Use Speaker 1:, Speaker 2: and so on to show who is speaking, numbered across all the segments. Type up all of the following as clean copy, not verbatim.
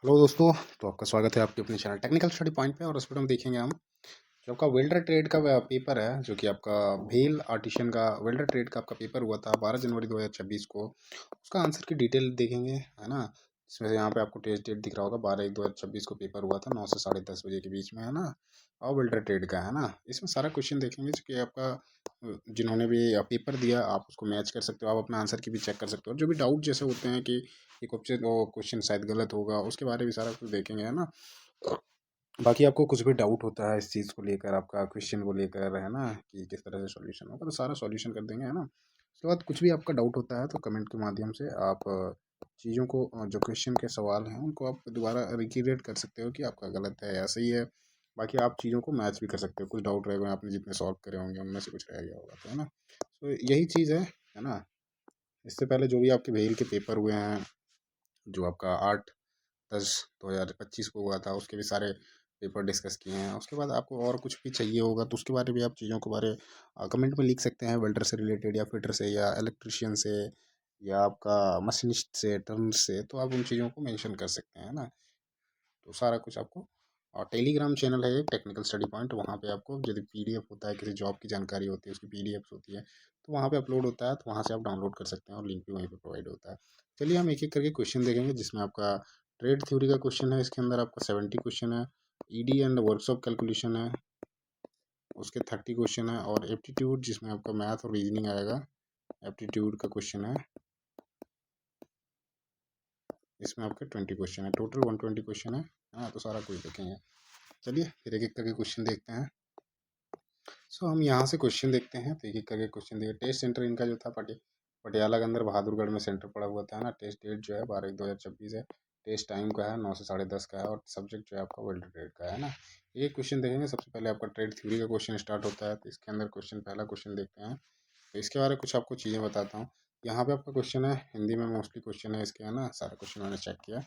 Speaker 1: Hello दोस्तों। तो आपका स्वागत है आपके अपने चैनल टेक्निकल स्टडी पॉइंट पे। और इस वीडियो में देखेंगे हम जो आपका वेल्डर ट्रेड का पेपर है, जो कि आपका भेल आर्टिशन का वेल्डर ट्रेड का आपका पेपर हुआ था 12 जनवरी 2026 को। उसका आंसर की डिटेल देखेंगे, है ना। इसमें से यहाँ पे आपको टेस्ट डेट दिख रहा होगा, 12/1/2026 को पेपर हुआ था 9 से 10:30 बजे के बीच में, है ना। और वेल्डर ट्रेड का, है ना। इसमें सारा क्वेश्चन देखेंगे जो कि आपका जिन्होंने भी पेपर दिया आप उसको मैच कर सकते हो, आप अपना आंसर की भी चेक कर सकते हो। जो भी डाउट जैसे होते हैं कि ये क्वेश्चन शायद गलत होगा, उसके बारे में सारा कुछ देखेंगे, है ना। बाकी आपको कुछ भी डाउट होता है इस चीज़ को लेकर, आपका क्वेश्चन को लेकर, है ना, कि किस तरह से सॉल्यूशन होगा, तो सारा सॉल्यूशन कर देंगे, है ना। उसके बाद कुछ भी आपका डाउट होता है तो कमेंट के माध्यम से आप चीज़ों को जो क्वेश्चन के सवाल हैं उनको आप दोबारा रिक्रिएट कर सकते हो कि आपका गलत है या सही है। बाकी आप चीज़ों को मैच भी कर सकते हो, कुछ डाउट रहेगा आपने जितने सॉल्व करे होंगे उनमें से कुछ रह गया होगा तो, है ना। तो यही चीज़ है ना। इससे पहले जो भी आपके भेल के पेपर हुए हैं, जो आपका 8/10/2025 को हुआ था, उसके भी सारे पेपर डिस्कस किए हैं। उसके बाद आपको और कुछ भी चाहिए होगा तो उसके बारे में आप चीज़ों के बारे कमेंट में लिख सकते हैं, वेल्डर से रिलेटेड या फिटर से या इलेक्ट्रिशियन से या आपका मशीनिस्ट से, टर्नर से, तो आप उन चीज़ों को मेंशन कर सकते हैं, ना। तो सारा कुछ आपको, और टेलीग्राम चैनल है एक टेक्निकल स्टडी पॉइंट, वहाँ पे आपको यदि पीडीएफ होता है, किसी जॉब की जानकारी होती है उसकी पीडीएफ होती है, तो वहाँ पे अपलोड होता है, तो वहाँ से आप डाउनलोड कर सकते हैं और लिंक भी वहीं पे प्रोवाइड होता है। चलिए हम एक एक करके क्वेश्चन देखेंगे, जिसमें आपका ट्रेड थ्योरी का क्वेश्चन है, इसके अंदर आपका 70 क्वेश्चन है। ईडी एंड वर्कशॉप कैलकुलेशन है, उसके 30 क्वेश्चन है। और एप्टीट्यूड, जिसमें आपका मैथ और रीजनिंग आएगा, एप्टीट्यूड का क्वेश्चन है, इसमें आपके 20 क्वेश्चन है, टोटल 120 क्वेश्चन है। हाँ, तो सारा कुछ देखेंगे। चलिए फिर एक एक करके क्वेश्चन देखते हैं। सो हम यहाँ से क्वेश्चन देखते हैं, तो एक एक करके क्वेश्चन देखिए। टेस्ट सेंटर इनका जो था पटियाला के अंदर बहादुरगढ़ में सेंटर पड़ा हुआ था, ना। टेस्ट डेट जो है 12/1/2026 है। टेस्ट टाइम का है 9 से 10:30 का है। और सब्जेक्ट जो है आपका वर्ल्ड ट्रेड का है ना। ये क्वेश्चन देखेंगे। सबसे पहले आपका ट्रेड थ्योरी का क्वेश्चन स्टार्ट होता है, तो इसके अंदर पहला क्वेश्चन देखते हैं। तो इसके बारे में कुछ आपको चीज़ें बताता हूँ। यहाँ पे आपका क्वेश्चन है हिंदी में, मोस्टली क्वेश्चन है इसके, है ना। सारा क्वेश्चन मैंने चेक किया।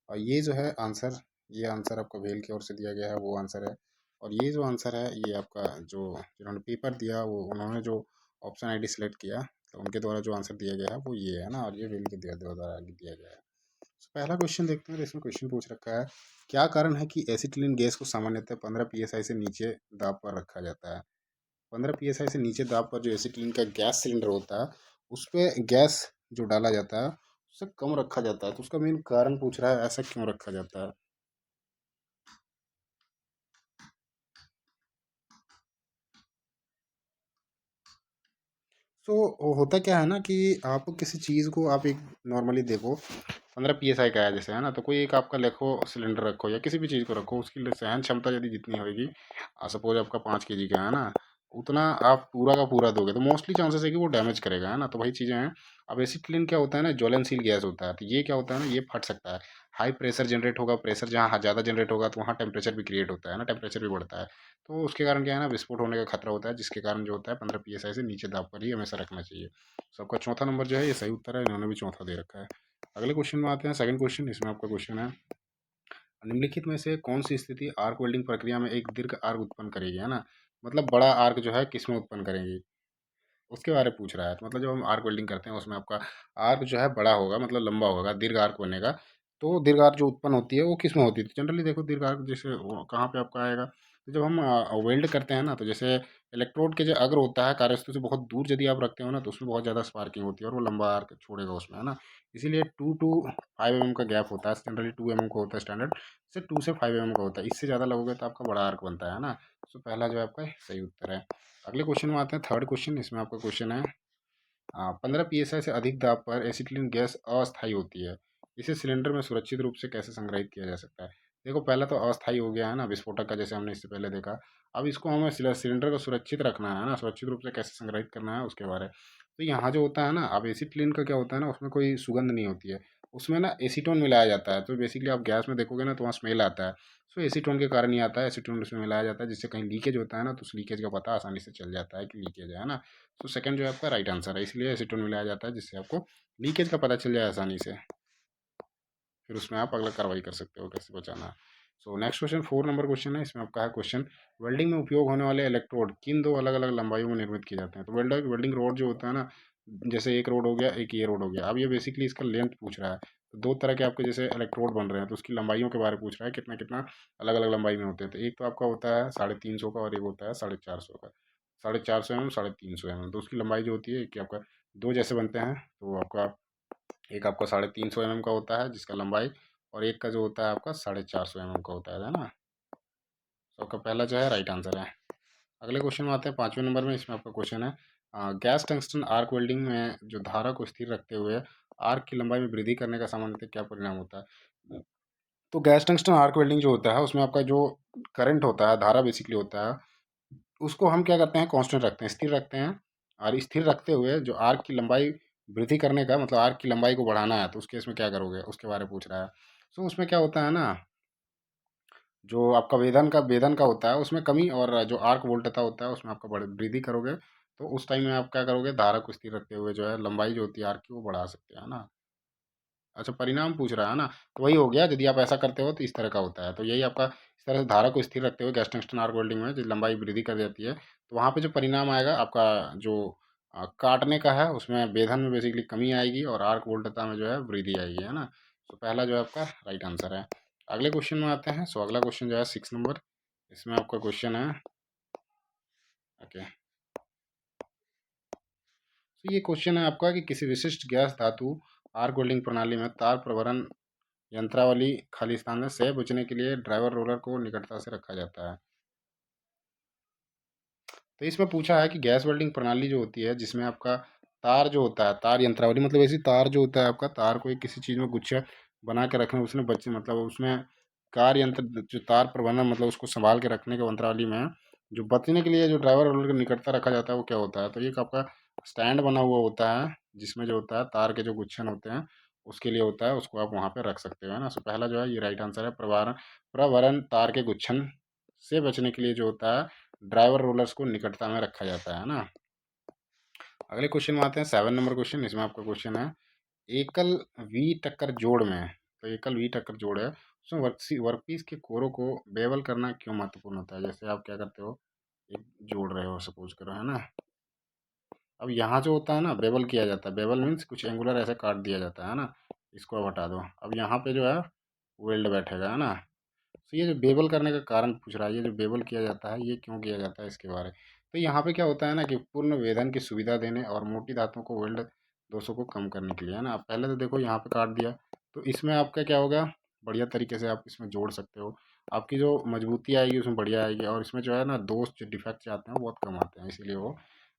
Speaker 1: और ये जो है आंसर, ये आंसर आपका वेल की ओर से दिया गया है, वो आंसर है। और ये जो आंसर है, ये आपका जो जिन्होंने पेपर दिया वो उन्होंने जो ऑप्शन आईडी सेलेक्ट किया, तो उनके द्वारा जो आंसर दिया गया है वो ये है ना। और ये वेल के द्वारा दिया गया है। तो पहला क्वेश्चन देखते हैं। तो इसमें क्वेश्चन पूछ रखा है, क्या कारण है कि एसिटिलीन गैस को सामान्यतः 15 psi से नीचे दाब पर रखा जाता है। 15 psi से नीचे दाब पर जो एसिटिलीन का गैस सिलेंडर होता है, उस पर गैस जो डाला जाता है उससे कम रखा जाता है। तो उसका मेन कारण पूछ रहा है, ऐसा क्यों रखा जाता है। तो होता क्या है ना कि आप किसी चीज़ को आप एक नॉर्मली देखो, 15 psi का है जैसे, है ना। तो कोई एक आपका रखो सिलेंडर रखो या किसी भी चीज़ को रखो, उसकी सहन क्षमता यदि जितनी होगी, सपोज आपका 5 kg का है ना, उतना आप पूरा का पूरा दोगे तो मोस्टली चांसेस है कि वो डैमेज करेगा, है ना। तो वही चीज़ें हैं। अब एसिटिलीन क्या होता है ना, ज्वलनशील गैस होता है। तो ये क्या होता है ना, ये फट सकता है। हाई प्रेशर जनरेट होगा, प्रेशर जहाँ ज़्यादा जनरेट होगा तो वहाँ टेम्परेचर भी क्रिएट होता है ना, टेम्परेचर भी बढ़ता है। तो उसके कारण क्या है ना, विस्फोट होने का खतरा होता है, जिसके कारण जो होता है 15 psi से नीचे दाब पर ही हमेशा रखना चाहिए। तो आपका चौथा नंबर जो है ये सही उत्तर है, इन्होंने भी चौथा दे रखा है। अगले क्वेश्चन में आते हैं, सेकंड क्वेश्चन। इसमें आपका क्वेश्चन है, निम्नलिखित में से कौन सी स्थिति आर्क वेल्डिंग प्रक्रिया में एक दीर्घ आर्क उत्पन्न करेगी, है ना। मतलब बड़ा आर्क जो है किस में उत्पन्न करेंगी, उसके बारे में पूछ रहा है। तो मतलब जब हम आर्क वेल्डिंग करते हैं उसमें आपका आर्क जो है बड़ा होगा, मतलब लंबा होगा, दीर्घ आर्क बनेगा। तो दीर्घ आर्क जो उत्पन्न होती है वो किस में होती है। तो जनरली देखो दीर्घ आर्क जैसे कहाँ पे आपका आएगा, तो जब हम वेल्ड करते हैं ना, तो जैसे इलेक्ट्रोड के जो अग्र होता है कार्यवस्तु से बहुत दूर यदि आप रखते हो ना, तो उसमें बहुत ज़्यादा स्पार्किंग होती है और वो लंबा आर्क छोड़ेगा उसमें, है ना। इसीलिए 2 to 5 mm का गैप होता है, जनरली 2 mm का होता है स्टैंडर्ड से, 2 से 5 mm का होता है। इससे ज़्यादा लगोगे तो आपका बड़ा आर्क बनता है ना। तो पहला जो है आपका सही उत्तर है। अगले क्वेश्चन में आते हैं, थर्ड क्वेश्चन। इसमें आपका क्वेश्चन है, 15 psi से अधिक दाब पर एसिटिलीन गैस अस्थायी होती है, इसे सिलेंडर में सुरक्षित रूप से कैसे संग्रहित किया जा सकता है। देखो पहला तो अस्थायी हो गया है ना, विस्फोटक का, जैसे हमने इससे पहले देखा। अब इसको हमें सिलेंडर को सुरक्षित रखना है ना, सुरक्षित रूप से कैसे संग्रहित करना है उसके बारे। तो यहाँ जो होता है ना, अब एसिटिलीन का क्या होता है ना, उसमें कोई सुगंध नहीं होती है, उसमें ना एसीटोन मिलाया जाता है। तो बेसिकली आप गैस में देखोगे ना तो वहाँ स्मेल आता है। सो एसीटोन के कारण ही आता है, एसीटोन उसमें मिलाया जाता है, जिससे कहीं लीकेज होता है ना, तो उस लीकेज का पता आसानी से चल जाता है कि लीकेज है ना। तो सेकंड जो है आपका राइट आंसर है, इसलिए एसीटोन मिलाया जाता है जिससे आपको लीकेज का पता चल जाए आसानी से। फिर उसमें आप अगला कार्रवाई कर सकते हो कैसे बचाना है। So next question, 4 number question है। इसमें आपका है क्वेश्चन, वेल्डिंग में उपयोग होने वाले इलेक्ट्रोड किन दो अलग अलग लंबाइयों में निर्मित किए जाते हैं। तो वेल्डिंग रोड जो होता है ना, जैसे एक रोड हो गया, एक ये रोड हो गया। अब ये बेसिकली इसका लेंथ पूछ रहा है। तो दो तरह के आपके जैसे इलेक्ट्रोड बन रहे हैं, तो उसकी लंबाइयों के बारे में पूछ रहा है, कितना कितना अलग अलग लंबाई में होते हैं। तो एक तो आपका होता है 350 का और एक होता है 450 का। 450 mm, 350 mm, तो उसकी लंबाई जो होती है कि आपका दो जैसे बनते हैं। तो आपका एक आपका 350 mm का होता है जिसका लंबाई, और एक का जो होता है आपका 450 mm का होता है ना। तो आपका पहला जो है राइट आंसर है। अगले क्वेश्चन में आते हैं 5वें नंबर में। इसमें आपका क्वेश्चन है गैस टंगस्टन आर्क वेल्डिंग में जो धारा को स्थिर रखते हुए आर्क की लंबाई में वृद्धि करने का सामान्यतः क्या परिणाम होता है। तो गैस टंगस्टन आर्क वेल्डिंग जो होता है उसमें आपका जो करंट होता है, धारा बेसिकली होता है, उसको हम क्या करते हैं, कांस्टेंट रखते हैं, स्थिर रखते हैं। और स्थिर रखते हुए जो आर्क की लंबाई वृद्धि करने का मतलब आर्क की लंबाई को बढ़ाना है, तो उस केस में क्या करोगे, उसके बारे में पूछ रहा है। सो उसमें क्या होता है ना, जो आपका वेदन का होता है उसमें कमी, और जो आर्क वोल्टता होता है उसमें आपका वृद्धि करोगे। तो उस टाइम में आप क्या करोगे, धारा को स्थिर रखते हुए जो है लंबाई जो होती है आर्क की वो बढ़ा सकते हैं ना। अच्छा, परिणाम पूछ रहा है ना, तो वही हो गया, यदि आप ऐसा करते हो तो इस तरह का होता है। तो यही आपका इस तरह से धारा को स्थिर रखते हुए गैस टंगस्टन आर्क वेल्डिंग में जो लंबाई वृद्धि कर देती है, तो वहाँ पे जो परिणाम आएगा आपका, जो काटने का है उसमें वेधन में बेसिकली कमी आएगी और आर्क वोल्टता में जो है वृद्धि आएगी, है ना। तो पहला जो है आपका राइट आंसर है। अगले क्वेश्चन में आते हैं। सो अगला क्वेश्चन जो है 6 नंबर, इसमें आपका क्वेश्चन है। ओके, तो ये क्वेश्चन है आपका कि किसी विशिष्ट गैस धातु आर्क वेल्डिंग प्रणाली में तार प्रवरण यंत्रावली खाली स्थान में से बचने के लिए ड्राइवर रोलर को निकटता से रखा जाता है। तो इसमें पूछा है कि गैस वेल्डिंग प्रणाली जो होती है जिसमें आपका तार जो होता है, तार यंत्रावली मतलब ऐसी तार जो होता है आपका, तार को एक किसी चीज़ में गुच्छा बना के रखना, उसमें बच्चे मतलब उसमें कार्य यंत्र जो तार प्रबंधन मतलब उसको संभाल के रखने के यंत्रावली में जो बचने के लिए जो ड्राइवर रोलर की निकटता रखा जाता है वो क्या होता है। तो एक आपका स्टैंड बना हुआ होता है जिसमें जो होता है तार के जो गुच्छन होते हैं उसके लिए होता है, उसको आप वहाँ पे रख सकते हो, है ना। सो पहला जो है ये राइट आंसर है। प्रवारण प्रवरण तार के गुच्छन से बचने के लिए जो होता है ड्राइवर रोलर्स को निकटता में रखा जाता है ना। अगले क्वेश्चन में आते हैं 7 नंबर क्वेश्चन। इसमें आपका क्वेश्चन है एकल वी टक्कर जोड़ में, तो एकल वी टक्कर जोड़ है उसमें वर्कपीस के कोरों को बेवल करना क्यों महत्वपूर्ण होता है। जैसे आप क्या करते हो, एक जोड़ रहे हो सपोज करो, है ना। अब यहाँ जो होता है ना बेवल किया जाता है, बेवल मीन्स कुछ एंगुलर ऐसे काट दिया जाता है ना। इसको अब हटा दो, अब यहाँ पे जो है वेल्ड बैठेगा, है ना। तो ये जो बेबल करने का कारण पूछ रहा है, ये जो बेबल किया जाता है ये क्यों किया जाता है इसके बारे। तो यहाँ पे क्या होता है ना कि पूर्ण वेधन की सुविधा देने और मोटी धातुओं को वेल्ड दोषों को कम करने के लिए, है ना। आप पहले तो देखो यहाँ पे काट दिया, तो इसमें आपका क्या होगा, बढ़िया तरीके से आप इसमें जोड़ सकते हो। आपकी जो मजबूती आएगी उसमें बढ़िया आएगी, और इसमें जो है ना दोष जो डिफेक्ट्स आते हैं वो बहुत कम आते हैं, इसीलिए वो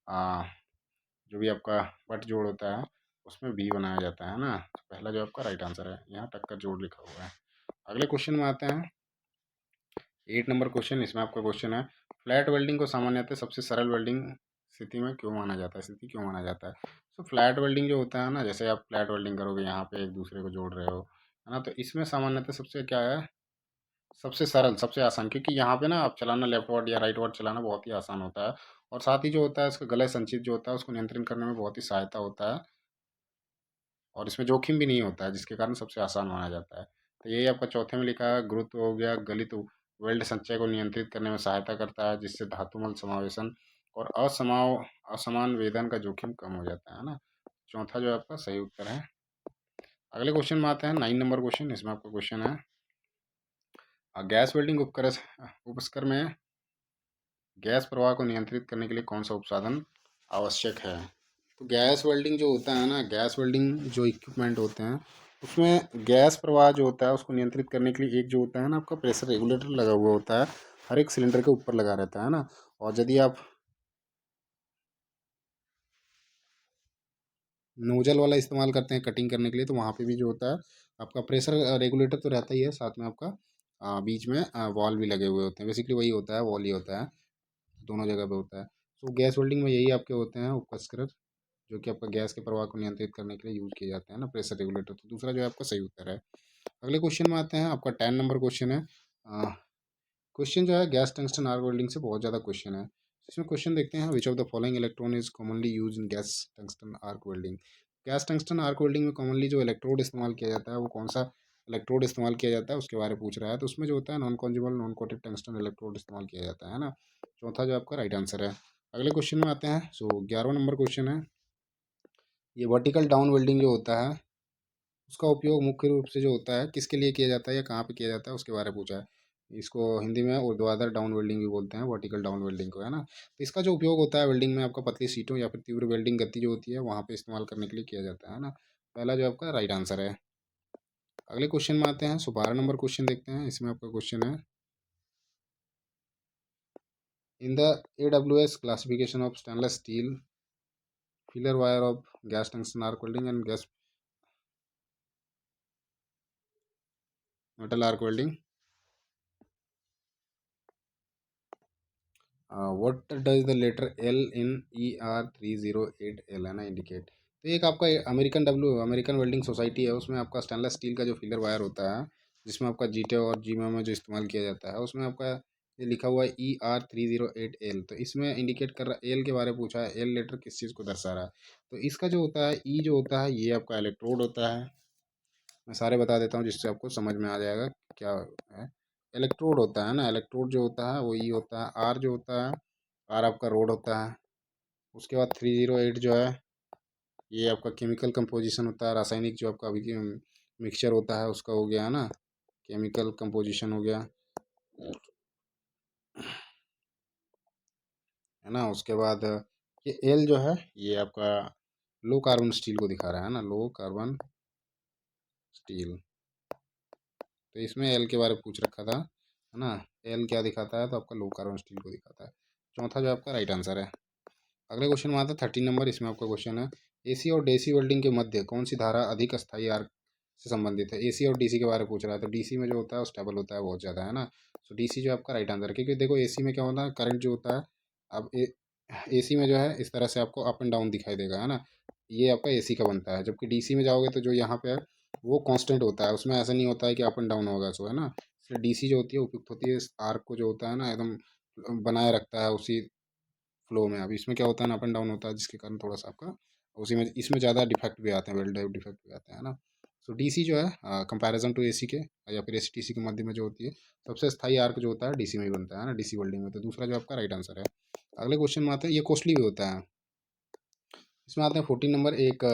Speaker 1: आ, जो भी आपका बट जोड़ होता है उसमें बी बनाया जाता है ना। तो पहला जो आपका राइट आंसर है, यहाँ टक्कर जोड़ लिखा हुआ है। अगले क्वेश्चन में आते हैं 8 नंबर क्वेश्चन। इसमें आपका क्वेश्चन है फ्लैट वेल्डिंग को सामान्यतः सबसे सरल वेल्डिंग स्थिति में क्यों माना जाता है, स्थिति क्यों माना जाता है। तो फ्लैट वेल्डिंग जो होता है ना, जैसे आप फ्लैट वेल्डिंग करोगे यहाँ पे एक दूसरे को जोड़ रहे हो, है ना, तो इसमें सामान्यतः सबसे क्या है, सबसे सरल सबसे आसान, क्योंकि यहाँ पे ना आप चलाना लेफ्ट वर्ड या राइट वर्ड चलाना बहुत ही आसान होता है, और साथ ही जो होता है इसका गलत संचित जो होता है उसको नियंत्रण करने में बहुत ही सहायता होता है, और इसमें जोखिम भी नहीं होता है, जिसके कारण सबसे आसान माना जाता है। तो यही आपका चौथे में लिखा है, गुरुत्व हो गया गलित वेल्ड संचय को नियंत्रित करने में सहायता करता है जिससे धातुमल समावेशन और असमान वेदन का जोखिम कम हो जाता है ना। चौथा जो आपका सही उत्तर है। अगले क्वेश्चन में आते हैं 9 नंबर क्वेश्चन। इसमें आपका क्वेश्चन है गैस वेल्डिंग उपस्कर में गैस प्रवाह को नियंत्रित करने के लिए कौन सा उपसाधन आवश्यक है। तो गैस वेल्डिंग जो होता है ना, गैस वेल्डिंग जो इक्विपमेंट होते हैं उसमें गैस प्रवाह जो होता है उसको नियंत्रित करने के लिए एक जो होता है ना आपका प्रेशर रेगुलेटर लगा हुआ होता है, हर एक सिलेंडर के ऊपर लगा रहता है ना। और यदि आप नोजल वाला इस्तेमाल करते हैं कटिंग करने के लिए, तो वहाँ पे भी जो होता है आपका प्रेशर रेगुलेटर तो रहता ही है, साथ में आपका बीच में वॉल भी लगे हुए होते हैं, बेसिकली वही होता है, वॉल ही होता है, दोनों जगह पे होता है। तो गैस वेल्डिंग में यही आपके होते हैं उपकरण, जो कि आपका गैस के प्रवाह को नियंत्रित करने के लिए यूज किए जाते हैं ना, प्रेशर रेगुलेटर। तो दूसरा जो है आपका सही उत्तर है। अगले क्वेश्चन में आते हैं, आपका 10 नंबर क्वेश्चन है। क्वेश्चन जो है गैस टंगस्टन आर्क वेल्डिंग से बहुत ज़्यादा क्वेश्चन है। इसमें क्वेश्चन देखते हैं, विच of the following electron is commonly use in gas tungsten arc welding. Gas tungsten arc welding में कॉमनली जो इलेक्ट्रोड इस्तेमाल किया जाता है वो कौन सा इलेक्ट्रोड इस्तेमाल किया जाता है उसके बारे में पूछ रहा है। तो उसमें जो होता है non consumable non coated tungsten electrode इस्तेमाल किया जाता है ना। चौथा जो आपका राइट आंसर है। अगले क्वेश्चन में आते हैं। सो 11वां नंबर क्वेश्चन है, ये वर्टिकल डाउन वेल्डिंग जो होता है उसका उपयोग मुख्य रूप से जो होता है किसके लिए किया जाता है या कहाँ पे किया जाता है उसके बारे में पूछा है। इसको हिंदी में ऊर्ध्वाधर डाउन वेल्डिंग भी बोलते हैं, वर्टिकल डाउन वेल्डिंग को, है ना। तो इसका जो उपयोग होता है वेल्डिंग में आपका पतली सीटों या फिर तीव्र वेल्डिंग गति जो होती है वहाँ पे इस्तेमाल करने के लिए किया जाता है ना। पहला जो आपका राइट आंसर है। अगले क्वेश्चन में आते हैं। 12 नंबर क्वेश्चन देखते हैं। इसमें आपका क्वेश्चन है, in the AWS classification of stainless steel filler wire of gas tungsten arc welding and gas metal arc welding, what does the letter L in ER308L, है ना, इंडिकेट। तो एक आपका अमेरिकन वेल्डिंग सोसाइटी है, उसमें आपका stainless steel का जो फीलर वायर होता है जिसमें आपका जीटे और जीमा में जो इस्तेमाल किया जाता है उसमें आपका ये लिखा हुआ है ER308L। तो इसमें इंडिकेट कर रहा है, एल के बारे में पूछा है, एल लेटर किस चीज़ को दर्शा रहा है। तो इसका जो होता है ई जो होता है ये आपका इलेक्ट्रोड होता है। मैं सारे बता देता हूँ जिससे आपको समझ में आ जाएगा क्या है। इलेक्ट्रोड होता है ना, इलेक्ट्रोड जो होता है वो ई होता है। आर जो होता है, आर आपका रोड होता है। उसके बाद 308 जो है ये आपका केमिकल कंपोजिशन होता है, रासायनिक जो आपका अभी मिक्सचर होता है उसका हो गया, है ना, केमिकल कंपोजिशन हो गया, है ना। उसके बाद ये एल जो है ये आपका लो कार्बन स्टील को दिखा रहा है ना, लो कार्बन स्टील। तो इसमें एल के बारे में पूछ रखा था, है ना। एल क्या दिखाता है, तो आपका लो कार्बन स्टील को दिखाता है। चौथा जो आपका राइट आंसर है। अगले क्वेश्चन में आता है 13 नंबर। इसमें आपका क्वेश्चन है, एसी और डीसी वेल्डिंग के मध्य कौन सी धारा अधिक स्थायी आर्क से संबंधित है। एसी और डीसी के बारे में पूछ रहा है, तो डीसी में जो होता है वो स्टेबल होता है बहुत ज़्यादा, है ना। तो डीसी जो आपका राइट आंसर है, क्योंकि देखो एसी में क्या होता है, करंट जो होता है, अब एसी में जो है इस तरह से आपको अप एंड डाउन दिखाई देगा, है ना। ये आपका एसी का बनता है, जबकि डीसी में जाओगे तो जो यहाँ पे है वो कांस्टेंट होता है, उसमें ऐसा नहीं होता है कि अप एंड डाउन होगा, सो है ना। इसलिए डीसी जो होती है उपयुक्त होती है इस आर्क को जो होता है ना एकदम बनाए रखता है उसी फ्लो में। अब इसमें क्या होता है ना, अप एंड डाउन होता है जिसके कारण थोड़ा सा आपका उसी में इसमें ज़्यादा डिफेक्ट भी आते हैं, वेल डेव डिफेक्ट भी आते हैं, ना। सो डीसी जो है कंपैरिजन टू एसी के या फिर एसी टीसी के मध्य में जो होती है सबसे स्थायी आर्क जो होता है डीसी में ही बनता है ना, डीसी वेल्डिंग में। तो दूसरा जो आपका राइट आंसर है। अगले क्वेश्चन में आते हैं, ये कॉस्टली भी होता है। इसमें आते हैं 14 नंबर। एक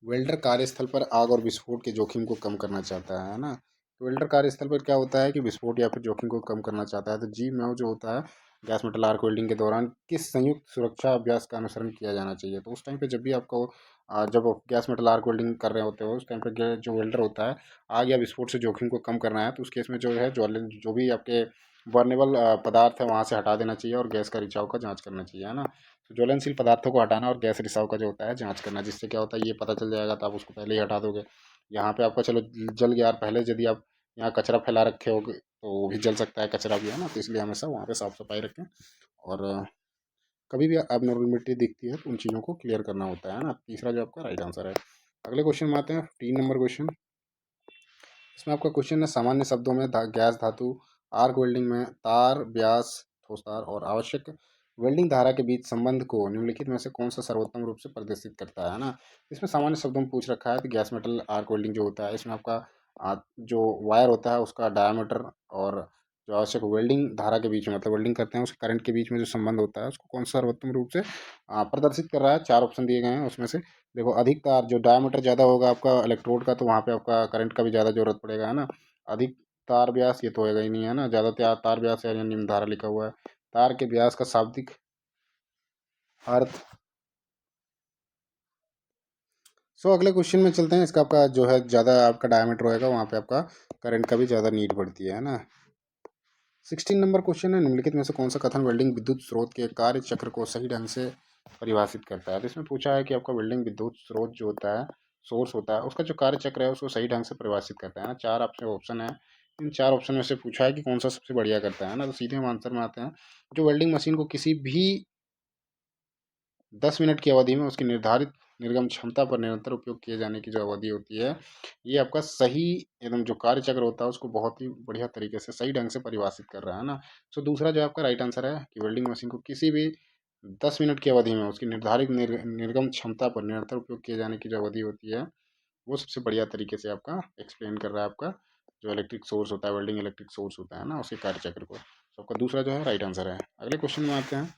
Speaker 1: वेल्डर कार्यस्थल पर आग और विस्फोट के जोखिम को कम करना चाहता है ना। तो वेल्डर कार्यस्थल पर क्या होता है कि विस्फोट या फिर जोखिम को कम करना चाहता है। तो जी मैव जो होता है, गैस मेटल आर्क वेल्डिंग के दौरान किस संयुक्त सुरक्षा अभ्यास का अनुसरण किया जाना चाहिए। तो उस टाइम पे जब भी आपको जब आप गैस मेटल आर्क वेल्डिंग कर रहे होते हो उस टाइम पे जो वेल्डर होता है, आग या विस्फोट से जोखिम को कम करना है तो उस केस में जो है जो भी आपके बर्नेबल पदार्थ है वहाँ से हटा देना चाहिए और गैस का रिसाव का जांच करना चाहिए, है ना। तो ज्वलनशील पदार्थों को हटाना और गैस रिसाव का जो होता है जांच करना, जिससे क्या होता है ये पता चल जाएगा तो आप उसको पहले ही हटा दोगे। यहाँ पे आपका चलो जल गया, और पहले यदि आप यहाँ कचरा फैला रखे होगे तो वो भी जल सकता है, कचरा भी, है ना। तो इसलिए हमेशा वहाँ पे साफ सफाई रखें। और कभी भी एबनॉर्मलिटी दिखती है तो उन चीज़ों को क्लियर करना होता है ना। तीसरा जो आपका राइट आंसर है। अगले क्वेश्चन में आते हैं, 3 नंबर क्वेश्चन। इसमें आपका क्वेश्चन है, सामान्य शब्दों में गैस धातु आर्क वेल्डिंग में तार व्यास ठोस तार और आवश्यक वेल्डिंग धारा के बीच संबंध को निम्नलिखित में से कौन सा सर्वोत्तम रूप से प्रदर्शित करता है ना। इसमें सामान्य शब्दों में पूछ रखा है कि गैस मेटल आर्क वेल्डिंग जो होता है इसमें आपका जो वायर होता है उसका डायमीटर और जो आवश्यक वेल्डिंग धारा के बीच में मतलब वेल्डिंग करते हैं उसके करंट के बीच में जो संबंध होता है उसको कौन सा सर्वोत्तम रूप से प्रदर्शित कर रहा है। 4 ऑप्शन दिए गए हैं उसमें से। देखो, अधिक तार जो डायमीटर ज़्यादा होगा आपका इलेक्ट्रोड का तो वहाँ पे आपका करंट का भी ज़्यादा ज़रूरत पड़ेगा, है ना। अधिक तार व्यास ये तो होएगा ही नहीं, है ना। ज़्यादा तार व्यास है या निम्न धारा लिखा हुआ है। तार के व्यास का शाब्दिक अर्थ। सो अगले क्वेश्चन में चलते हैं। इसका आपका जो है ज़्यादा आपका डायमीटर होएगा वहाँ पे आपका करंट का भी ज़्यादा नीड पड़ती है ना। 16 नंबर क्वेश्चन है, निम्नलिखित में से कौन सा कथन वेल्डिंग विद्युत स्रोत के कार्य चक्र को सही ढंग से परिभाषित करता है। तो इसमें पूछा है कि आपका वेल्डिंग विद्युत स्रोत जो होता है, सोर्स होता है, उसका जो कार्य चक्र है उसको सही ढंग से परिभाषित करता है ना। 4 आपसे ऑप्शन है, इन 4 ऑप्शन में से पूछा है कि कौन सा सबसे बढ़िया करता है ना। तो सीधे हम आंसर में आते हैं। जो वेल्डिंग मशीन को किसी भी 10 मिनट की अवधि में उसकी निर्धारित निर्गम क्षमता पर निरंतर उपयोग किए जाने की जो अवधि होती है, ये आपका सही एकदम जो कार्य चक्र होता है उसको बहुत ही बढ़िया तरीके से सही ढंग से परिभाषित कर रहा है ना। सो दूसरा जो आपका राइट आंसर है कि वेल्डिंग मशीन को किसी भी 10 मिनट की अवधि में उसकी निर्धारित निर्गम क्षमता पर निरंतर उपयोग किए जाने की जो अवधि होती है वो सबसे बढ़िया तरीके से आपका एक्सप्लेन कर रहा है आपका जो इलेक्ट्रिक सोर्स होता है, वेल्डिंग इलेक्ट्रिक सोर्स होता है ना, उसके कार्य चक्र को। तो आपका दूसरा जो है राइट आंसर है। अगले क्वेश्चन में आते हैं।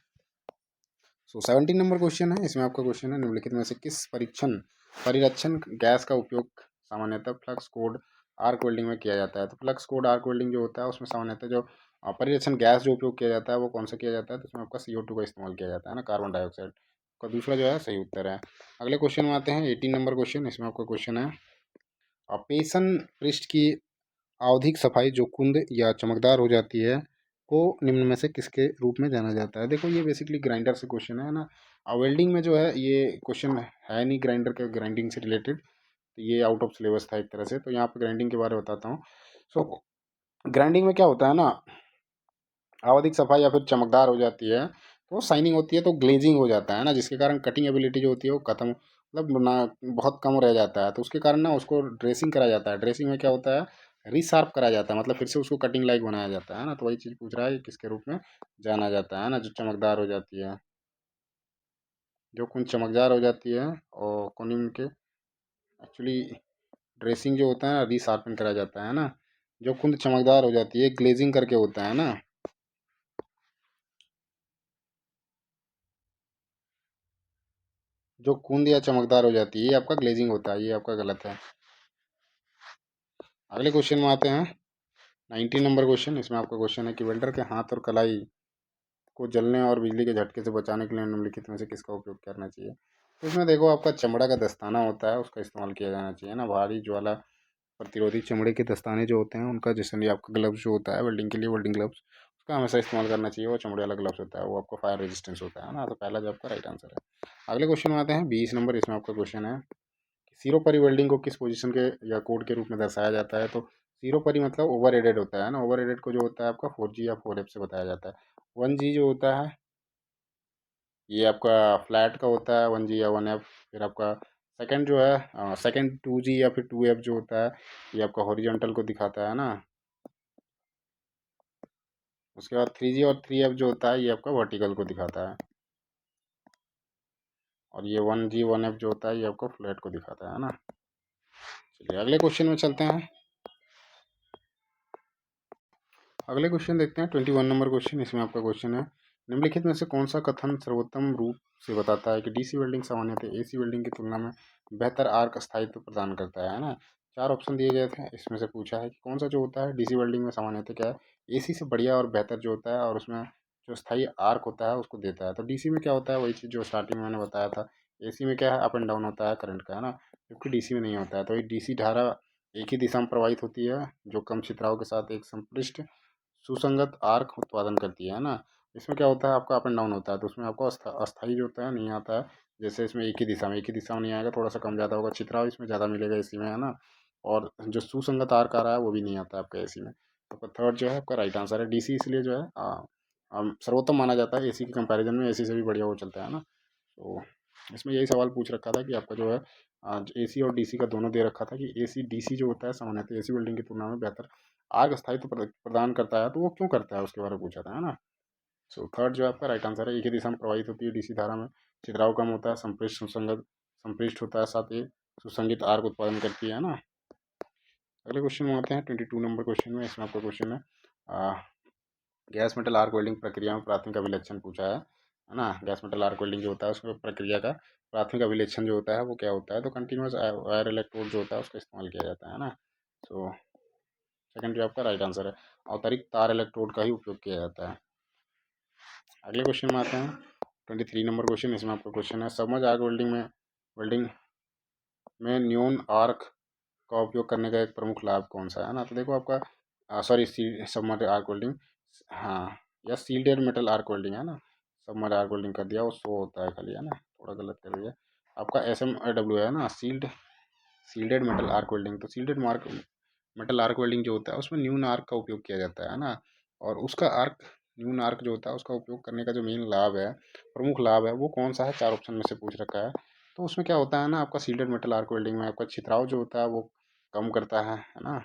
Speaker 1: सो 17 नंबर क्वेश्चन है। इसमें आपका क्वेश्चन है, निम्नलिखित में से किस परीक्षण परिरक्षण गैस का उपयोग सामान्यतः फ्लक्स कोड आर्क वेल्डिंग में किया जाता है। तो फ्लक्स कोड आर्क वेल्डिंग जो होता है उसमें सामान्यतः जो परिरक्षण गैस जो उपयोग किया जाता है वो कौन सा किया जाता है, तो उसमें आपका CO2 का इस्तेमाल किया जाता है ना, कार्बन डाइऑक्साइड का। दूसरा जो है सही उत्तर है। अगले क्वेश्चन में आते हैं 18 नंबर क्वेश्चन। इसमें आपका क्वेश्चन है पेशन पृष्ठ की आवधिक सफाई जो कुंद या चमकदार हो जाती है को निम्न में से किसके रूप में जाना जाता है। देखो ये बेसिकली ग्राइंडर से क्वेश्चन है ना। वेल्डिंग में जो है ये क्वेश्चन है नहीं ग्राइंडर के ग्राइंडिंग से रिलेटेड, तो ये आउट ऑफ सिलेबस था एक तरह से। तो यहाँ पे ग्राइंडिंग के बारे में बताता हूँ। सो ग्राइंडिंग में क्या होता है ना, आवधिक सफाई या फिर चमकदार हो जाती है तो शाइनिंग होती है, तो ग्लेजिंग हो जाता है ना, जिसके कारण कटिंग एबिलिटी जो होती है वो खत्म, मतलब ना बहुत कम रह जाता है। तो उसके कारण ना उसको ड्रेसिंग करा जाता है। ड्रेसिंग में क्या होता है, रीशार्प करा जाता है, मतलब फिर से उसको कटिंग लाइक बनाया जाता है ना। तो वही चीज़ पूछ रहा है कि किसके रूप में जाना जाता है ना, जो चमकदार हो जाती है, जो कुछ चमकदार हो जाती है और कोनिम के एक्चुअली ड्रेसिंग जो होता है ना रीशार्पन करा जाता है ना। जो कुंद चमकदार हो जाती है ग्लेजिंग करके होता है ना। जो कूंद या चमकदार हो जाती है ये आपका ग्लेजिंग होता है, ये आपका गलत है। अगले क्वेश्चन में आते हैं 19 नंबर क्वेश्चन। इसमें आपका क्वेश्चन है कि वेल्डर के हाथ और कलाई को जलने और बिजली के झटके से बचाने के लिए निम्नलिखित में से किसका उपयोग करना चाहिए। तो इसमें देखो आपका चमड़ा का दस्ताना होता है उसका इस्तेमाल किया जाना चाहिए ना। भारी ज्वाला प्रतिरोधी चमड़े के दस्ताने जो होते हैं उनका, जैसे आपका ग्लव्स जो होता है वेल्डिंग के लिए, वेल्डिंग ग्लव्स उसका हमेशा इस्तेमाल करना चाहिए। वो चमड़े वाला ग्लव्स होता है, वो आपको फायर रेजिस्टेंस होता है ना। तो पहला जो आपका राइट आंसर है। अगले क्वेश्चन में आते हैं 20 नंबर। इसमें आपका क्वेश्चन है सीरोपरी वेल्डिंग को किस पोजीशन के या कोड के रूप में दर्शाया जाता है। तो सीरोपरी मतलब ओवर एडेड होता है ना। ओवर एडेड को जो होता है आपका 4G या 4F से बताया जाता है। 1G जो होता है ये आपका फ्लैट का होता है, 1G या 1F। फिर आपका सेकंड जो है सेकंड 2G या फिर 2F जो होता है ये आपका हॉरिजॉन्टल को दिखाता है ना। उसके बाद 3G और 3F जो होता है ये आपका वर्टिकल को दिखाता है। और ये 1G 1F जो होता है ये आपको फ्लैट को दिखाता है ना। चलिए अगले क्वेश्चन में चलते हैं। अगले क्वेश्चन देखते हैं 21 नंबर क्वेश्चन। इसमें आपका क्वेश्चन है निम्नलिखित में से कौन सा कथन सर्वोत्तम रूप से बताता है कि DC वेल्डिंग सामान्यतः AC वेल्डिंग की तुलना में बेहतर आर्क स्थायित्व प्रदान करता है ना। चार ऑप्शन दिए गए थे, इसमें से पूछा है कि कौन सा जो होता है DC वेल्डिंग में सामान्यतः क्या है AC से बढ़िया और बेहतर जो होता है और उसमें जो स्थायी आर्क होता है उसको देता है। तो DC में क्या होता है वही चीज़ जो स्टार्टिंग में मैंने बताया था। AC में क्या है अप एंड डाउन होता है करंट का, है ना, जबकि DC में नहीं होता है। तो ये DC धारा एक ही दिशा में प्रवाहित होती है जो कम छिद्राव के साथ एक संपृष्ट सुसंगत आर्क उत्पादन करती है ना। इसमें क्या होता है आपका अप एंड डाउन होता है, तो उसमें आपको अस्थाई जो होता है नहीं आता है। जैसे इसमें एक ही दिशा में नहीं आएगा, थोड़ा सा कम ज़्यादा होगा, छितराव इसमें ज़्यादा मिलेगा एसी में, है ना। और जो सुसंगत आर्क आ रहा है वो भी नहीं आता है आपका एसी में। तो आपका थर्ड जो है आपका राइट आंसर है। डीसी इसलिए जो है सर्वोत्तम माना जाता है एसी के कंपैरिजन में, एसी से भी बढ़िया वो चलता है ना। तो इसमें यही सवाल पूछ रखा था कि आपका जो है AC और DC का दोनों दे रखा था कि AC DC जो होता है सामान्यतः AC बिल्डिंग की तुलना में बेहतर आग स्थायित्व प्रदान करता है, तो वो क्यों करता है उसके बारे में पूछा था, है ना। सो थर्ड जो है आपका राइट आंसर है। एक ही दिशा में प्रवाहित होती है DC धारा में, छिद्राव कम होता है, संपृष्ट सुसंगत संपृष्ट होता है, साथ ही सुसंगित आर्क उत्पादन करती है ना। अगले क्वेश्चन में आते हैं 22 नंबर क्वेश्चन में। इसमें आपका क्वेश्चन है गैस मेटल आर्क वेल्डिंग प्रक्रिया में प्राथमिक अभिलक्षण पूछा है ना। गैस मेटल आर्क वेल्डिंग जो होता है उसमें प्रक्रिया का प्राथमिक अभिलक्षण जो होता है वो क्या होता है। तो कंटिन्यूस वायर इलेक्ट्रोड जो होता है उसका इस्तेमाल किया जाता है ना। तो सेकंड जो आपका राइट आंसर है, अतिरिक्त तार इलेक्ट्रोड का ही उपयोग किया जाता है। अगले क्वेश्चन में आते हैं 23 नंबर क्वेश्चन। इसमें आपका क्वेश्चन है समझ आर्क वेल्डिंग में न्यून आर्क का उपयोग करने का एक प्रमुख लाभ कौन सा है ना। तो देखो आपका सॉरी सबमर्ज आर्क वेल्डिंग, हाँ, या सील्डेड मेटल आर्क वेल्डिंग है ना। सबमर्ज आर्क वेल्डिंग कर दिया वो शो होता है खाली, है ना, थोड़ा गलत कर दिया। आपका SMW है ना, सील्डेड मेटल आर्क वेल्डिंग। तो shielded mark metal arc welding जो होता है उसमें न्यून आर्क का उपयोग किया जाता है ना। और उसका आर्क न्यून आर्क जो होता है उसका उपयोग करने का जो मेन लाभ है, प्रमुख लाभ है, वो कौन सा है, चार ऑप्शन में से पूछ रखा है। तो उसमें क्या होता है ना आपका सील्डेड मेटल आर्क वेल्डिंग में आपका छितराव जो होता है वो कम करता है ना।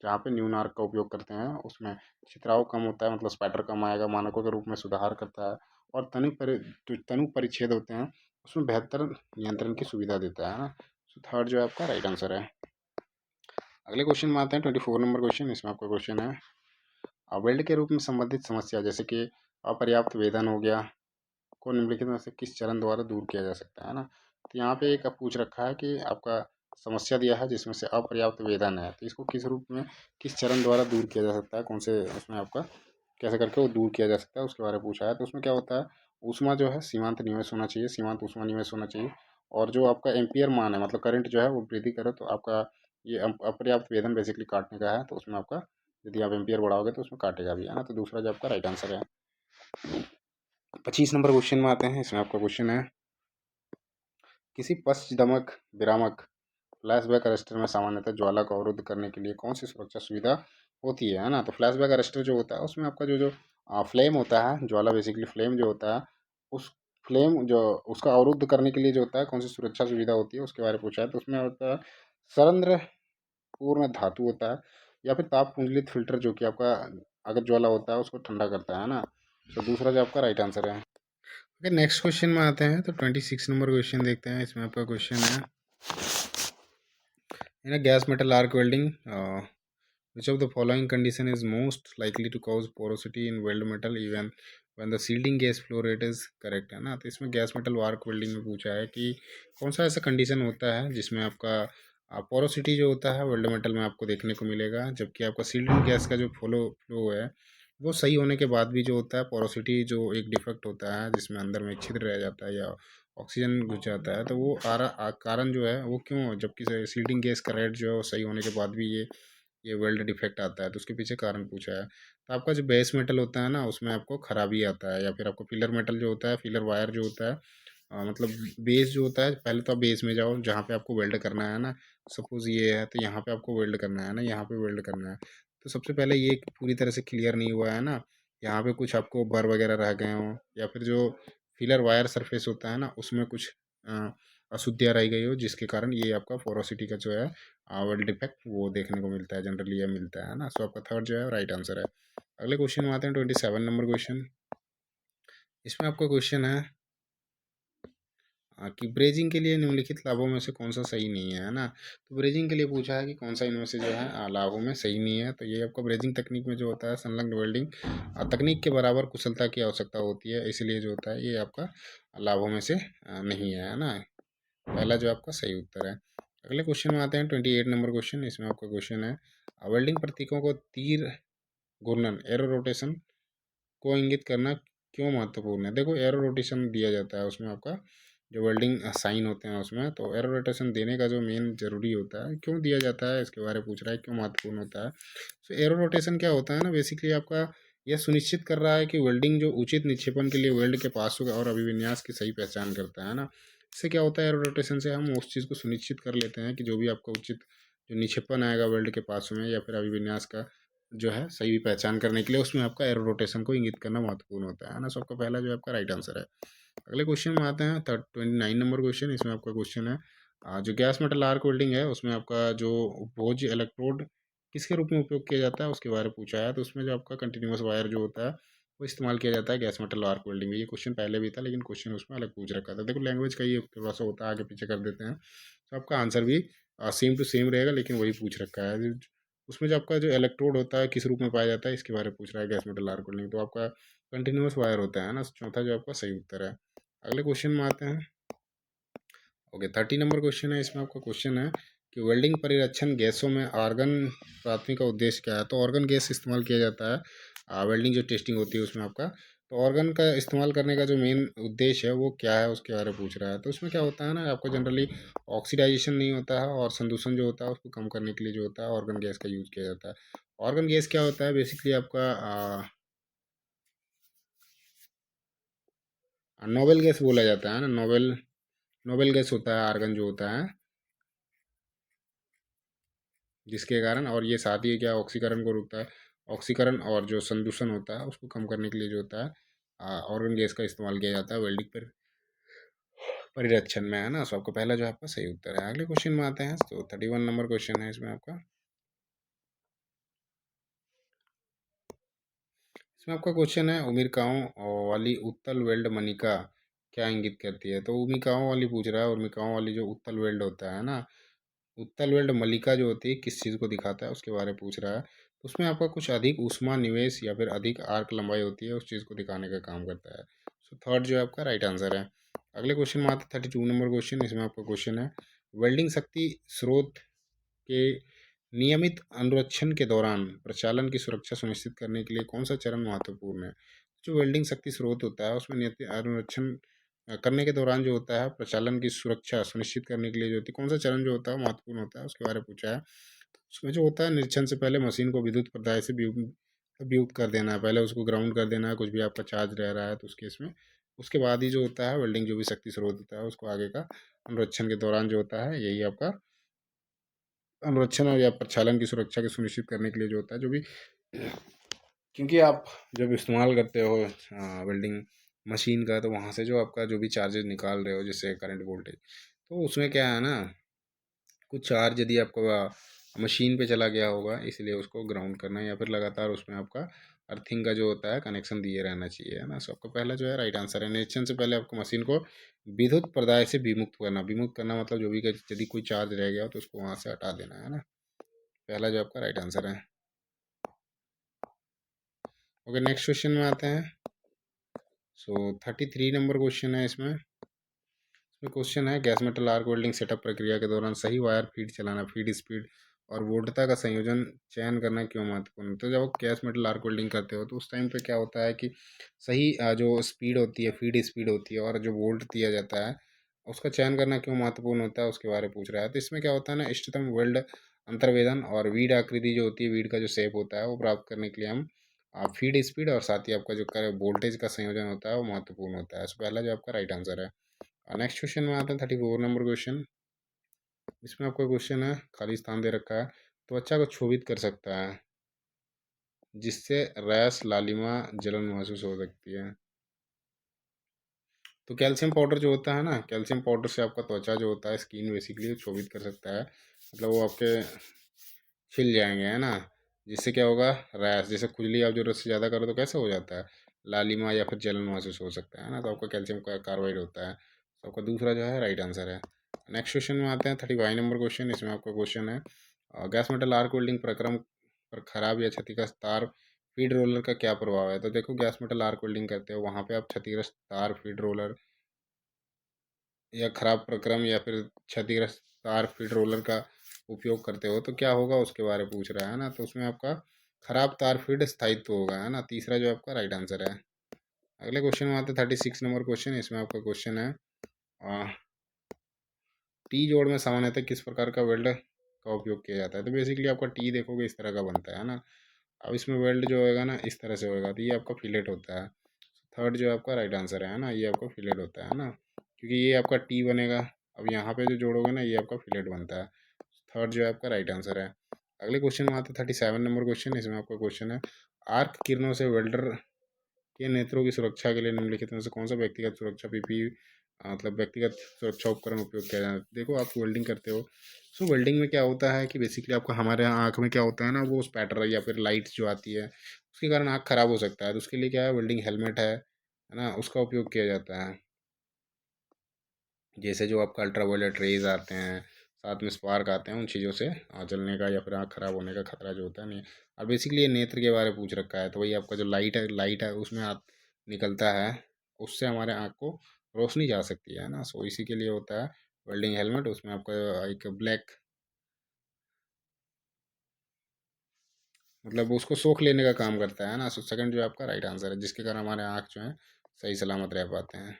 Speaker 1: जहाँ पे न्यून आर्क का उपयोग करते हैं उसमें छितराव कम होता है, मतलब स्पैटर कम आएगा, मानकों के रूप में सुधार करता है। और जो तनु परिच्छेद होते हैं उसमें बेहतर नियंत्रण की सुविधा देता है ना। तो थर्ड जो है आपका राइट आंसर है। अगले क्वेश्चन में आते हैं 24 नंबर क्वेश्चन। इसमें आपका क्वेश्चन है वेल्ड के रूप में संबंधित समस्या जैसे कि अपर्याप्त वेदन हो गया को निम्नलिखित में से किस चरण द्वारा दूर किया जा सकता है ना। तो यहाँ पे एक पूछ रखा है कि आपका समस्या दिया है जिसमें से अपर्याप्त वेदन है, तो इसको किस रूप में, किस चरण द्वारा दूर किया जा सकता है, कौन से उसमें आपका कैसे करके वो दूर किया जा सकता है उसके बारे में पूछा है। तो उसमें क्या होता है, ऊष्मा जो है सीमांत निवेश होना चाहिए, सीमांत ऊष्मा निवेश होना चाहिए। और जो आपका एम्पियर मान है, मतलब करंट जो है वो वृद्धि करे तो आपका ये अपर्याप्त वेदन बेसिकली काटने का है, तो उसमें आपका यदि आप एम्पियर बढ़ाओगे तो उसमें काटेगा भी, है ना। तो दूसरा जो आपका राइट आंसर है। 25 नंबर क्वेश्चन में आते हैं। इसमें आपका क्वेश्चन है, किसी पश्चदमक विरामक फ्लैशबैक अरेस्टर में सामान्यतः ज्वाला को अवरुद्ध करने के लिए कौन सी सुरक्षा सुविधा होती है ना। तो फ्लैशबैक अरेस्टर जो होता है उसमें आपका जो जो फ्लेम होता है, ज्वाला बेसिकली फ्लेम जो होता है, उस फ्लेम जो उसका अवरुद्ध करने के लिए जो होता है कौन सी सुरक्षा सुविधा होती है उसके बारे में पूछा है। तो उसमें होता है सरंध्र पूर्ण धातु होता है, या फिर ताप कुंडलित फिल्टर जो कि आपका अगर ज्वाला होता है उसको ठंडा करता है ना। तो दूसरा जो आपका राइट आंसर है। ओके, नेक्स्ट क्वेश्चन में आते हैं। तो 26 नंबर क्वेश्चन देखते हैं। इसमें आपका क्वेश्चन है, in a gas metal arc welding, which of the following condition is most likely to cause porosity in weld metal even when the shielding gas flow rate is correct, है ना। तो इसमें gas metal arc welding में पूछा है कि कौन सा ऐसा कंडीशन होता है जिसमें आपका पोरोसिटी जो होता है वेल्ड मेटल में आपको देखने को मिलेगा, जबकि आपका सील्डिंग गैस का जो फ्लो फ्लो है वो सही होने के बाद भी जो होता है पोरोसिटी जो एक डिफेक्ट होता है जिसमें अंदर में छिद्र रह जाता है या ऑक्सीजन घुस जाता है, तो वो कारण जो है वो क्यों, जबकि सील्डिंग गैस का रेट जो है वो सही होने के बाद भी ये वेल्ड डिफेक्ट आता है, तो उसके पीछे कारण पूछा है। तो आपका जो बेस मेटल होता है ना उसमें आपको खराबी आता है, या फिर आपको फिलर मेटल जो होता है, फिलर वायर जो होता है, मतलब बेस जो होता है, पहले तो आप बेस में जाओ जहाँ पे आपको वेल्ड करना है ना। सपोज ये है तो यहाँ पे आपको वेल्ड करना है ना, यहाँ पे वेल्ड करना है। तो सबसे पहले ये पूरी तरह से क्लियर नहीं हुआ है ना, यहाँ पे कुछ आपको बर वगैरह रह गए हों, या फिर जो फिलर वायर सरफेस होता है ना उसमें कुछ अशुद्धियाँ रह गई हो, जिसके कारण ये आपका पोरोसिटी का जो है वेल्ड डिफेक्ट वो देखने को मिलता है, जनरली ये मिलता है ना। सो आपका थर्ड जो है राइट आंसर है। अगले क्वेश्चन में आते हैं। 27 नंबर क्वेश्चन। इसमें आपका क्वेश्चन है कि ब्रेजिंग के लिए निम्नलिखित लाभों में से कौन सा सही नहीं है ना। तो ब्रेजिंग के लिए पूछा है कि कौन सा इनमें से जो है लाभों में सही नहीं है। तो ये आपका ब्रेजिंग तकनीक में जो होता है संलग्न वेल्डिंग तकनीक के बराबर कुशलता की आवश्यकता होती है, इसलिए जो होता है ये आपका लाभों में से नहीं है ना। पहला जो आपका सही उत्तर है। अगले क्वेश्चन में आते हैं। 28 नंबर क्वेश्चन। इसमें आपका क्वेश्चन है, वेल्डिंग प्रतीकों को तीर घूर्णन एरो रोटेशन को इंगित करना क्यों महत्वपूर्ण है। देखो एरो रोटेशन दिया जाता है उसमें आपका जो वेल्डिंग साइन होते हैं उसमें, तो एरो रोटेशन देने का जो मेन जरूरी होता है, क्यों दिया जाता है इसके बारे में पूछ रहा है, क्यों महत्वपूर्ण होता है। तो एरो रोटेशन क्या होता है ना, बेसिकली आपका यह सुनिश्चित कर रहा है कि वेल्डिंग जो उचित निक्षेपण के लिए वेल्ड के पास होगा और अभिविन्यास की सही पहचान करता है ना। इससे क्या होता है, एरो रोटेशन से हम उस चीज़ को सुनिश्चित कर लेते हैं कि जो भी आपका उचित जो निक्षेपण आएगा वेल्ड के पास में या फिर अभिविन्यास का जो है सही पहचान करने के लिए उसमें आपका एरो रोटेशन को इंगित करना महत्वपूर्ण होता है ना। सो आपका पहला जो है आपका राइट आंसर है। अगले क्वेश्चन में आते हैं। 29 नंबर क्वेश्चन। इसमें आपका क्वेश्चन है, जो गैस मेटल आर्क वेल्डिंग है उसमें आपका जो उपभोज्य इलेक्ट्रोड किसके रूप में उपयोग किया जाता है उसके बारे में पूछा है। तो उसमें जो आपका कंटिन्यूस वायर जो होता है वो इस्तेमाल किया जाता है गैस मेटल आर्क वेल्डिंग में। ये क्वेश्चन पहले भी था लेकिन क्वेश्चन उसमें अलग पूछ रखा था। देखो लैंग्वेज का ये थोड़ा सा होता है, आगे पीछे कर देते हैं, तो आपका आंसर भी सेम टू सेम रहेगा, लेकिन वही पूछ रखा है। उसमें जो आपका जो इलेक्ट्रोड होता है किस रूप में पाया जाता है इसके बारे में पूछ रहा है गैस मेटल आर्क वेल्डिंग, तो आपका कंटिन्यूस वायर होता है ना। चौथा जो आपका सही उत्तर है। अगले क्वेश्चन में आते हैं। ओके, 30 नंबर क्वेश्चन है। इसमें आपका क्वेश्चन है कि वेल्डिंग परिरक्षण गैसों में आर्गन प्राथमिक का उद्देश्य क्या है। तो ऑर्गन गैस इस्तेमाल किया जाता है वेल्डिंग जो टेस्टिंग होती है उसमें आपका। तो ऑर्गन का इस्तेमाल करने का जो मेन उद्देश्य है वो क्या है उसके बारे में पूछ रहा है। तो उसमें क्या होता है ना, आपको जनरली ऑक्सीडाइजेशन नहीं होता है और संदूषण जो होता है उसको कम करने के लिए जो होता है ऑर्गन गैस का यूज किया जाता है। ऑर्गन गैस क्या होता है, बेसिकली आपका नोबेल गैस बोला जाता है ना। नोबेल नोबेल गैस होता है आर्गन जो होता है, जिसके कारण और ये साथ ही क्या ऑक्सीकरण को रोकता है। ऑक्सीकरण और जो संदूषण होता है उसको कम करने के लिए जो होता है ऑर्गन गैस का इस्तेमाल किया जाता है वेल्डिंग पर परिरक्षण में, है ना। सो आपको पहला जो आपका सही उत्तर है। अगले क्वेश्चन में आते हैं। तो 31 नंबर क्वेश्चन है। इसमें आपका इसमें आपका क्वेश्चन है, उमिरकाओं वाली उत्तल वेल्ड मनिका क्या इंगित करती है। तो उमिकाओं वाली पूछ रहा है, उमिकाओं वाली जो उत्तल वेल्ड होता है ना, उत्तल वेल्ड मलिका जो होती है किस चीज़ को दिखाता है उसके बारे में पूछ रहा है। तो उसमें आपका कुछ अधिक ऊष्मा निवेश या फिर अधिक आर्क लंबाई होती है, उस चीज़ को दिखाने का काम करता है। सो थर्ड जो है आपका राइट आंसर है। अगले क्वेश्चन में आते हैं। 32 नंबर क्वेश्चन। इसमें आपका क्वेश्चन है, वेल्डिंग शक्ति स्रोत के नियमित अनुरक्षण के दौरान प्रचालन की सुरक्षा सुनिश्चित करने के लिए कौन सा चरण महत्वपूर्ण है? जो वेल्डिंग शक्ति स्रोत होता है उसमें नियमित अनुरक्षण करने के दौरान जो होता है प्रचालन की सुरक्षा सुनिश्चित करने के लिए जो होती है कौन सा चरण जो होता है महत्वपूर्ण होता है उसके बारे में पूछा है। उसमें जो होता है निरीक्षण से पहले मशीन को विद्युत प्रदाय से वियुक्त कर देना है, पहले उसको ग्राउंड कर देना है, कुछ भी आपका चार्ज रह रहा है तो उस केस में उसके बाद ही जो होता है वेल्डिंग जो भी शक्ति स्रोत होता है उसको आगे का अनुरक्षण के दौरान जो होता है यही आपका अनुरक्षण और या प्रचालन की सुरक्षा को सुनिश्चित करने के लिए जो होता है जो भी, क्योंकि आप जब इस्तेमाल करते हो वेल्डिंग मशीन का तो वहाँ से जो आपका जो भी चार्जेस निकाल रहे हो जैसे करंट वोल्टेज, तो उसमें क्या है ना कुछ चार्ज यदि आपका मशीन पे चला गया होगा इसलिए उसको ग्राउंड करना है या फिर लगातार उसमें आपका अर्थिंग का जो होता है कनेक्शन दिए रहना चाहिए, है ना। सो आपका पहला जो है राइट आंसर है। निरीक्षण से पहले आपको मशीन को विद्युत प्रदाय से विमुक्त करना मतलब जो भी यदि कोई चार्ज रह गया हो तो उसको वहाँ से हटा देना, है ना। पहला जो आपका राइट आंसर है। ओके, नेक्स्ट क्वेश्चन में आते हैं। सो 33 नंबर क्वेश्चन है इसमें। क्वेश्चन है gas metal arc welding setup प्रक्रिया के दौरान सही वायर फीड चलाना, फीड स्पीड और वोल्टता का संयोजन चयन करना क्यों महत्वपूर्ण है? तो जब आप गैस मेटल आर्क वेल्डिंग करते हो तो उस टाइम पे क्या होता है कि सही जो स्पीड होती है फीड स्पीड होती है और जो वोल्ट दिया जाता है उसका चयन करना क्यों महत्वपूर्ण होता है उसके बारे में पूछ रहा है। तो इसमें क्या होता है ना इष्टतम वेल्ड अंतर्वेदन और वीड आकृति जो होती है वीड का जो शेप होता है वो प्राप्त करने के लिए हम फीड स्पीड और साथ ही आपका जो वोल्टेज का संयोजन होता है वो महत्वपूर्ण होता है। तो पहला जो आपका राइट आंसर है। नेक्स्ट क्वेश्चन में आते हैं 34 नंबर क्वेश्चन। इसमें आपका क्वेश्चन है खाली स्थान दे रखा है त्वचा को क्षोभित कर सकता है जिससे रैश लालिमा जलन महसूस हो सकती है। तो कैल्शियम पाउडर जो होता है ना कैल्शियम पाउडर से आपका त्वचा जो होता है स्किन बेसिकली क्षोभित कर सकता है, मतलब वो आपके छिल जाएंगे, है ना। जिससे क्या होगा रैश जैसे खुजली आप जरूरत से ज़्यादा करो तो कैसे हो जाता है लालिमा या फिर जलन महसूस हो सकता है ना। तो आपका कैल्शियम का कार्बाइड होता है। तो आपका दूसरा जो है राइट आंसर है। नेक्स्ट क्वेश्चन में आते हैं 35 नंबर क्वेश्चन। इसमें आपका क्वेश्चन है गैस मेटल आर्क वेल्डिंग प्रक्रम पर खराब या क्षतिग्रस्त तार फीड रोलर का क्या प्रभाव है? तो देखो गैस मेटल आर्क वेल्डिंग करते हो वहाँ पे आप क्षतिग्रस्त तार फीड रोलर या खराब प्रक्रम या फिर क्षतिग्रस्त तार फीड रोलर का उपयोग करते हो तो क्या होगा उसके बारे में पूछ रहा है ना। तो उसमें आपका खराब तार फीड स्थायित्व होगा, है ना। तीसरा जो आपका राइट आंसर है। अगले क्वेश्चन में आते हैं 36 नंबर क्वेश्चन। इसमें आपका क्वेश्चन है टी जोड़ में सामान्यतः किस प्रकार का वेल्ड का उपयोग किया जाता है? तो बेसिकली आपका टी देखोगे इस तरह का बनता है ना। अब इसमें वेल्ड जो होएगा ना इस तरह से होएगा तो ये आपका फिलेट होता है। थर्ड जो आपका राइट आंसर है ना ये आपका फिलेट होता है ना, क्योंकि ये आपका टी बनेगा। अब यहाँ पे जो जोड़ोगे ना ये आपका फिलेट बनता है। थर्ड जो है आपका राइट आंसर है। अगले क्वेश्चन में आते 37 नंबर क्वेश्चन। इसमें आपका क्वेश्चन है आर्क किरणों से वेल्डर के नेत्रों की सुरक्षा के लिए निम्नलिखित में से कौन सा व्यक्तिगत सुरक्षा पीपी मतलब व्यक्तिगत सुरक्षा उपकरण उपयोग किया जाए? देखो आप वेल्डिंग करते हो सो वेल्डिंग में क्या होता है कि बेसिकली आपका हमारे यहाँ आँख में क्या होता है ना वो स्पैटर या फिर लाइट जो आती है उसके कारण आँख खराब हो सकता है। तो उसके लिए क्या है वेल्डिंग हेलमेट है ना उसका उपयोग किया जाता है। जैसे जो आपका अल्ट्रावायलेट रेज आते हैं साथ में स्पार्क आते हैं उन चीज़ों से जलने का या फिर आँख खराब होने का खतरा जो होता है नहीं। और बेसिकली ये नेत्र के बारे में पूछ रखा है तो वही आपका जो लाइट है उसमें निकलता है उससे हमारे आँख को रोशनी जा सकती है ना। सो इसी के लिए होता है वेल्डिंग हेलमेट। उसमें आपका एक ब्लैक मतलब उसको सोख लेने का काम करता है ना। सो सेकंड जो आपका राइट आंसर है जिसके कारण हमारे आँख जो है सही सलामत रह पाते हैं।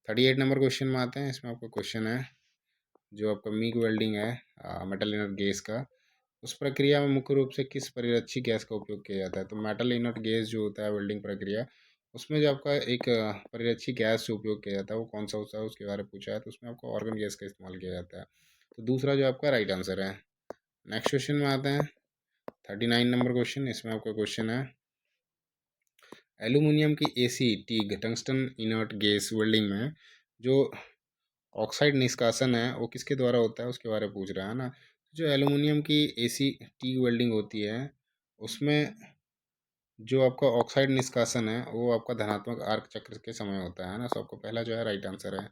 Speaker 1: 38 नंबर क्वेश्चन में आते हैं। इसमें आपका क्वेश्चन है जो आपका मीग वेल्डिंग है मेटल इनर गैस का उस प्रक्रिया में मुख्य रूप से किस परिरक्षी गैस का उपयोग किया जाता है? तो मेटल इनर्ट गैस जो होता है वेल्डिंग प्रक्रिया उसमें जो आपका एक परिरक्षी गैस जो उपयोग किया जाता है वो कौन सा होता है उसके बारे में पूछा है। तो उसमें आपको ऑर्गन गैस का इस्तेमाल किया जाता है। तो दूसरा जो आपका राइट आंसर है। नेक्स्ट क्वेश्चन में आते हैं 39 नंबर क्वेश्चन। इसमें आपका क्वेश्चन है एल्यूमिनियम की ACT tungsten inert gas welding में जो ऑक्साइड निष्कासन है वो किसके द्वारा होता है उसके बारे में पूछ रहा है ना। जो एल्यूमिनियम की ACT वेल्डिंग होती है उसमें जो आपका ऑक्साइड निष्कासन है वो आपका धनात्मक आर्क चक्र के समय होता है ना। सो आपको पहला जो है राइट आंसर है।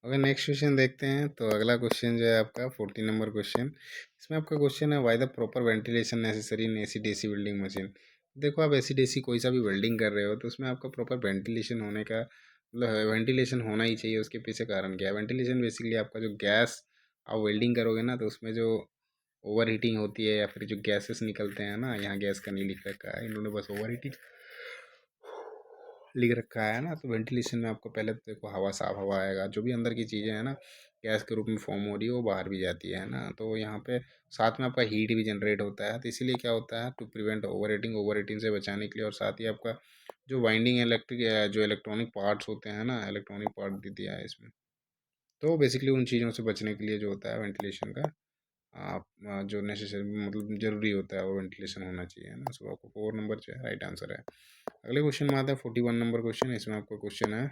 Speaker 1: अगर नेक्स्ट क्वेश्चन देखते हैं तो अगला क्वेश्चन जो है आपका 40 नंबर क्वेश्चन। इसमें आपका क्वेश्चन है why the proper ventilation necessary in AC DC welding machine. देखो आप एसी डेसी कोई सा भी वेल्डिंग कर रहे हो तो उसमें आपका प्रॉपर वेंटिलेशन होने का मतलब वेंटिलेशन होना ही चाहिए, उसके पीछे कारण क्या है? वेंटिलेशन बेसिकली आपका जो गैस आप वेल्डिंग करोगे ना, तो उसमें जो ओवर हीटिंग होती है या फिर जो गैसेस निकलते हैं ना, यहाँ गैस का नहीं लिख रखा है इन्होंने, बस ओवर हीटिंग लिख रखा है ना। तो वेंटिलेशन में आपको पहले तो देखो हवा, साफ हवा आएगा, जो भी अंदर की चीज़ें हैं ना गैस के रूप में फॉर्म हो रही है वो बाहर भी जाती है ना। तो यहाँ पे साथ में आपका हीट भी जनरेट होता है, तो इसीलिए क्या होता है, टू प्रिवेंट ओवर हीटिंग से बचाने के लिए, और साथ ही आपका जो वाइंडिंग इलेक्ट्रिक जो इलेक्ट्रॉनिक पार्ट्स होते हैं ना, इलेक्ट्रॉनिक पार्ट दे दिया है इसमें, तो बेसिकली उन चीज़ों से बचने के लिए जो होता है वेंटिलेशन का आप जो नेसेसरी मतलब ज़रूरी होता है वो वेंटिलेशन होना चाहिए, है ना। सो आपको 4 नंबर जो है राइट आंसर है। अगले क्वेश्चन में आता है 41 नंबर क्वेश्चन। इसमें आपका क्वेश्चन है,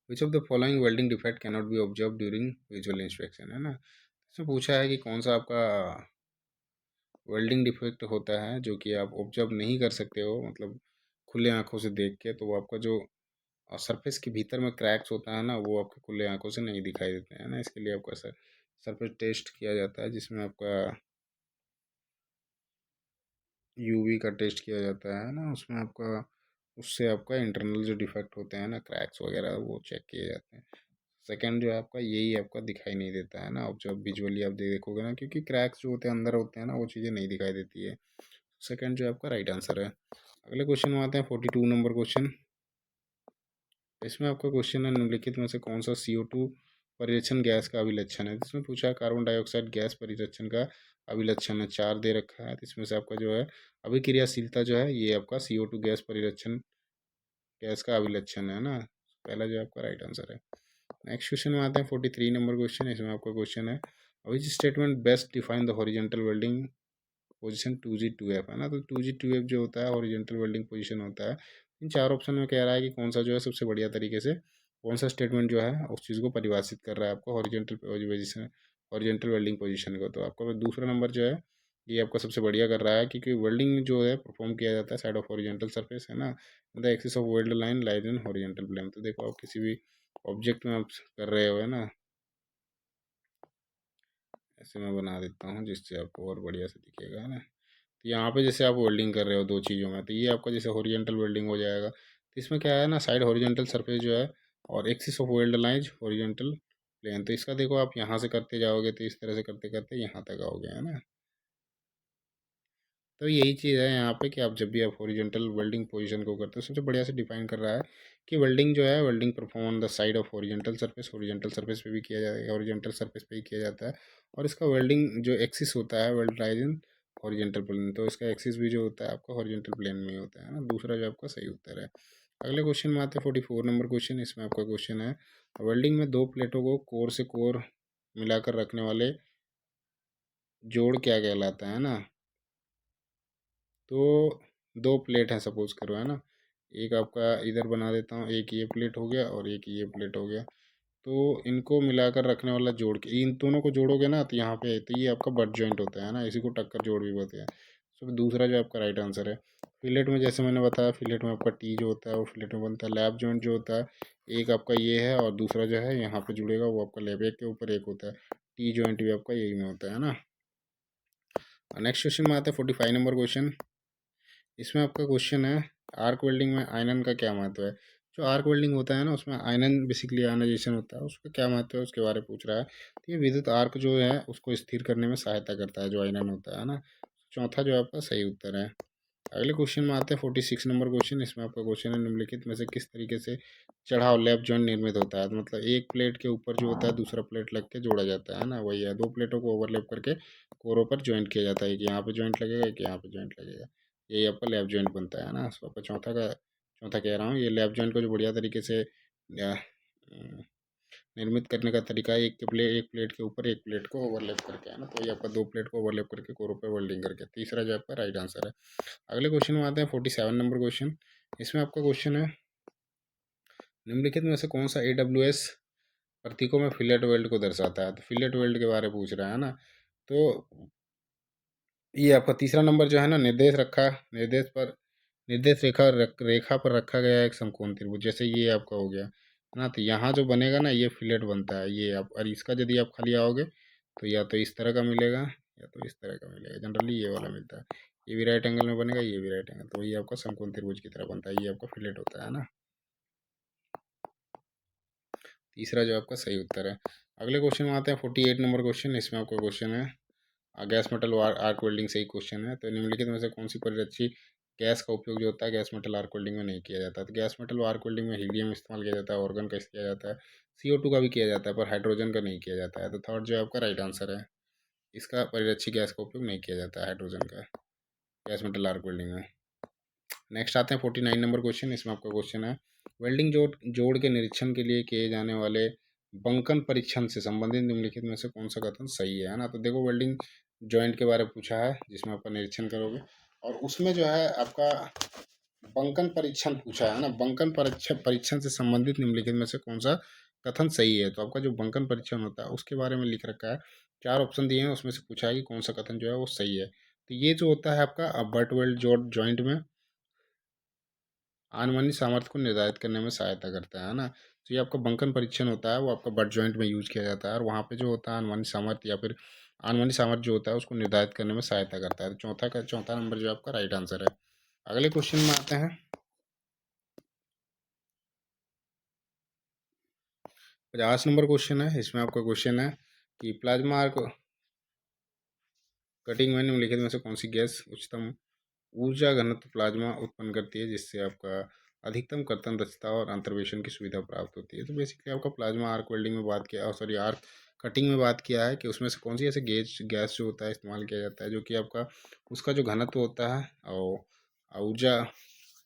Speaker 1: which of the following welding defect can not be observe during visual inspection, है ना। इसमें पूछा है कि कौन सा आपका वेल्डिंग डिफेक्ट होता है जो कि आप ऑब्जर्व नहीं कर सकते हो, मतलब खुले आंखों से देख के, तो वो आपका जो सरफेस के भीतर में क्रैक्स होता है ना, वो आपके खुले आंखों से नहीं दिखाई देते हैं ना। इसके लिए आपका सरफेस टेस्ट किया जाता है, जिसमें आपका यूवी का टेस्ट किया जाता है ना। उसमें आपका उससे आपका इंटरनल जो डिफेक्ट होते हैं ना, क्रैक्स वगैरह, वो चेक किए जाते हैं। सेकंड जो है आपका यही आपका दिखाई नहीं देता है ना, अब जब विजुअली आप देखोगे ना, क्योंकि क्रैक्स जो होते हैं अंदर होते हैं ना, वो चीज़ें नहीं दिखाई देती है। सेकंड जो है आपका राइट आंसर है। अगले क्वेश्चन में आते हैं 42 नंबर क्वेश्चन। इसमें आपका क्वेश्चन है, निम्नलिखित में से कौन सा CO2 परिरक्षण गैस का अभिलक्षण है। इसमें पूछा है कार्बन डाइऑक्साइड गैस परिरक्षण का अभिलक्षण है, 4 दे रखा है। तो इसमें से आपका जो है अभिक्रियाशीलता जो है, ये आपका CO2 गैस परिरक्षण गैस का अभिलक्षण है ना। पहला जो आपका राइट आंसर है। नेक्स्ट क्वेश्चन में आते हैं 43 नंबर क्वेश्चन। इसमें आपका क्वेश्चन है, which statement best define the horizontal welding position 2G 2F, है ना। तो 2G 2F जो होता है हॉरिजेंटल वेल्डिंग पोजीशन होता है। इन चार ऑप्शन में कह रहा है कि कौन सा जो है सबसे बढ़िया तरीके से, कौन सा स्टेटमेंट जो है उस चीज़ को परिभाषित कर रहा है आपको horizontal position, horizontal welding position को। तो आपका दूसरा नंबर जो है ये आपका सबसे बढ़िया कर रहा है, क्योंकि वेल्डिंग जो है परफॉर्म किया जाता है साइड ऑफ हॉरिजेंटल सरफेस, है ना। The axis of weld line lies in horizontal plane. तो देखो आप किसी भी ऑब्जेक्ट में आप कर रहे हो, है ना, ऐसे मैं बना देता हूँ जिससे आपको और बढ़िया से दिखेगा, है ना। तो यहाँ पे जैसे आप वेल्डिंग कर रहे हो दो चीज़ों में, तो ये आपका जैसे हॉरिजेंटल वेल्डिंग हो जाएगा। तो इसमें क्या है ना, साइड हॉरिजेंटल सरफेस जो है और axis of weld lines horizontal plane. तो इसका देखो आप यहाँ से करते जाओगे तो इस तरह से करते करते यहाँ तक आओगे, है ना। तो यही चीज़ है यहाँ पे कि आप जब भी आप हॉरिजेंटल वेल्डिंग पोजीशन को करते हो, सबसे बढ़िया से डिफाइन कर रहा है कि वेल्डिंग जो है, welding perform on the side of horizontal surface पे भी किया जाता है, हॉरिजेंटल सरफेस पे ही किया जाता है। और इसका वेल्डिंग जो एक्सिस होता है, weld lies in horizontal plane, तो इसका एक्सिस भी जो होता है आपका हॉरिजेंटल प्लेन में ही होता है ना। दूसरा जो आपका सही उत्तर है। अगले क्वेश्चन में आते हैं 44 नंबर क्वेश्चन। इसमें आपका क्वेश्चन है, वेल्डिंग में दो प्लेटों को कोर से कोर मिलाकर रखने वाले जोड़ क्या कहलाता है ना। तो दो प्लेट हैं सपोज करो, है ना। एक आपका इधर बना देता हूँ, एक ये प्लेट हो गया और एक ये प्लेट हो गया। तो इनको मिलाकर रखने वाला जोड़ के, इन दोनों को जोड़ोगे ना तो यहाँ पे, तो ये आपका बट जॉइंट होता है ना, इसी को टक्कर जोड़ भी बोलते हैं। तो दूसरा जो आपका राइट आंसर है। फिलेट में जैसे मैंने बताया, फिलेट में आपका टी जो होता है वो फिलेट में बनता है। लैप जॉइंट जो होता है, एक आपका ये है और दूसरा जो है यहाँ पे जुड़ेगा वो आपका लैप, एक के ऊपर एक होता है। टी जॉइंट भी आपका यही में होता है ना। नेक्स्ट क्वेश्चन में आता है 45 नंबर क्वेश्चन। इसमें आपका क्वेश्चन है, आर्क वेल्डिंग में आयनन का क्या महत्व है। जो आर्क वेल्डिंग होता है ना, उसमें आयनन बेसिकली आयनाइजेशन होता है, उसका क्या महत्व है उसके बारे में पूछ रहा है। तो ये विद्युत आर्क जो है उसको स्थिर करने में सहायता करता है, जो आयनन होता है ना। चौथा जो आपका सही उत्तर है। अगले क्वेश्चन में आते हैं 46 नंबर क्वेश्चन। इसमें आपका क्वेश्चन है, निम्नलिखित में से किस तरीके से चढ़ाव लैप जॉइंट निर्मित होता है। तो मतलब एक प्लेट के ऊपर जो होता है दूसरा प्लेट लग के जोड़ा जाता है ना, वही है, दो प्लेटों को ओवरलैप करके कोरों पर ज्वाइंट किया जाता है। एक यहाँ पे ज्वाइंट लगेगा, एक यहाँ पे ज्वाइंट लगेगा, यही आपका लैप जॉइंट बनता है ना। सो आपका चौथा कह रहा हूँ, ये लैप जॉइंट को जो बढ़िया तरीके से निर्मित करने का तरीका है, एक प्लेट के ऊपर एक प्लेट को ओवरलैप करके, है ना। तो ये आपका दो प्लेट को ओवरलैप करके कोरों पे वेल्डिंग करके। तीसरा जो आपका राइट आंसर है। अगले क्वेश्चन में आते हैं 47 नंबर क्वेश्चन। इसमें आपका क्वेश्चन है, निम्नलिखित में से कौन सा AWS प्रतीकों में फिलेट वेल्ड को दर्शाता है। तो फिलेट वेल्ड के बारे में पूछ रहा है ना। तो ये आपका तीसरा नंबर जो है ना, निर्देश रेखा पर रखा गया एक समकोण त्रिभुज, जैसे ये आपका हो गया, है ना। तो यहाँ जो बनेगा ना ये फिलेट बनता है, ये आप, और इसका यदि आप खाली आओगे तो या तो इस तरह का मिलेगा या तो इस तरह का मिलेगा, जनरली ये वाला मिलता है। ये भी राइट एंगल में बनेगा, ये भी राइट एंगल, तो ये आपका समकोण त्रिभुज की तरह बनता है, ये आपका फिलेट होता है ना। तीसरा जो आपका सही उत्तर है। अगले क्वेश्चन में आते हैं 48 नंबर क्वेश्चन। इसमें आपका क्वेश्चन है गैस मेटल आर्क वेल्डिंग से ही क्वेश्चन है। तो निम्नलिखित में से कौन सी परिरक्षी गैस का उपयोग जो होता है गैस मेटल आर्क वेल्डिंग में नहीं किया जाता? तो गैस मेटल आर्क वेल्डिंग में हीलियम इस्तेमाल किया जाता है, ऑर्गन का किया जाता है, CO2 का भी किया जाता है, पर हाइड्रोजन का नहीं किया जाता है। तो थर्ड जो आपका राइट आंसर है, इसका परिरक्षी गैस का उपयोग नहीं किया जाता है हाइड्रोजन का गैस मेटल आर्क वेल्डिंग में। नेक्स्ट आते हैं 49 नंबर क्वेश्चन। इसमें आपका क्वेश्चन है वेल्डिंग जोड़ के निरीक्षण के लिए किए जाने वाले बंकन परीक्षण से संबंधित निम्नलिखित में से कौन सा कथन सही है ना? तो देखो वेल्डिंग जॉइंट के बारे में पूछा है जिसमें आपका निरीक्षण करोगे, और उसमें जो है आपका बंकन परीक्षण पूछा है ना। बंकन परीक्षण परीक्षण से संबंधित निम्नलिखित में से कौन सा कथन सही है? तो आपका जो बंकन परीक्षण होता है उसके बारे में लिख रखा है, चार ऑप्शन दिए हैं, उसमें से पूछा है कि कौन सा कथन जो है वो सही है। तो ये जो होता है आपका बट वेल्ड जॉइंट में अनुमानित सामर्थ्य को निर्धारित करने में सहायता करता है ना। तो ये आपका बंकन परीक्षण होता है वो आपका बट जॉइंट में यूज किया जाता है, और वहाँ पे जो होता है अनुमानित सामर्थ्य या फिर अनुमानित सामर्थ्य जो होता है उसको निर्धारित करने में सहायता करता है। तो चौथा नंबर जो आपका राइट आंसर है। अगले क्वेश्चन में आते हैं 50 नंबर क्वेश्चन है। इसमें आपका क्वेश्चन है कि प्लाज्मा आर्क कटिंग में निम्नलिखित में से कौन सी गैस उच्चतम ऊर्जा घनत्व प्लाज्मा उत्पन्न करती है जिससे आपका अधिकतम कर्तन दक्षता और अंतर्वेशन की सुविधा प्राप्त होती है? तो बेसिकली आपका प्लाज्मा आर्क वेल्डिंग में बात किया, सॉरी आर्क कटिंग में बात किया है कि उसमें से कौन सी ऐसे गैस जो होता है इस्तेमाल किया जाता है जो कि आपका उसका जो घनत्व होता है और ऊर्जा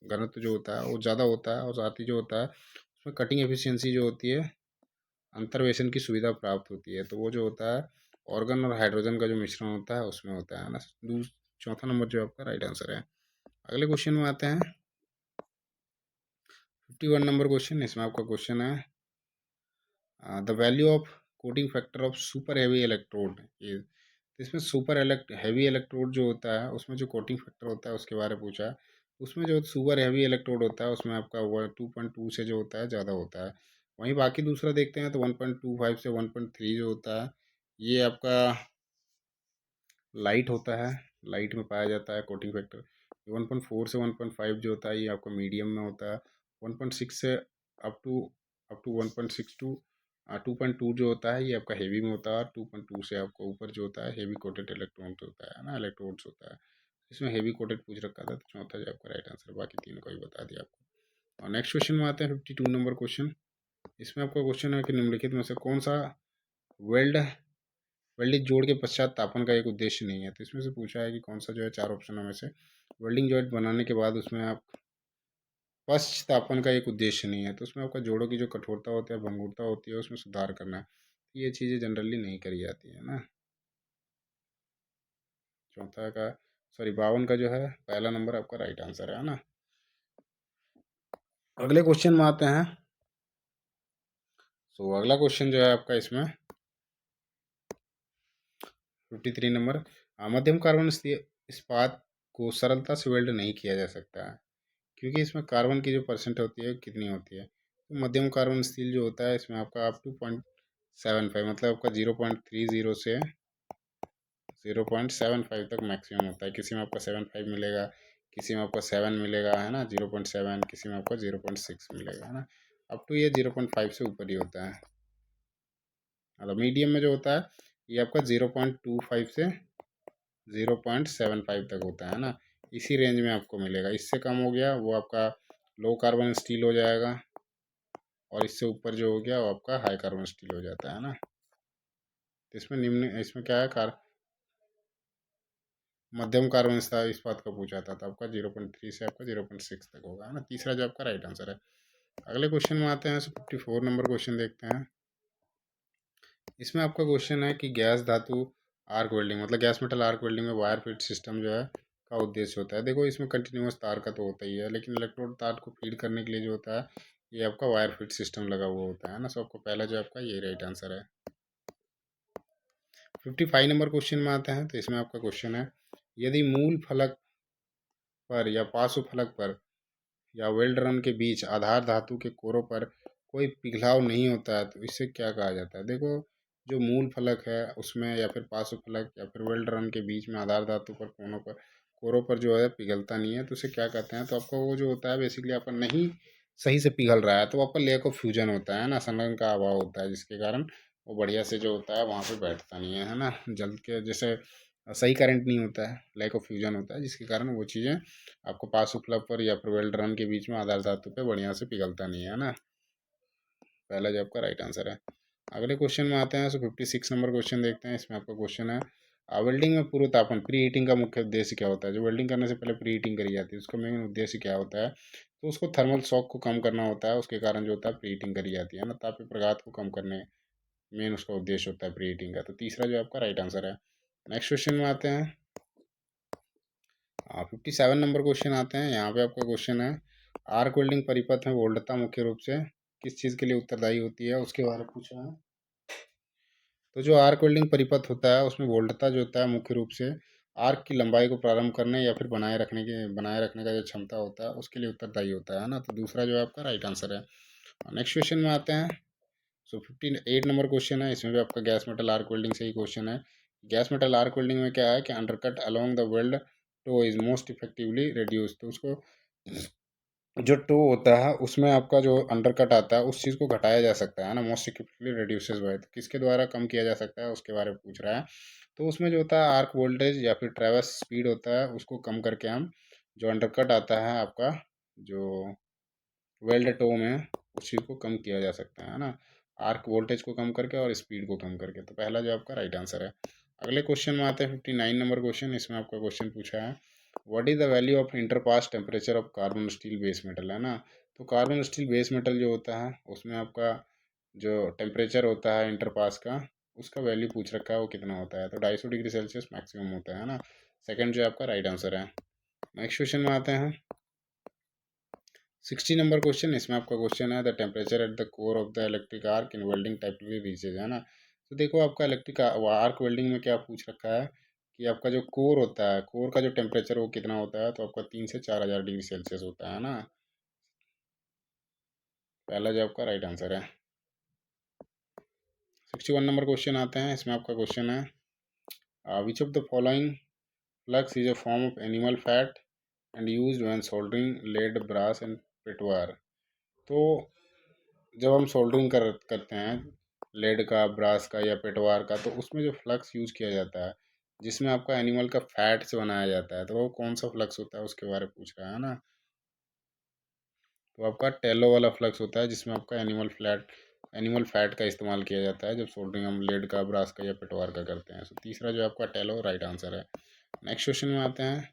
Speaker 1: घनत्व जो होता है वो ज़्यादा होता है, और साथ ही जो होता है उसमें कटिंग एफिशिएंसी जो होती है अंतर्वेशन की सुविधा प्राप्त होती है। तो वो जो होता है ऑर्गन और हाइड्रोजन का जो मिश्रण होता है उसमें होता है ना। चौथा नंबर जो आपका राइट आंसर है। अगले क्वेश्चन में आते हैं 51 नंबर क्वेश्चन। इसमें आपका क्वेश्चन है the value of coating factor of super heavy electrode is. इसमें सुपर हैवी इलेक्ट्रोड जो होता है उसमें जो कोटिंग फैक्टर होता है उसके बारे में पूछा है। उसमें जो सुपर हैवी इलेक्ट्रोड होता है उसमें आपका 2.2 से जो होता है ज़्यादा होता है। वहीं बाकी दूसरा देखते हैं तो 1.25 से 1.3 जो होता है ये आपका लाइट होता है, लाइट में पाया जाता है कोटिंग फैक्टर। 1.4 से 1.5 जो होता है ये आपका मीडियम में होता है। 1.6 से अप टू 1.6 टू 2.2 जो होता है ये आपका हेवी में होता है। 2.2 से आपका ऊपर जो होता है हेवी कोटेड इलेक्ट्रॉन्स होता है ना, इलेक्ट्रोड्स होता है। इसमें हेवी कोटेड पूछ रखा था, तो चौथा जो आपका राइट आंसर, बाकी तीनों का ही बता दिया आपको। और नेक्स्ट क्वेश्चन में आते हैं 52 नंबर क्वेश्चन। इसमें आपका क्वेश्चन है कि निम्नलिखित में से कौन सा वेल्ड वेल्डिंग जोड़ के पश्चात तापन का एक उद्देश्य नहीं है? तो इसमें से पूछा है कि कौन सा जो है चार ऑप्शनों में से वेल्डिंग जॉइंट बनाने के बाद उसमें आप पश्च तापन का एक उद्देश्य नहीं है। तो उसमें आपका जोड़ों की जो कठोरता होती है, भंगुरता होती है, उसमें सुधार करना है। ये चीज़ें जनरली नहीं करी जाती है ना। चौथा का सॉरी 52 का जो है पहला नंबर आपका राइट आंसर है ना। अगले क्वेश्चन में आते हैं। तो अगला क्वेश्चन जो है आपका इसमें 53 नंबर, मध्यम कार्बन इस्पात को सरलता से वेल्ड नहीं किया जा सकता है क्योंकि इसमें कार्बन की जो परसेंट होती है कितनी होती है? तो मध्यम कार्बन स्टील जो होता है इसमें आपका आप 2.75 मतलब आपका 0.30 से 0.75 तक मैक्सिमम होता है। किसी में आपका 7.5 मिलेगा, किसी में आपका 7 मिलेगा है ना, 0.7, किसी में आपका 0.6 मिलेगा है ना। अप टू ये 0.5 से ऊपर ही होता है। मतलब मीडियम में जो होता है ये आपका 0.25 से 0.75 तक होता है ना। इसी रेंज में आपको मिलेगा। इससे कम हो गया वो आपका लो कार्बन स्टील हो जाएगा, और इससे ऊपर जो हो गया वो आपका हाई कार्बन स्टील हो जाता है ना। तो इसमें क्या है मध्यम कार्बन इस्पात का पूछा था, तो आपका 0.3 से आपका 0.6 तक होगा है ना। तीसरा जो आपका राइट आंसर है। अगले क्वेश्चन में आते हैं। 54 नंबर क्वेश्चन देखते हैं। इसमें आपका क्वेश्चन है कि गैस धातु आर्क वेल्डिंग मतलब गैस मेटल आर्क वेल्डिंग में वायर फीड सिस्टम जो है का उद्देश्य होता है। देखो इसमें कंटिन्यूस तार का तो होता ही है, लेकिन इलेक्ट्रोड तार को फीड करने के लिए जो होता है ये आपका वायर फीड सिस्टम लगा हुआ होता है ना। सो आपको पहला जो आपका ये राइट आंसर है। 55 नंबर क्वेश्चन में आते हैं। तो इसमें आपका क्वेश्चन है यदि मूल फलक पर या पार्श्व फलक पर या वेल्ड रन के बीच आधार धातु के कोरों पर कोई पिघलाव नहीं होता है तो इसे क्या कहा जाता है? देखो जो मूल फलक है उसमें या फिर पार्श्व फलक या फिर वेल्ड रन के बीच में आधार धातु पर कोरों पर जो है पिघलता नहीं है तो उसे क्या कहते हैं? तो आपका वो जो होता है बेसिकली आपका नहीं सही से पिघल रहा है, तो आपका लेक ऑफ फ्यूजन होता है ना, संलयन का अभाव होता है, जिसके कारण वो बढ़िया से जो होता है वहाँ पे बैठता नहीं है ना, जल के जैसे सही करंट नहीं होता है, लैक ऑफ फ्यूजन होता है, जिसके कारण वो चीज़ें आपको पास उपलब्ध पर या फिर वेल्ड रन के बीच में आधार धातु पे बढ़िया से पिघलता नहीं है ना। पहला जो आपका राइट आंसर है। अगले क्वेश्चन में आते हैं, 56 नंबर क्वेश्चन देखते हैं। इसमें आपका क्वेश्चन है, वेल्डिंग में पूर्व तापन प्री हीटिंग का मुख्य उद्देश्य क्या होता है। जो वेल्डिंग करने से पहले प्री हीटिंग करी जाती है, उसका मेन उद्देश्य क्या होता है, तो उसको थर्मल शॉक को कम करना होता है, उसके कारण जो होता है प्री हीटिंग करी जाती है ना, तापीय प्रघात को कम करने मेन उसका उद्देश्य होता है प्री हीटिंग का। तो तीसरा जो आपका राइट आंसर है। नेक्स्ट क्वेश्चन में आते हैं, 57 नंबर क्वेश्चन आते हैं। यहाँ पे आपका क्वेश्चन है, आर्क वेल्डिंग परिपथ में वोल्टता मुख्य रूप से किस चीज़ के लिए उत्तरदायी होती है, उसके बारे में पूछा है। तो जो आर्क वेल्डिंग परिपथ होता है, उसमें वोल्टता जो होता है मुख्य रूप से आर्क की लंबाई को प्रारंभ करने या फिर बनाए रखने का जो क्षमता होता है उसके लिए उत्तरदायी होता है ना। तो दूसरा जो है आपका राइट आंसर है। नेक्स्ट क्वेश्चन में आते हैं। 58 नंबर क्वेश्चन है। इसमें भी आपका गैस मेटल आर्क वेल्डिंग से ही क्वेश्चन है। गैस मेटल आर्क वेल्डिंग में क्या है कि undercut along the weld toe is most effectively reduce. तो उसको जो टो होता है उसमें आपका जो अंडर कट आता है उस चीज़ को घटाया जा सकता है ना, मोस्ट इक्विपली रिड्यूसेस बाय। तो किसके द्वारा कम किया जा सकता है उसके बारे में पूछ रहा है। तो उसमें जो होता है आर्क वोल्टेज या फिर ट्रेवर्स स्पीड होता है, उसको कम करके हम जो अंडर कट आता है आपका जो वेल्ड टो में, उस चीज़ को कम किया जा सकता है ना, आर्क वोल्टेज को कम करके और स्पीड को कम करके। तो पहला जो आपका राइट आंसर है। अगले क्वेश्चन में आते हैं, 59 नंबर क्वेश्चन। इसमें आपका क्वेश्चन पूछा है, what is the value of interpass temperature of carbon steel base metal, है ना। तो कार्बन स्टील बेस मेटल जो होता है उसमें आपका जो टेम्परेचर होता है इंटरपास का, उसका वैल्यू पूछ रखा है वो कितना होता है। तो 250 डिग्री सेल्सियस मैक्सिमम होता है ना। सेकंड जो आपका राइट आंसर है। नेक्स्ट क्वेश्चन में आते हैं, 60 नंबर क्वेश्चन। इसमें आपका क्वेश्चन है, the temperature at the core of the electric arc in welding typically reaches, है ना। तो देखो आपका इलेक्ट्रिक आर्क वेल्डिंग में क्या पूछ रखा है कि आपका जो कोर होता है, कोर का जो टेम्परेचर वो कितना होता है, तो आपका 3 से 4 हज़ार डिग्री सेल्सियस होता है ना। पहला जो आपका राइट आंसर है। 61 नंबर क्वेश्चन आते हैं। इसमें आपका क्वेश्चन है, which of the following flux is a form of animal fat and used when soldering lead brass and pewter. तो जब हम सोल्डरिंग करते हैं लेड का, ब्रास का या पेटवार का, तो उसमें जो फ्लक्स यूज़ किया जाता है जिसमें आपका एनिमल का फैट से बनाया जाता है, तो वो कौन सा फ्लक्स होता है उसके बारे में पूछ रहा है ना। तो आपका टेलो वाला फ्लक्स होता है, जिसमें आपका एनिमल फैट का इस्तेमाल किया जाता है जब सोल्डरिंग हम लेड का, ब्रास का या पेटवार का करते हैं। तो तीसरा जो आपका टेलो राइट आंसर है। नेक्स्ट क्वेश्चन में आते हैं,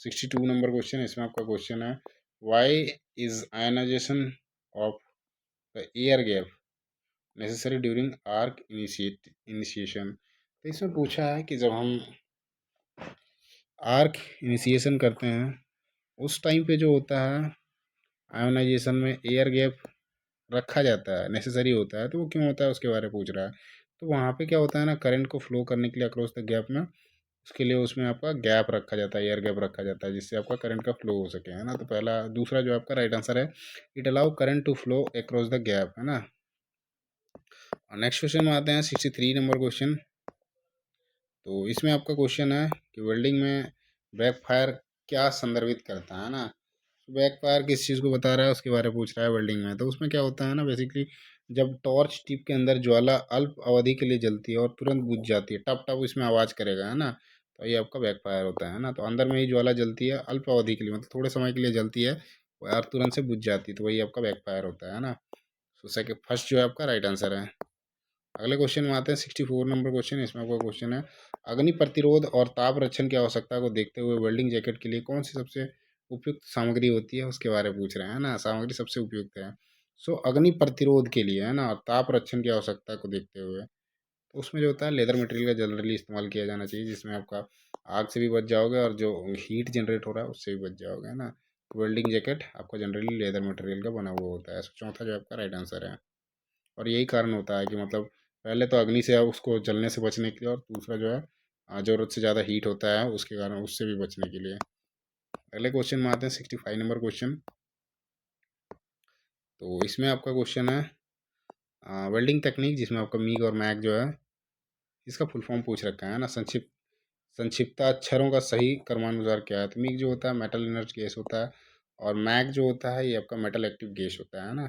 Speaker 1: 62 नंबर क्वेश्चन। इसमें आपका क्वेश्चन है, why is ionization of the air gap necessary during arc initiation. तो इसमें पूछा है कि जब हम आर्क इनिशिएशन करते हैं उस टाइम पे जो होता है आयोनाइजेशन में एयर गैप रखा जाता है, नेसेसरी होता है, तो वो क्यों होता है उसके बारे में पूछ रहा है। तो वहाँ पे क्या होता है ना, करंट को फ्लो करने के लिए अक्रॉस द गैप में, उसके लिए उसमें आपका गैप रखा जाता है, एयर गैप रखा जाता है, जिससे आपका करंट का फ्लो हो सके, है ना। तो दूसरा जो आपका राइट आंसर है, it allow current to flow across the gap, है ना। और नेक्स्ट क्वेश्चन में आते हैं, 63 नंबर क्वेश्चन। तो इसमें आपका क्वेश्चन है कि वेल्डिंग में बैकफायर क्या संदर्भित करता है ना। बैकफायर किस चीज़ को बता रहा है उसके बारे में पूछ रहा है वेल्डिंग में। तो उसमें क्या होता है ना, बेसिकली जब टॉर्च टिप के अंदर ज्वाला अल्प अवधि के लिए जलती है और तुरंत बुझ जाती है, टप टप इसमें आवाज़ करेगा, है ना, तो ये आपका बैकफायर होता है ना। तो अंदर में ही ज्वाला जलती है अल्प अवधि के लिए, मतलब थोड़े समय के लिए जलती है और तुरंत से बुझ जाती है, तो वही आपका बैकफायर होता है ना। तो सेकंड फर्स्ट जो है आपका राइट आंसर है। अगले क्वेश्चन में आते हैं, 64 नंबर क्वेश्चन। इसमें आपका क्वेश्चन है, अग्नि प्रतिरोध और ताप रक्षण की आवश्यकता को देखते हुए वेल्डिंग जैकेट के लिए कौन सी सबसे उपयुक्त सामग्री होती है उसके बारे में पूछ रहे हैं ना। सामग्री सबसे उपयुक्त है, सो अग्नि प्रतिरोध के लिए, है ना, और ताप रक्षण की आवश्यकता को देखते हुए, तो उसमें जो होता है लेदर मटेरियल का जनरली इस्तेमाल किया जाना चाहिए, जिसमें आपका आग से भी बच जाओगे और जो हीट जनरेट हो रहा है उससे भी बच जाओगे, है ना। वेल्डिंग जैकेट आपका जनरली लेदर मटेरियल का बना हुआ होता है। चौथा जो आपका राइट आंसर है। और यही कारण होता है कि मतलब पहले तो अग्नि से उसको जलने से बचने के लिए, और दूसरा जो है ज़रूरत से ज़्यादा हीट होता है उसके कारण उससे भी बचने के लिए। अगले क्वेश्चन में आते हैं, 65 नंबर क्वेश्चन। तो इसमें आपका क्वेश्चन है, वेल्डिंग टेक्निक, जिसमें आपका मीग और मैग जो है इसका फुल फॉर्म पूछ रखा है ना। संक्षिप्त अक्षरों का सही क्रमानुसार क्या है। तो मीग जो होता है मेटल इनर्ट गैस होता है, और मैग जो होता है ये आपका मेटल एक्टिव गैस होता है ना।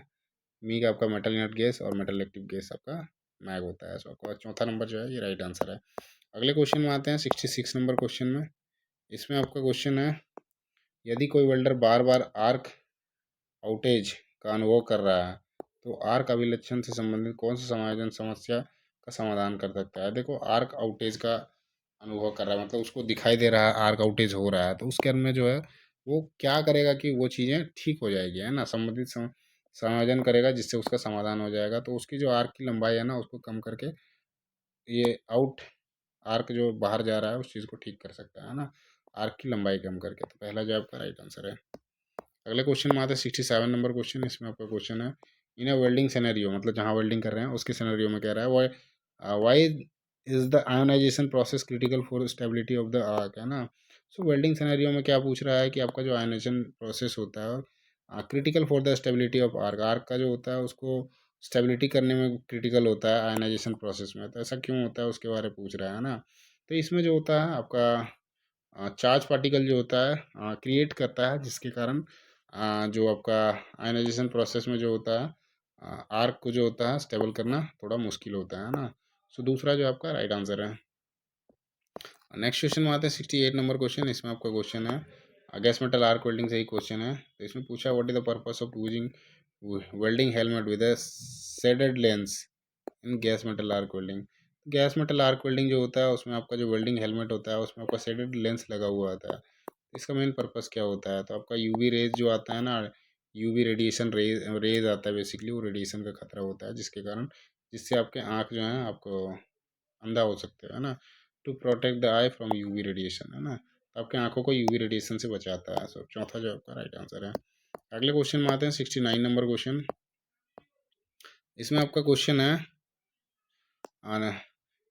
Speaker 1: मीग आपका मेटल इनर्ट गैस और मेटल एक्टिव गैस आपका मैग होता है। सो आपका चौथा नंबर जो है ये राइट आंसर है। अगले क्वेश्चन में आते हैं 66 नंबर क्वेश्चन में। इसमें आपका क्वेश्चन है, यदि कोई वेल्डर बार बार आर्क आउटेज का अनुभव कर रहा है तो आर्क अभिलक्षण से संबंधित कौन सा समायोजन समस्या का समाधान कर सकता है। देखो आर्क आउटेज का अनुभव कर रहा है मतलब उसको दिखाई दे रहा है आर्क आउटेज हो रहा है, तो उसके अंदर में जो है वो क्या करेगा कि वो चीज़ें ठीक हो जाएगी है ना, संबंधित समायोजन करेगा जिससे उसका समाधान हो जाएगा। तो उसकी जो आर्क की लंबाई है ना उसको कम करके ये आउट आर्क जो बाहर जा रहा है उस चीज़ को ठीक कर सकता है ना, आर्क की लंबाई कम करके। तो पहला जो आपका राइट आंसर है। अगले क्वेश्चन में आता है 67 नंबर क्वेश्चन। इसमें आपका क्वेश्चन है, इन अ वेल्डिंग सिनेरियो मतलब जहाँ वेल्डिंग कर रहे हैं उसके सिनेरियो में कह रहा है why is the ionization process critical for stability of the arc है ना। सो वेल्डिंग सिनेरियो में क्या पूछ रहा है कि आपका जो आयोनाइजेशन प्रोसेस होता है critical for the stability of arc, arc का जो होता है उसको स्टेबिलिटी करने में क्रिटिकल होता है आयोनाइजेशन प्रोसेस में। तो ऐसा क्यों होता है उसके बारे में पूछ रहा है ना। तो इसमें जो होता है आपका चार्ज पार्टिकल जो होता है क्रिएट करता है जिसके कारण जो आपका आयनाइजेशन प्रोसेस में जो होता है आर्क को जो होता है स्टेबल करना थोड़ा मुश्किल होता है ना। सो दूसरा जो आपका राइट आंसर है। नेक्स्ट क्वेश्चन में आते हैं 68 नंबर क्वेश्चन। इसमें आपका क्वेश्चन है गैस मेटल आर्क वेल्डिंग से ही क्वेश्चन है। तो इसमें पूछा what is the purpose of using welding helmet with a shaded lens in gas metal arc welding. Gas metal arc welding जो होता है उसमें आपका जो वेल्डिंग हेलमेट होता है उसमें आपका शेडेड लेंस लगा हुआ होता है। इसका मेन पर्पस क्या होता है, तो आपका यूवी रेज जो आता है ना, यूवी रेडिएशन रेज आता है बेसिकली, वो रेडिएशन का खतरा होता है जिसके कारण जिससे आपके आँख जो है आपको अंधा हो सकते हैं ना। To protect the eye from UV radiation है ना, तो आपके आंखों को यूवी रेडिएशन से बचाता है। सो चौथा जो आपका राइट आंसर है। अगले क्वेश्चन में आते हैं 69 नंबर क्वेश्चन। इसमें आपका क्वेश्चन है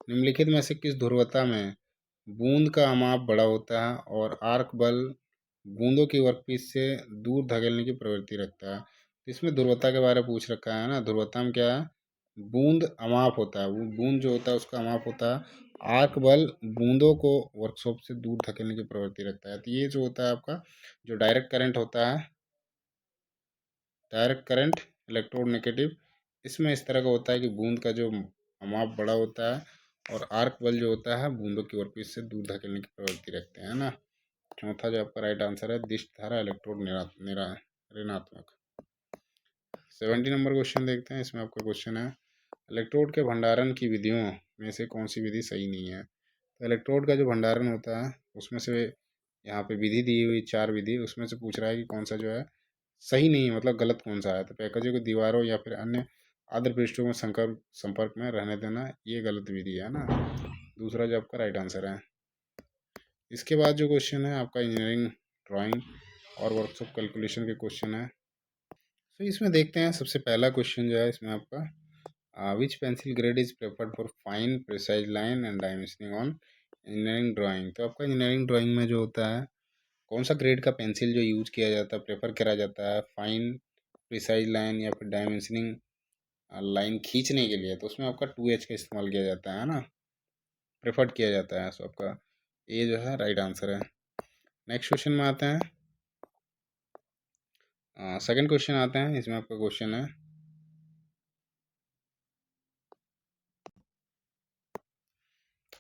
Speaker 1: निम्नलिखित में से किस ध्रुवता में बूंद का माप बड़ा होता है और आर्क बल बूंदों की वर्कपीस से दूर धकेलने की प्रवृत्ति रखता है। तो इसमें ध्रुवता के बारे में पूछ रखा है ना। ध्रुवता में क्या है, बूंद अमाप होता है, वो बूंद जो होता है उसका अमाप होता है। आर्क बल बूंदों को वर्कशॉप से दूर धकेलने की प्रवृत्ति रखता है। तो ये जो होता है आपका जो डायरेक्ट करंट होता है, डायरेक्ट करंट इलेक्ट्रोड नेगेटिव, इसमें इस तरह का होता है कि बूंद का जो माप बड़ा होता है और आर्क बल जो होता है बूंदों की वर्कपीस से दूर धकेलने की प्रवृत्ति रखते हैं ना। चौथा जो आपका राइट आंसर है दिश धारा इलेक्ट्रोड ऋणात्मक। 70 नंबर क्वेश्चन देखते हैं। इसमें आपका क्वेश्चन है इलेक्ट्रोड के भंडारण की विधियों में से कौन सी विधि सही नहीं है। तो इलेक्ट्रोड का जो भंडारण होता है उसमें से यहाँ पे विधि दी हुई 4 विधि, उसमें से पूछ रहा है कि कौन सा जो है सही नहीं है, मतलब गलत कौन सा है। तो पैकेजों को दीवारों या फिर अन्य आद्र पृष्ठों में संपर्क में रहने देना ये गलत विधि है ना। दूसरा जो आपका राइट आंसर है। इसके बाद जो क्वेश्चन है आपका इंजीनियरिंग ड्राइंग और वर्कशॉप कैलकुलेशन के क्वेश्चन है। तो इसमें देखते हैं सबसे पहला क्वेश्चन जो है इसमें आपका which pencil grade is preferred for fine precise line and dimensioning on engineering drawing. तो आपका इंजीनियरिंग ड्राइंग में जो होता है कौन सा ग्रेड का पेंसिल जो यूज किया जाता है, प्रेफर करा जाता है फाइन प्रिसाइज लाइन या फिर डायमेंशनिंग लाइन खींचने के लिए, तो उसमें आपका 2H का इस्तेमाल किया जाता है ना, प्रेफर्ड किया जाता है। सो आपका ये जो है राइट आंसर है। नेक्स्ट क्वेश्चन में आते हैं, सेकंड क्वेश्चन आते हैं। इसमें आपका क्वेश्चन है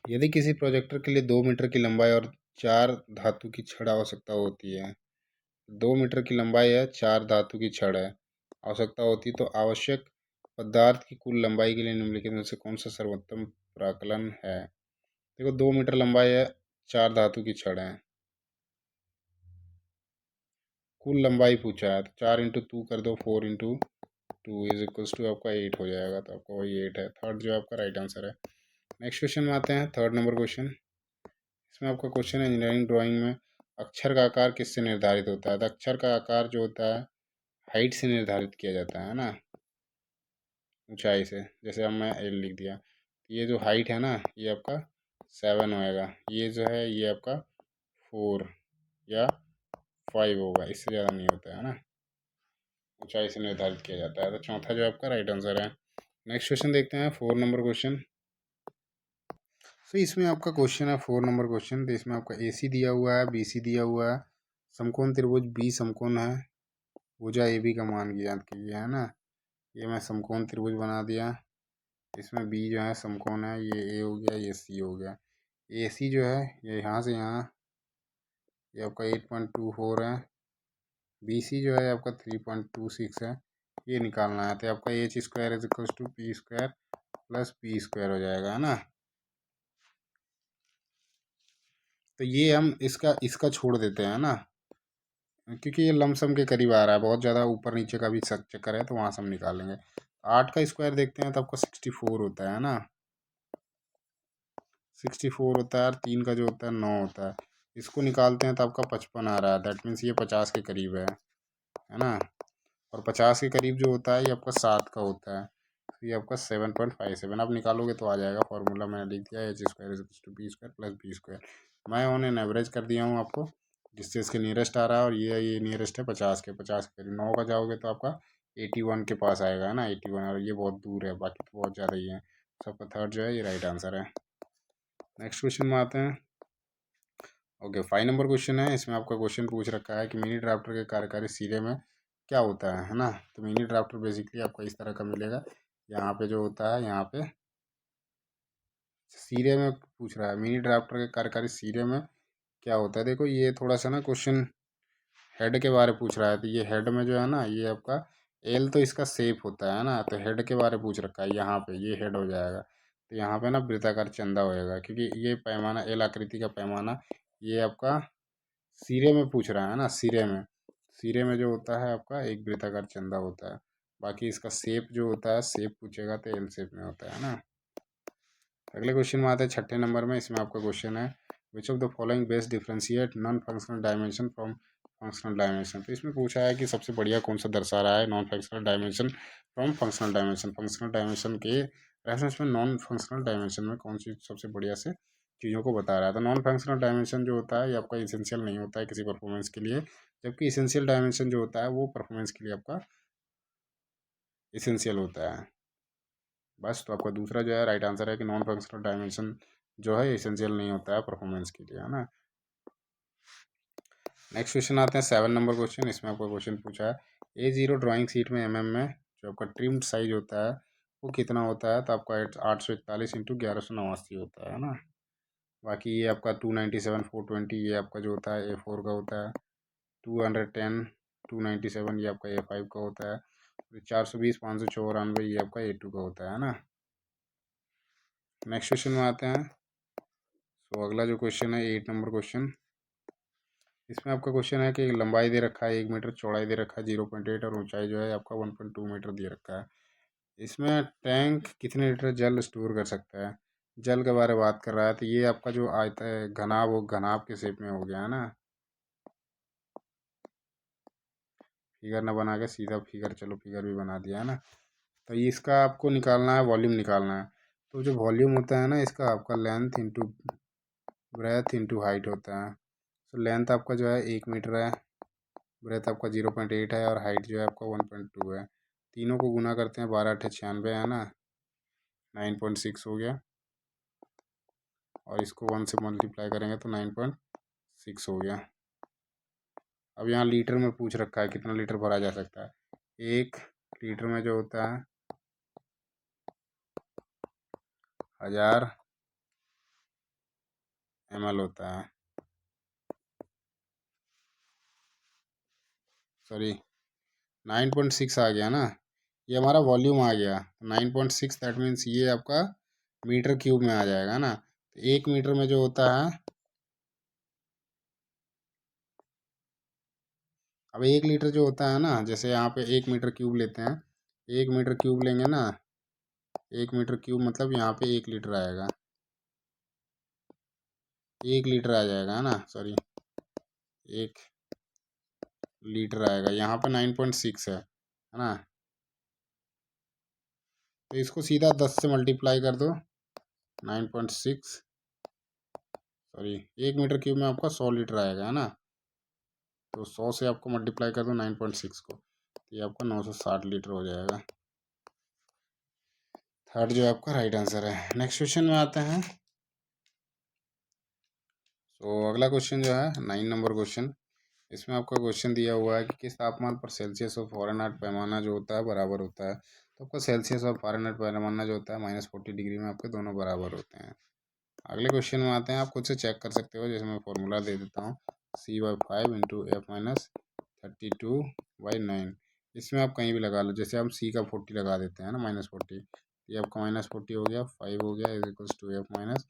Speaker 1: यदि किसी प्रोजेक्टर के लिए 2 मीटर की लंबाई और 4 धातु की छड़ आवश्यकता होती है, 2 मीटर की लंबाई है, 4 धातु की छड़ है आवश्यकता होती, तो आवश्यक पदार्थ की कुल लंबाई के लिए निम्नलिखित में से कौन सा सर्वोत्तम प्राकलन है। देखो 2 मीटर लंबाई है, 4 धातु की छड़ है, कुल लंबाई पूछा है तो 4 × 2 कर दो, 4 × 2 इज इक्वल्स टू आपका 8 हो जाएगा। तो आपका वही 8 है, थर्ड जो आपका राइट आंसर है। नेक्स्ट क्वेश्चन में आते हैं, थर्ड नंबर क्वेश्चन। इसमें आपका क्वेश्चन है इंजीनियरिंग ड्राइंग में अक्षर का आकार किससे निर्धारित होता है। तो अक्षर का आकार जो होता है हाइट से निर्धारित किया जाता है ना, ऊंचाई से। जैसे अब मैं एल लिख दिया, ये जो हाइट है ना ये आपका 7 होएगा, ये जो है ये आपका 4 या 5 होगा, इससे ज़्यादा नहीं होता है ना, ऊंचाई से निर्धारित किया जाता है। तो चौथा जो आपका राइट आंसर है। नेक्स्ट क्वेश्चन देखते हैं, 4 नंबर क्वेश्चन। तो इसमें आपका क्वेश्चन है 4 नंबर क्वेश्चन। तो इसमें आपका AC दिया हुआ है, BC दिया हुआ है, समकोण त्रिभुज बी समकोण है, भुजा ए बी का मान ज्ञात कीजिए, है ना। ये मैं समकोण त्रिभुज बना दिया, इसमें बी जो है समकोण है, ये ए हो गया, ये सी हो गया। ए सी जो है ये यहाँ से यहाँ, ये आपका 8.24 है। बी सी जो है आपका 3.26 है। ये निकालना है तो आपका H square is equal to P square plus P square हो जाएगा, है ना। तो ये हम इसका इसका छोड़ देते हैं ना, क्योंकि ये लमसम के करीब आ रहा है, बहुत ज़्यादा ऊपर नीचे का भी चक्कर है, तो वहाँ से हम निकालेंगे। 8 का स्क्वायर देखते हैं तो आपको 64 होता है ना, 64 होता है, और 3 का जो होता है 9 होता है। इसको निकालते हैं तो आपका 55 आ रहा है, दैट मीन्स ये 50 के करीब है ना। और 50 के करीब जो होता है ये आपका 7 का होता है, तो ये आपका 7.57 आप निकालोगे तो आ जाएगा। फॉर्मूला मैंने लिख दिया, H square is to B square plus B square. मैं ऑन एन एवरेज कर दिया हूँ आपको, जिससे इसके नियरेस्ट आ रहा है, और ये नियरेस्ट है 50 के करीब। 9 का जाओगे तो आपका 81 के पास आएगा, है ना, 81, और ये बहुत दूर है, बाकी तो बहुत ज़्यादा ही है। सबका थर्ड जो है ये राइट आंसर है। नेक्स्ट क्वेश्चन में आते हैं। ओके, 5 नंबर क्वेश्चन है। इसमें आपका क्वेश्चन पूछ रखा है कि मिनी ड्राफ्टर के कार्यकारी सिरे में क्या होता है ना। तो मिनी ड्राफ्टर बेसिकली आपको इस तरह का मिलेगा, यहाँ पे जो होता है, यहाँ पे सिरे में पूछ रहा है मिनी ड्राफ्टर के कार्यकारी सिरे में क्या होता है। देखो ये थोड़ा सा ना क्वेश्चन हेड के बारे में पूछ रहा है, तो ये हेड में जो है ना, ये आपका एल तो इसका शेप होता है ना, तो हेड के बारे में पूछ रखा है, यहाँ पे ये हेड हो जाएगा। तो यहाँ पे ना वृत्ताकार चंदा होएगा, क्योंकि ये पैमाना एल आकृति का पैमाना ये आपका सिरे में पूछ रहा है ना। सिरे में जो होता है आपका एक वृत्ताकार चंदा होता है। बाकी इसका शेप जो होता है, शेप पूछेगा तो एल शेप में होता है ना। अगले क्वेश्चन में आते हैं 6ठे नंबर में। इसमें आपका क्वेश्चन है which of the following best differentiate non functional dimension from functional dimension. तो इसमें पूछा है कि सबसे बढ़िया कौन सा दर्शा रहा है non functional dimension from functional dimension. Functional dimension के रेफरेंस में नॉन फंक्शनल डायमेंशन में कौन सी सबसे बढ़िया से चीज़ों को बता रहा है। तो नॉन फंक्शनल डायमेंशन जो होता है ये आपका इसेंशियल नहीं होता है किसी परफॉर्मेंस के लिए, जबकि इसेंशियल डायमेंशन जो होता है वो परफॉर्मेंस के लिए आपका इसेंशियल होता है। बस, तो आपका दूसरा जो है राइट आंसर है कि नॉन फंक्शनल डायमेंशन जो है इसेंशियल नहीं होता है परफॉर्मेंस के लिए, है ना। नेक्स्ट क्वेश्चन आते हैं 7 नंबर क्वेश्चन। इसमें आपका क्वेश्चन पूछा है A0 ड्राइंग शीट में में जो आपका ट्रिम्ड साइज होता है वो कितना होता है। तो आपका 841 इंटू 1189 होता है ना। बाकी ये आपका 297 420 ये आपका जो होता है A4 का होता है। 210 297 ये आपका A5 का होता है। 420 594 ये आपका A2 का होता है ना। नेक्स्ट क्वेश्चन में आते हैं। तो अगला जो क्वेश्चन है 8 नंबर क्वेश्चन। इसमें आपका क्वेश्चन है कि लंबाई दे रखा है 1 मीटर, चौड़ाई दे रखा है 0.8 और ऊंचाई जो है आपका 1.2 मीटर दे रखा है। इसमें टैंक कितने लीटर जल स्टोर कर सकता है, जल के बारे में बात कर रहा है। तो ये आपका जो आयता है घनाभ, वो घनाभ के शेप में हो गया है ना। फिगर ना बना के सीधा फिगर, चलो फिगर भी बना दिया है ना। तो ये इसका आपको निकालना है, वॉल्यूम निकालना है। तो जो वॉल्यूम होता है ना इसका, आपका length into breadth into height होता है। तो लेंथ आपका जो है 1 मीटर है, ब्रेथ आपका 0.8 है, और हाइट जो है आपका 1.2 है। तीनों को गुना करते हैं, 12×8 = 96 है ना, 9.6 हो गया। और इसको 1 से मल्टीप्लाई करेंगे तो 9.6 हो गया। अब यहाँ लीटर में पूछ रखा है कितना लीटर भरा जा सकता है। 1 लीटर में जो होता है 1000 ml होता है, सॉरी 9.6 आ गया ना, ये हमारा वॉल्यूम आ गया। 9.6 दैट मीन्स ये आपका मीटर क्यूब में आ जाएगा ना। तो 1 मीटर में जो होता है, अब 1 लीटर जो होता है ना, जैसे यहाँ पे 1 मीटर क्यूब लेते हैं, 1 मीटर क्यूब लेंगे ना, 1 मीटर क्यूब मतलब यहाँ पे 1 लीटर आएगा, 1 लीटर आ जाएगा, है ना, सॉरी 1 लीटर आएगा। यहाँ पे 9.6 है ना। तो इसको सीधा 10 से मल्टीप्लाई कर दो, 9.6, सॉरी 1 मीटर क्यूब में आपका 100 लीटर आएगा, है ना। तो 100 से आपको मल्टीप्लाई कर दो 9.6 को, तो ये आपका 960 लीटर हो जाएगा। थर्ड जो आपका राइट आंसर है। नेक्स्ट क्वेश्चन में आते हैं। तो अगला क्वेश्चन जो है 9 नंबर क्वेश्चन। इसमें आपका क्वेश्चन दिया हुआ है कि किस तापमान पर सेल्सियस और फ़ारेनहाइट पैमाना जो होता है बराबर होता है। तो आपका सेल्सियस और फ़ारेनहाइट पैमाना जो होता है -40 डिग्री में आपके दोनों बराबर होते हैं। अगले क्वेश्चन में आते हैं, आप खुद से चेक कर सकते हो, जैसे मैं फॉर्मूला दे देता हूँ, C/5 इंटू F माइनस 32/9। इसमें आप कहीं भी लगा लो, जैसे हम C का 40 लगा देते हैं ना, -40, ये आपका -40 हो गया, 5 हो गया, is equals to F minus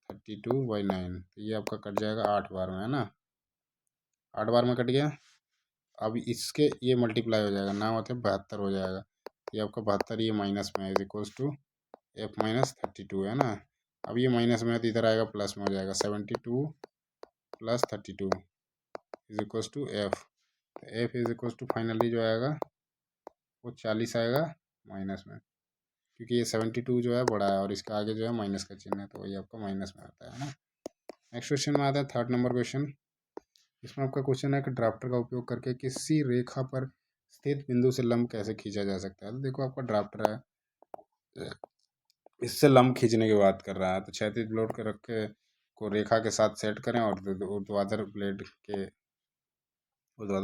Speaker 1: 32/9। तो ये आपका कट जाएगा 8 बार में, है ना, 8 बार में कट गया। अब इसके ये मल्टीप्लाई हो जाएगा ना, मतलब 72 हो जाएगा। ये आपका 72, ये माइनस में है, इज इक्वल्स टू F माइनस 32, है ना। अब ये माइनस में है तो इधर आएगा प्लस में हो जाएगा, 72 plus 32 is equals to F। तो F is equals to finally जो आएगा वो 40 आएगा माइनस में, क्योंकि ये 72 जो है बड़ा है और इसका आगे जो है माइनस का चिन्ह है, तो वही आपका माइनस में आता है ना। नेक्स्ट क्वेश्चन में आता है 3rd नंबर क्वेश्चन। इसमें आपका क्वेश्चन है कि ड्राफ्टर का उपयोग करके किसी रेखा पर स्थित बिंदु से लंब कैसे खींचा जा सकता है। तो देखो, आपका ड्राफ्टर है, इससे लंब खींचने की बात कर रहा है, तो क्षैतिज ब्लेड के रख के को रेखा के साथ सेट करें और ऊर्ध्वाधर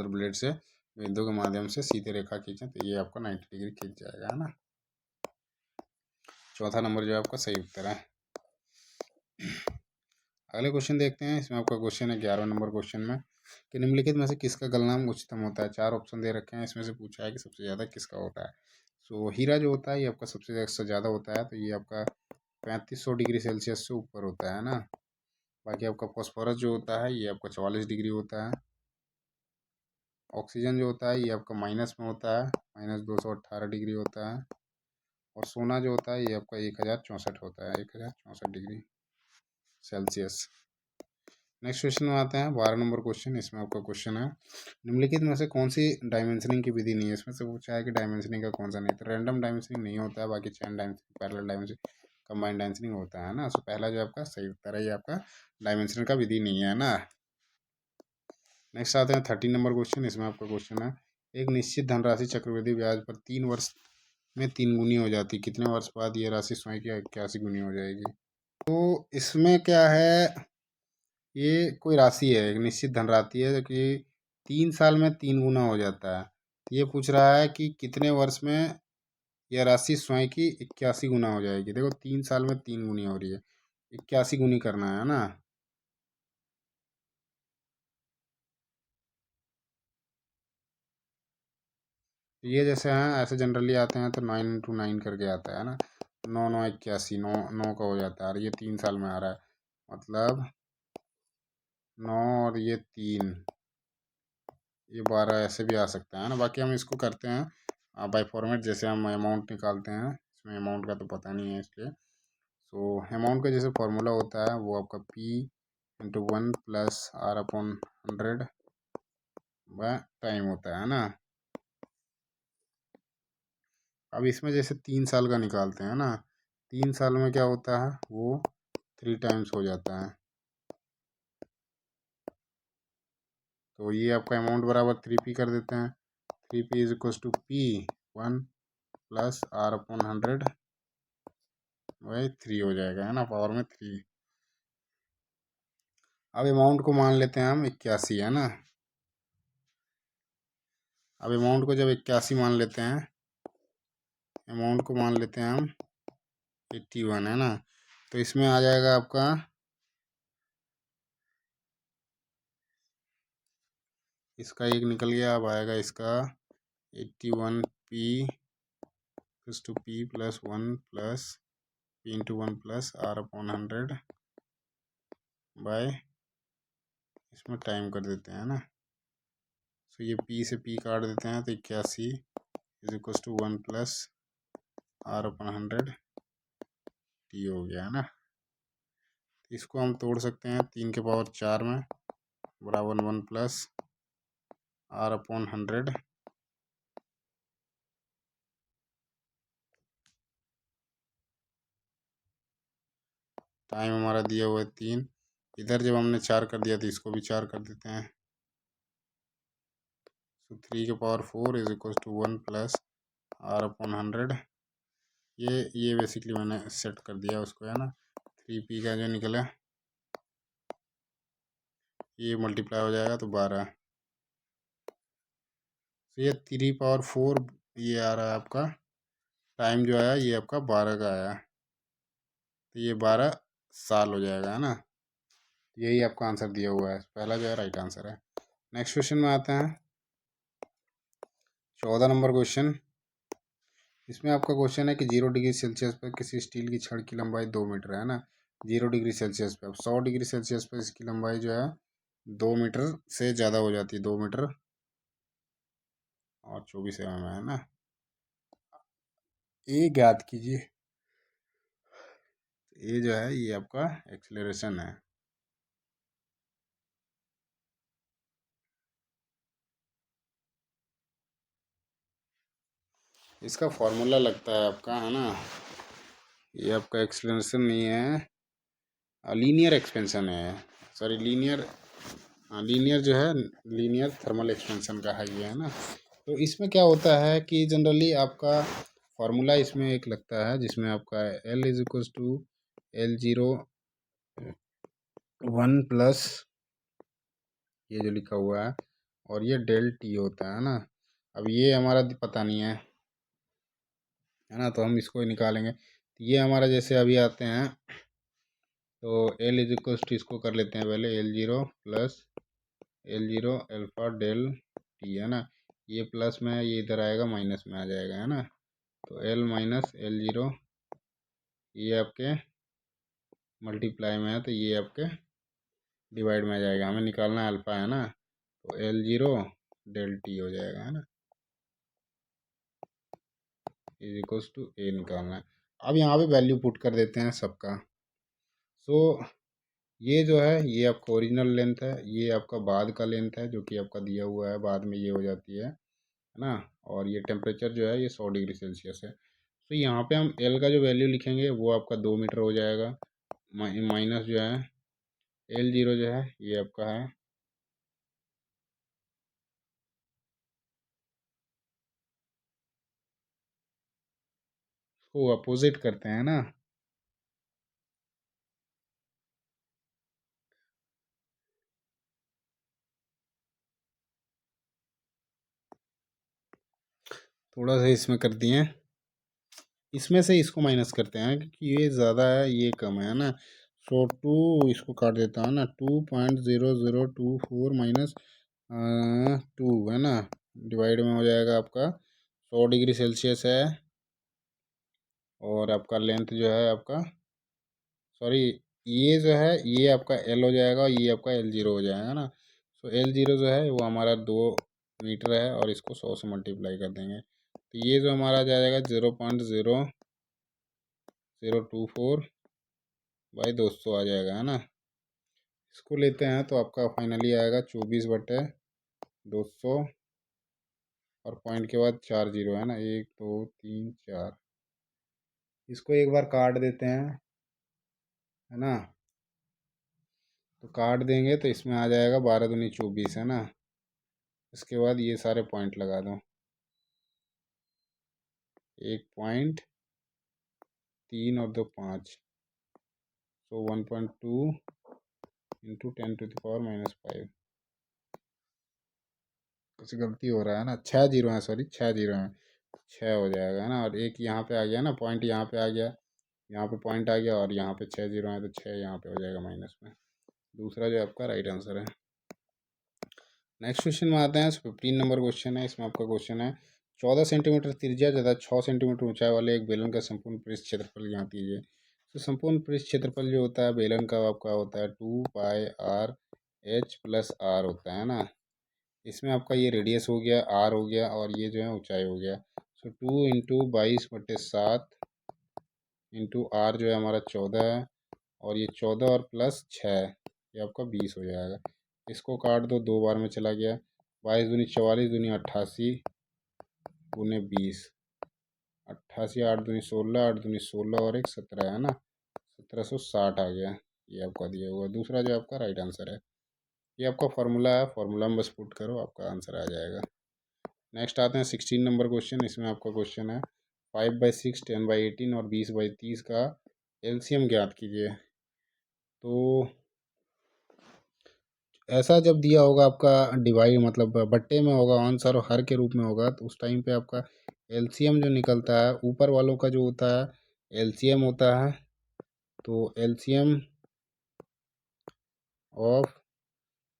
Speaker 1: ब्लेड से बिंदु के माध्यम से सीधे रेखा खींचें, तो ये आपका 90 डिग्री खींच जाएगा, है ना। 4था नंबर जो है आपका सही उत्तर है। अगले क्वेश्चन देखते हैं। इसमें आपका क्वेश्चन है 11वें नंबर क्वेश्चन में कि निम्नलिखित में से किसका गलनांक उच्चतम होता है। 4 ऑप्शन दे रखे हैं, इसमें से पूछा है कि सबसे ज़्यादा किसका होता है। सो हीरा जो होता है ये आपका सबसे ज़्यादा होता है, तो ये आपका 3500 डिग्री सेल्सियस से ऊपर होता है ना। बाकी आपका फॉस्फोरस जो होता है ये आपका 44 डिग्री होता है। ऑक्सीजन जो होता है ये आपका माइनस में होता है, -218 डिग्री होता है। और सोना जो होता है ये आपका 1064 होता है, 1064 डिग्री सेल्सियस। नेक्स्ट क्वेश्चन में आते हैं 12 नंबर क्वेश्चन। इसमें आपका क्वेश्चन है निम्नलिखित में से कौन सी डायमेंशनिंग की विधि नहीं है। इसमें से पूछा है कि डायमेंशनिंग का कौन सा नहीं, तो रैंडम डायमेंशनिंग नहीं होता है, बाकी chain dimensioning, parallel dimensioning, combined dimensioning होता है ना। सो पहला जो आपका सही उत्तर है, ये आपका डायमेंशन का विधि नहीं है ना। नेक्स्ट आते हैं 13 नंबर क्वेश्चन। इसमें आपका क्वेश्चन है एक निश्चित धनराशि चक्रवृद्धि ब्याज पर 3 वर्ष में 3 गुनी हो जाती, कितने वर्ष बाद ये राशि स्वयं की 81 गुनी हो जाएगी। तो इसमें क्या है, ये कोई राशि है, एक निश्चित धनराशि है जो कि 3 साल में 3 गुना हो जाता है। ये पूछ रहा है कि कितने वर्ष में यह राशि स्वयं की 81 गुना हो जाएगी। देखो, 3 साल में 3 गुनी हो रही है, 81 गुनी करना है ना। तो ये जैसे हैं, ऐसे जनरली आते हैं तो 9 × 9 करके आता है ना, 9 × 9 = 81, 9 का हो जाता है, और ये 3 साल में आ रहा है, मतलब 9 और ये 3, ये 12 ऐसे भी आ सकता है ना। बाकी हम इसको करते हैं बाय फॉर्मेट, जैसे हम अमाउंट निकालते हैं, इसमें अमाउंट का तो पता नहीं है इसलिए। सो अमाउंट का जैसे फार्मूला होता है वो आपका P/1 + R/100 बाय टाइम होता है ना। अब इसमें जैसे 3 साल का निकालते हैं ना, 3 साल में क्या होता है, वो 3 टाइम्स हो जाता है। तो ये आपका अमाउंट बराबर 3P कर देते हैं, 3P is equals to P1 + R/100 by 3 हो जाएगा, है ना, पावर में 3। अब अमाउंट को मान लेते हैं हम 81, है ना। अब अमाउंट को जब 81 मान लेते हैं, अमाउंट को मान लेते हैं हम 81, है ना, तो इसमें आ जाएगा आपका, इसका एक निकल गया, अब आएगा इसका 81P = P + 1 + P/1 + R/100 bye, इसमें टाइम कर देते हैं ना। तो ये P से P काट देते हैं, तो 81 is equal to 1 + R/100 T हो गया, है ना। इसको हम तोड़ सकते हैं 3 के पावर 4 में, बराबर 1 + R/100। टाइम हमारा दिया हुआ है 3, इधर जब हमने 4 कर दिया तो इसको भी 4 कर देते हैं। तो 3 के power 4 is equal to 1 + R/100। ये बेसिकली मैंने सेट कर दिया उसको, है ना। 3P का जो निकला ये मल्टीप्लाई हो जाएगा तो 12, तो ये 3 पावर 4 ये आ रहा है आपका। टाइम जो आया ये आपका 12 का आया, तो ये 12 साल हो जाएगा, है ना। यही आपका आंसर दिया हुआ है, पहला जो है राइट आंसर है। नेक्स्ट क्वेश्चन में आते हैं। 14 नंबर क्वेश्चन। इसमें आपका क्वेश्चन है कि 0 डिग्री सेल्सियस पर किसी स्टील की छड़ की लंबाई 2 मीटर है ना। 0 डिग्री सेल्सियस पे, अब 100 डिग्री सेल्सियस पर इसकी लंबाई जो है 2 मीटर से ज़्यादा हो जाती है, 2 मीटर और 24 mm है ना। ये ज्ञात कीजिए। ये जो है ये आपका एक्सेलरेशन है। इसका फॉर्मूला लगता है आपका, है ना। ये आपका एक्सेलरेशन नहीं है, लीनियर एक्सपेंशन है। सॉरी, लीनियर, हाँ लीनियर जो है, लीनियर थर्मल एक्सपेंशन का है ये, है ना। तो इसमें क्या होता है कि जनरली आपका फार्मूला इसमें एक लगता है जिसमें आपका L=L01 प्लस ये जो लिखा हुआ है, और ये डेल टी होता है ना। अब ये हमारा पता नहीं है ना, तो हम इसको निकालेंगे। तो ये हमारा जैसे अभी आते हैं, तो L=, इसको कर लेते हैं पहले, L0 plus L0 alpha del T, है ना। ये प्लस में है, ये इधर आएगा माइनस में आ जाएगा, है ना। तो L-L0 ये आपके मल्टीप्लाई में है, तो ये आपके डिवाइड में आ जाएगा। हमें निकालना है अल्फ़ा, है ना। तो L0 डेल टी हो जाएगा, है ना, A निकालना है। अब यहाँ पे वैल्यू पुट कर देते हैं सबका। सो ये जो है ये आपका ओरिजिनल लेंथ है, ये आपका बाद का लेंथ है जो कि आपका दिया हुआ है, बाद में ये हो जाती है ना। और ये टेम्परेचर जो है ये 100 डिग्री सेल्सियस है। तो यहाँ पे हम एल का जो वैल्यू लिखेंगे वो आपका 2 मीटर हो जाएगा, माइनस जो है L0 जो है ये आपका है, उसको अपोजिट करते हैं ना। थोड़ा सा इसमें कर दिए, इसमें से इसको माइनस करते हैं क्योंकि ये ज़्यादा है ये कम है ना। सो टू, इसको काट देता हूँ ना, 2.0024 माइनस 2, है ना, डिवाइड में हो जाएगा आपका 100 डिग्री सेल्सियस है। और आपका लेंथ जो है आपका, सॉरी, ये जो है ये आपका एल हो जाएगा और ये आपका L0 हो जाएगा ना। सो L0 जो है वो हमारा 2 मीटर है, और इसको 100 से मल्टीप्लाई कर देंगे, तो ये जो हमारा जाएगा 0.0024 बाई 200 आ जाएगा, है ना। इसको लेते हैं तो आपका फाइनली आएगा 24/200, और पॉइंट के बाद 4 जीरो, है ना, 1 2 3 4। इसको एक बार काट देते हैं, है ना। तो काट देंगे तो इसमें आ जाएगा 12 दूनी 24, है ना। इसके बाद ये सारे पॉइंट लगा दो, 1.3 और 2 5, सो 1.2 × 10⁻⁵। कुछ गलती हो रहा है ना, 6 जीरो है, सॉरी 6 जीरो है, 6 हो जाएगा, है ना। और एक यहाँ पे आ गया ना पॉइंट, यहाँ पे आ गया, यहाँ पे पॉइंट आ गया, और यहाँ पे 6 जीरो है, तो 6 यहाँ पे हो जाएगा माइनस में। दूसरा जो आपका राइट आंसर है। नेक्स्ट क्वेश्चन में आते हैं। 15 नंबर क्वेश्चन है। इसमें आपका क्वेश्चन है 14 सेंटीमीटर त्रिज्या तथा 6 सेंटीमीटर ऊंचाई वाले एक बेलन का संपूर्ण पृष्ठ क्षेत्रफल ज्ञात कीजिए। तो संपूर्ण पृष्ठ क्षेत्रफल जो होता है बेलन का आपका होता है 2πr/h+r होता है ना। इसमें आपका ये रेडियस हो गया, आर हो गया, और ये जो है ऊंचाई हो गया। सो 2 × 22/7 इंटू आर जो है हमारा 14 है, और ये 14 और प्लस 6 ये आपका 20 हो जाएगा। इसको काट दो, 2 बार में चला गया, 22 दूनी 44 दूनी 88 गुने 20, 88 8 दूनी 16 8 दूनी 16 और एक 17, है ना, 1760 आ गया। ये आपका दिया हुआ दूसरा जो आपका राइट आंसर है। ये आपका फार्मूला है, फार्मूला में बस पुट करो आपका आंसर आ जाएगा। नेक्स्ट आते हैं 16 नंबर क्वेश्चन। इसमें आपका क्वेश्चन है 5/6 10/18 और 20/30 का एलसीएम ज्ञात कीजिए। तो ऐसा जब दिया होगा आपका डिवाइड मतलब बट्टे में होगा आंसर और हर के रूप में होगा, तो उस टाइम पे आपका एलसीएम जो निकलता है ऊपर वालों का जो होता है एलसीएम होता है। तो एलसीएम ऑफ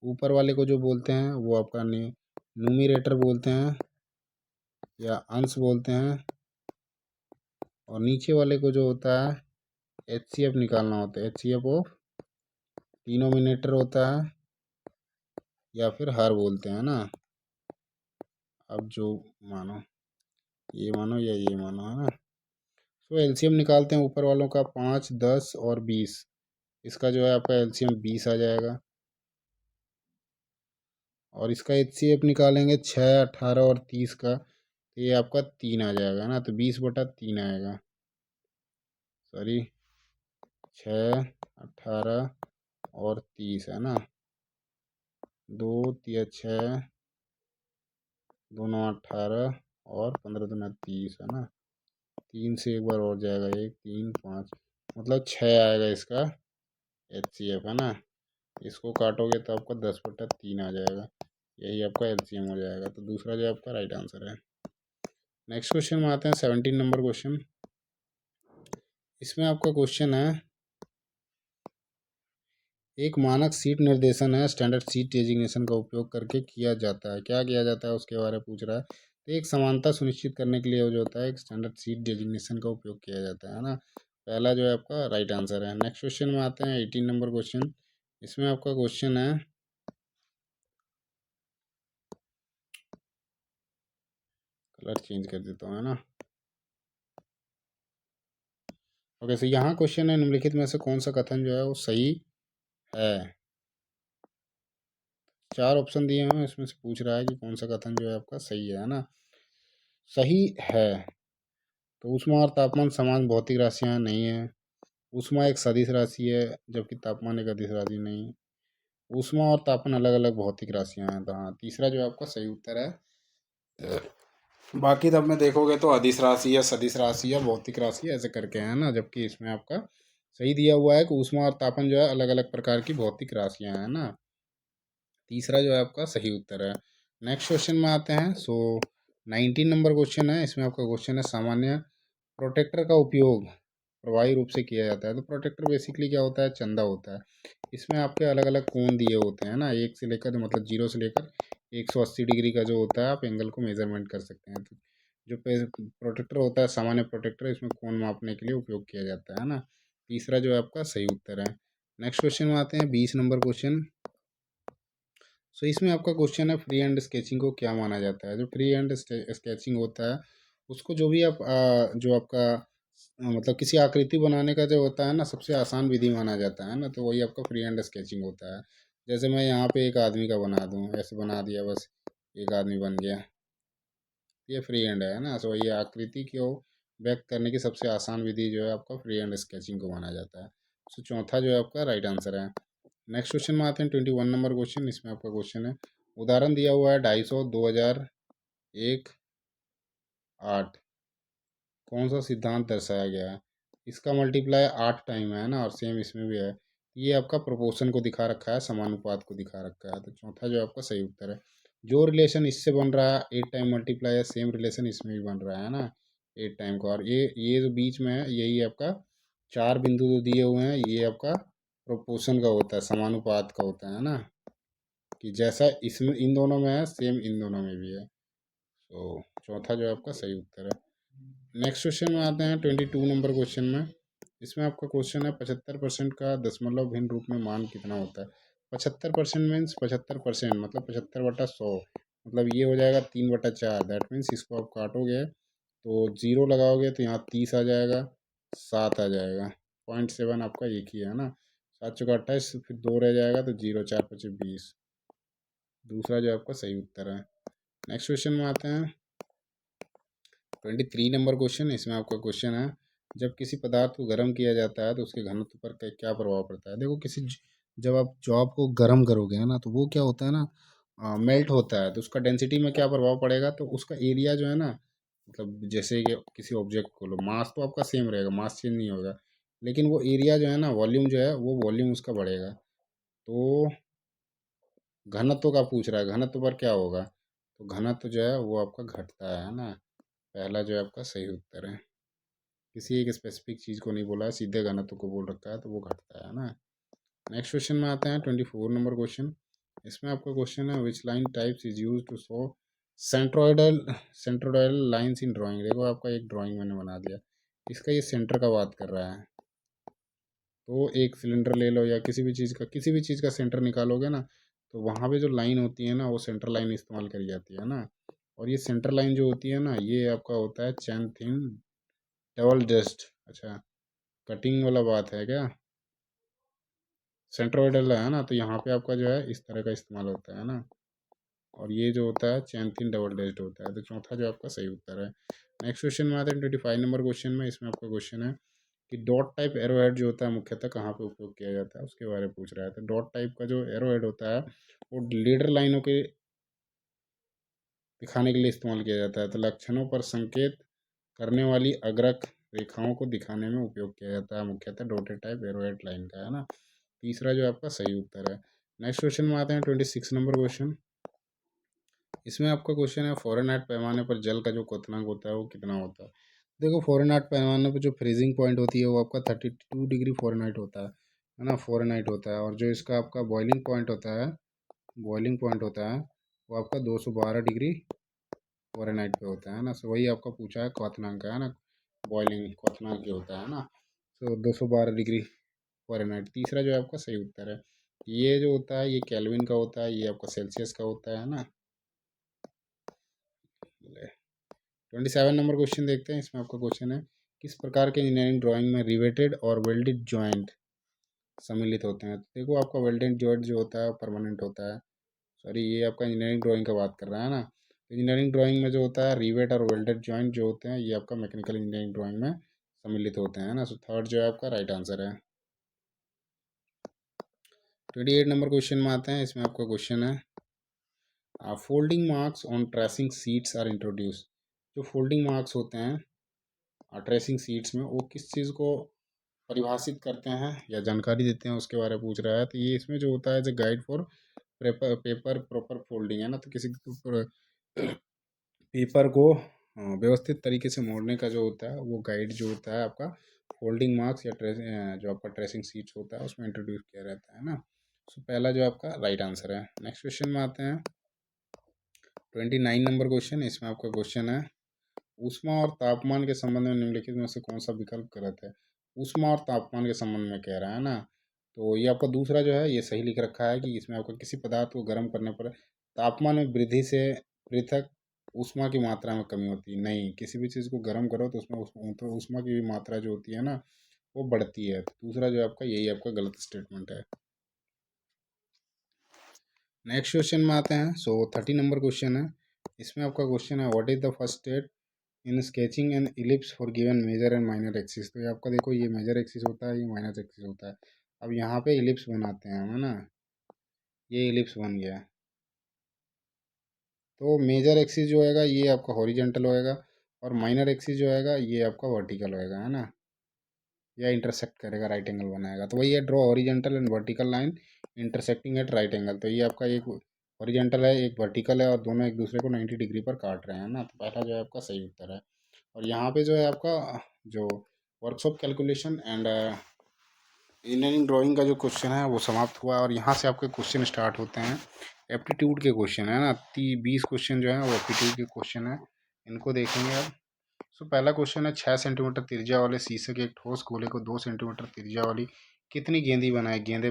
Speaker 1: ऊपर वाले को जो बोलते हैं वो आपका न्यूमिरेटर बोलते हैं या अंश बोलते हैं, और नीचे वाले को जो होता है एचसीएफ निकालना होता है। एचसीएफ ऑफ डिनोमिनेटर होता है या फिर हर बोलते हैं ना। अब जो मानो, ये मानो या ये मानो, है ना। तो एलसीएम निकालते हैं ऊपर वालों का 5, 10 और 20। इसका जो है आपका एलसीएम 20 आ जाएगा। और इसका एचसीएफ निकालेंगे 6, 18 और 30 का, तो ये आपका 3 आ जाएगा ना। तो 20/3 आएगा, सॉरी 6, 18 और 30, है ना। 2 तिया 6, 2 9 18 और 15 दूना 30, है ना। 3 से एक बार और जाएगा, 1 3 5, मतलब 6 आएगा इसका एचसीएफ, है ना। इसको काटोगे तो आपका 10/3 आ जाएगा। यही आपका एलसीएम हो जाएगा। तो दूसरा जो आपका राइट आंसर है। नेक्स्ट क्वेश्चन में आते हैं 17 नंबर क्वेश्चन। इसमें आपका क्वेश्चन है, एक मानक सीट निर्देशन है स्टैंडर्ड सीट डेजिग्नेशन का उपयोग करके किया जाता है। क्या किया जाता है उसके बारे में पूछ रहा है। तो एक समानता सुनिश्चित करने के लिए जो होता है एक स्टैंडर्ड सीट डेजिग्नेशन का उपयोग किया जाता है ना। पहला जो है आपका राइट आंसर है। नेक्स्ट क्वेश्चन में आते हैं 18 नंबर क्वेश्चन। इसमें आपका क्वेश्चन है, कलर चेंज कर देता हूँ, है ना। ओके, तो यहाँ क्वेश्चन है, निम्नलिखित में से कौन सा कथन जो है वो सही है। 4 ऑप्शन दिए हैं, इसमें से पूछ रहा है कि कौन सा कथन जो है आपका सही है ना। सही है। तो ऊष्मा और तापमान समान भौतिक राशियाँ नहीं है। ऊष्मा एक सदिश राशि है जबकि तापमान एक अदिश राशि नहीं। ऊष्मा और तापमान अलग अलग भौतिक राशियाँ हैं। तो हाँ, तीसरा जो आपका सही उत्तर है। बाकी तब में देखोगे तो अदिश राशि या सदिश राशि या भौतिक राशि ऐसे करके है ना, जबकि इसमें आपका सही दिया हुआ है कि ऊष्मा और तापन जो है अलग अलग प्रकार की भौतिक राशियाँ हैं ना। तीसरा जो है आपका सही उत्तर है। नेक्स्ट क्वेश्चन में आते हैं। 19 नंबर क्वेश्चन है। इसमें आपका क्वेश्चन है, सामान्य प्रोटेक्टर का उपयोग प्रभावी रूप से किया जाता है। तो प्रोटेक्टर बेसिकली क्या होता है, चंदा होता है। इसमें आपके अलग अलग कोण दिए होते हैं ना, 1 से लेकर मतलब 0 से लेकर 180 डिग्री का जो होता है आप एंगल को मेजरमेंट कर सकते हैं। तो जो प्रोटेक्टर होता है सामान्य प्रोटेक्टर, इसमें कोण मापने के लिए उपयोग किया जाता है ना। तीसरा जो है आपका सही उत्तर है। नेक्स्ट क्वेश्चन में आते हैं 20 नंबर क्वेश्चन। इसमें आपका क्वेश्चन है, फ्री हैंड स्केचिंग को क्या माना जाता है। जो फ्री हैंड स्केचिंग होता है उसको जो भी आप जो आपका मतलब किसी आकृति बनाने का जो होता है ना सबसे आसान विधि माना जाता है ना, तो वही आपका फ्री हैंड स्केचिंग होता है। जैसे मैं यहाँ पे एक आदमी का बना दूँ, ऐसे बना दिया बस, एक आदमी बन गया, ये फ्री हैंड है ना। वही आकृति को व्यक्त करने की सबसे आसान विधि जो है आपका फ्री हैंड स्केचिंग को माना जाता है। चौथा जो है आपका राइट आंसर है। नेक्स्ट क्वेश्चन में आते हैं 21 नंबर क्वेश्चन। इसमें आपका क्वेश्चन है, उदाहरण दिया हुआ है 250, 2000, 1, 8, कौन सा सिद्धांत दर्शाया गया है। इसका मल्टीप्लाई 8 टाइम है ना, और सेम इसमें भी है। ये आपका प्रोपोर्शन को दिखा रखा है, समानुपात को दिखा रखा है। तो चौथा जो आपका सही उत्तर है। जो रिलेशन इससे बन रहा है 8 टाइम मल्टीप्लाई है, सेम रिलेशन इसमें भी बन रहा है ना 8 टाइम का। और ये जो बीच में है यही आपका 4 बिंदु जो दिए हुए हैं ये आपका प्रोपोर्शन का होता है, समानुपात का होता है ना, कि जैसा इसमें इन दोनों में है सेम इन दोनों में भी है। चौथा जो है आपका सही उत्तर है। नेक्स्ट क्वेश्चन में आते हैं 22 नंबर क्वेश्चन में। इसमें आपका क्वेश्चन है, 75% का दशमलव भिन्न रूप में मान कितना होता है। 75% मीन्स 75% मतलब 75/100, मतलब ये हो जाएगा 3/4। दैट मीन्स इसको आप काटोगे तो 0 लगाओगे तो यहाँ 30 आ जाएगा, 7 आ जाएगा, 0.7 आपका एक ही है ना। 7 × 28, फिर 2 रह जाएगा तो 0, 4×5 = 20। दूसरा जो आपका सही उत्तर है। नेक्स्ट क्वेश्चन में आते हैं 23 नंबर क्वेश्चन। इसमें आपका क्वेश्चन है, जब किसी पदार्थ को गर्म किया जाता है तो उसके घनत्व पर क्या प्रभाव पड़ता है। देखो जब आप जॉब को गर्म करोगे है ना तो वो क्या होता है ना, मेल्ट होता है, तो उसका डेंसिटी में क्या प्रभाव पड़ेगा, तो उसका एरिया जो है ना, मतलब जैसे कि किसी ऑब्जेक्ट को लो, मास तो आपका सेम रहेगा, मास चेंज नहीं होगा, लेकिन वो एरिया जो है ना, वॉल्यूम जो है वो वॉल्यूम उसका बढ़ेगा। तो घनत्व का पूछ रहा है, घनत्व पर क्या होगा, तो घनत्व जो है वो आपका घटता है ना। पहला जो है आपका सही उत्तर है। किसी एक स्पेसिफिक चीज़ को नहीं बोला है, सीधे घनत्व को बोल रखा है, तो वो घटता है ना। नेक्स्ट क्वेश्चन में आते हैं 24 नंबर क्वेश्चन। इसमें आपका क्वेश्चन है which line types is use to show centroidal centroidal lines in drawing. देखो आपका एक ड्राइंग मैंने बना दिया, इसका ये सेंटर का बात कर रहा है। तो एक सिलेंडर ले लो या किसी भी चीज़ का सेंटर निकालोगे ना, तो वहाँ पे जो लाइन होती है ना वो सेंटर लाइन इस्तेमाल करी जाती है ना। और ये सेंटर लाइन जो होती है ना ये आपका होता है चैन थिन डबल डस्ट। अच्छा, कटिंग वाला बात है क्या, सेंट्रोइडल है ना, तो यहाँ पे आपका जो है इस तरह का इस्तेमाल होता है ना। और ये जो होता है चैंथिन डबल डेस्ड होता है, तो चौथा जो आपका सही उत्तर है। नेक्स्ट क्वेश्चन में आते हैं 25 नंबर क्वेश्चन में। इसमें आपका क्वेश्चन है कि डॉट टाइप एरोहेड जो होता है मुख्यतः कहाँ पे उपयोग किया जाता है, उसके बारे में पूछ रहा है। तो डॉट टाइप का जो एरोहेड होता है वो लीडर लाइनों के दिखाने के लिए इस्तेमाल किया जाता है। तो लक्षणों पर संकेत करने वाली अग्रक रेखाओं को दिखाने में उपयोग किया जाता है मुख्यतः डॉटेड टाइप एरोहेड लाइन का, है ना। तीसरा जो आपका सही उत्तर है। नेक्स्ट क्वेश्चन में आते हैं 26 नंबर क्वेश्चन। इसमें आपका क्वेश्चन है फ़ारेनहाइट पैमाने पर जल का जो क्वथनांक होता है वो कितना होता है। देखो फ़ारेनहाइट पैमाने पर जो फ्रीजिंग पॉइंट होती है वो आपका 32 डिग्री फ़ारेनहाइट होता है ना, फ़ारेनहाइट होता है। और जो इसका आपका बॉइलिंग पॉइंट होता है वो आपका 212 डिग्री फ़ारेनहाइट पे होता है ना। सो वही आपका पूछा है क्वथनांक का, है ना, बॉइलिंग क्वथनांक जो होता है ना। तो 212 डिग्री फ़ारेनहाइट तीसरा जो है आपका सही उत्तर है। ये जो होता है ये केल्विन का होता है, ये आपका सेल्सियस का होता है ना। 27 नंबर क्वेश्चन देखते हैं। इसमें आपका क्वेश्चन है किस प्रकार के इंजीनियरिंग ड्राइंग में रिवेटेड और वेल्डेड जॉइंट सम्मिलित होते हैं। तो देखो आपका वेल्डेड जॉइंट जो होता है परमानेंट होता है। सॉरी, ये आपका इंजीनियरिंग ड्राइंग का बात कर रहा है ना। इंजीनियरिंग ड्राइंग में जो होता है रिवेट और वेल्डेड जॉइंट जो होते हैं ये आपका मैकेनिकल इंजीनियरिंग ड्राइंग में सम्मिलित होते हैं ना। सो थर्ड जो है आपका राइट आंसर है। 28 नंबर क्वेश्चन में आते हैं। इसमें आपका क्वेश्चन है folding marks on tracing sheets are introduce. जो फोल्डिंग मार्क्स होते हैं ट्रेसिंग सीट्स में वो किस चीज़ को परिभाषित करते हैं या जानकारी देते हैं उसके बारे में पूछ रहा है। तो ये इसमें जो होता है as a guide for paper proper folding, है ना। तो किसी पेपर को व्यवस्थित तरीके से मोड़ने का जो होता है वो गाइड जो होता है आपका फोल्डिंग मार्क्स या जो आपका ट्रेसिंग सीट्स होता है उसमें इंट्रोड्यूस किया रहता है ना। सो पहला जो आपका राइट आंसर है। नेक्स्ट क्वेश्चन में आते हैं 29 नंबर क्वेश्चन। इसमें आपका क्वेश्चन है ऊष्मा और तापमान के संबंध में निम्नलिखित में से कौन सा विकल्प गलत है। ऊष्मा और तापमान के संबंध में कह रहा है ना, तो ये आपका दूसरा जो है ये सही लिख रखा है कि इसमें आपका किसी पदार्थ को गर्म करने पर तापमान में वृद्धि से पृथक ऊष्मा की मात्रा में कमी होती है। नहीं, किसी भी चीज़ को गर्म करो तो उसमें तो ऊष्मा की भी मात्रा जो होती है ना वो बढ़ती है। तो दूसरा जो आपका यही आपका गलत स्टेटमेंट है। नेक्स्ट क्वेश्चन में आते हैं। सो 30 नंबर क्वेश्चन है। इसमें आपका क्वेश्चन है what is the first step in sketching an ellipse for given major and minor axis. तो ये आपका देखो ये मेजर एक्सिस होता है, ये माइनर एक्सिस होता है। अब यहाँ पे इलिप्स बनाते हैं, है ना, ये इलिप्स बन गया। तो मेजर एक्सिस जो होएगा ये आपका हॉरिजेंटल होएगा और माइनर एक्सिस जो होएगा ये आपका वर्टिकल होएगा, है ना। या इंटरसेक्ट करेगा, राइट एंगल बनाएगा। तो वही है draw horizontal and vertical line intersecting at right angle. तो ये आपका एक हॉरिजेंटल है एक वर्टिकल है और दोनों एक दूसरे को 90 डिग्री पर काट रहे हैं ना। तो पहला जो है आपका सही उत्तर है। और यहाँ पे जो है आपका जो workshop calculation and engineering drawing का जो क्वेश्चन है वो समाप्त हुआ। और यहाँ से आपके क्वेश्चन स्टार्ट होते हैं एप्टीट्यूड के क्वेश्चन, है ना। 20 क्वेश्चन जो है वो एप्टीट्यूड के क्वेश्चन है, इनको देखेंगे अब। सो पहला क्वेश्चन है 6 सेंटीमीटर त्रिज्या वाले शीशे के एक ठोस गोले को 2 सेंटीमीटर त्रिज्या वाली कितनी गेंदें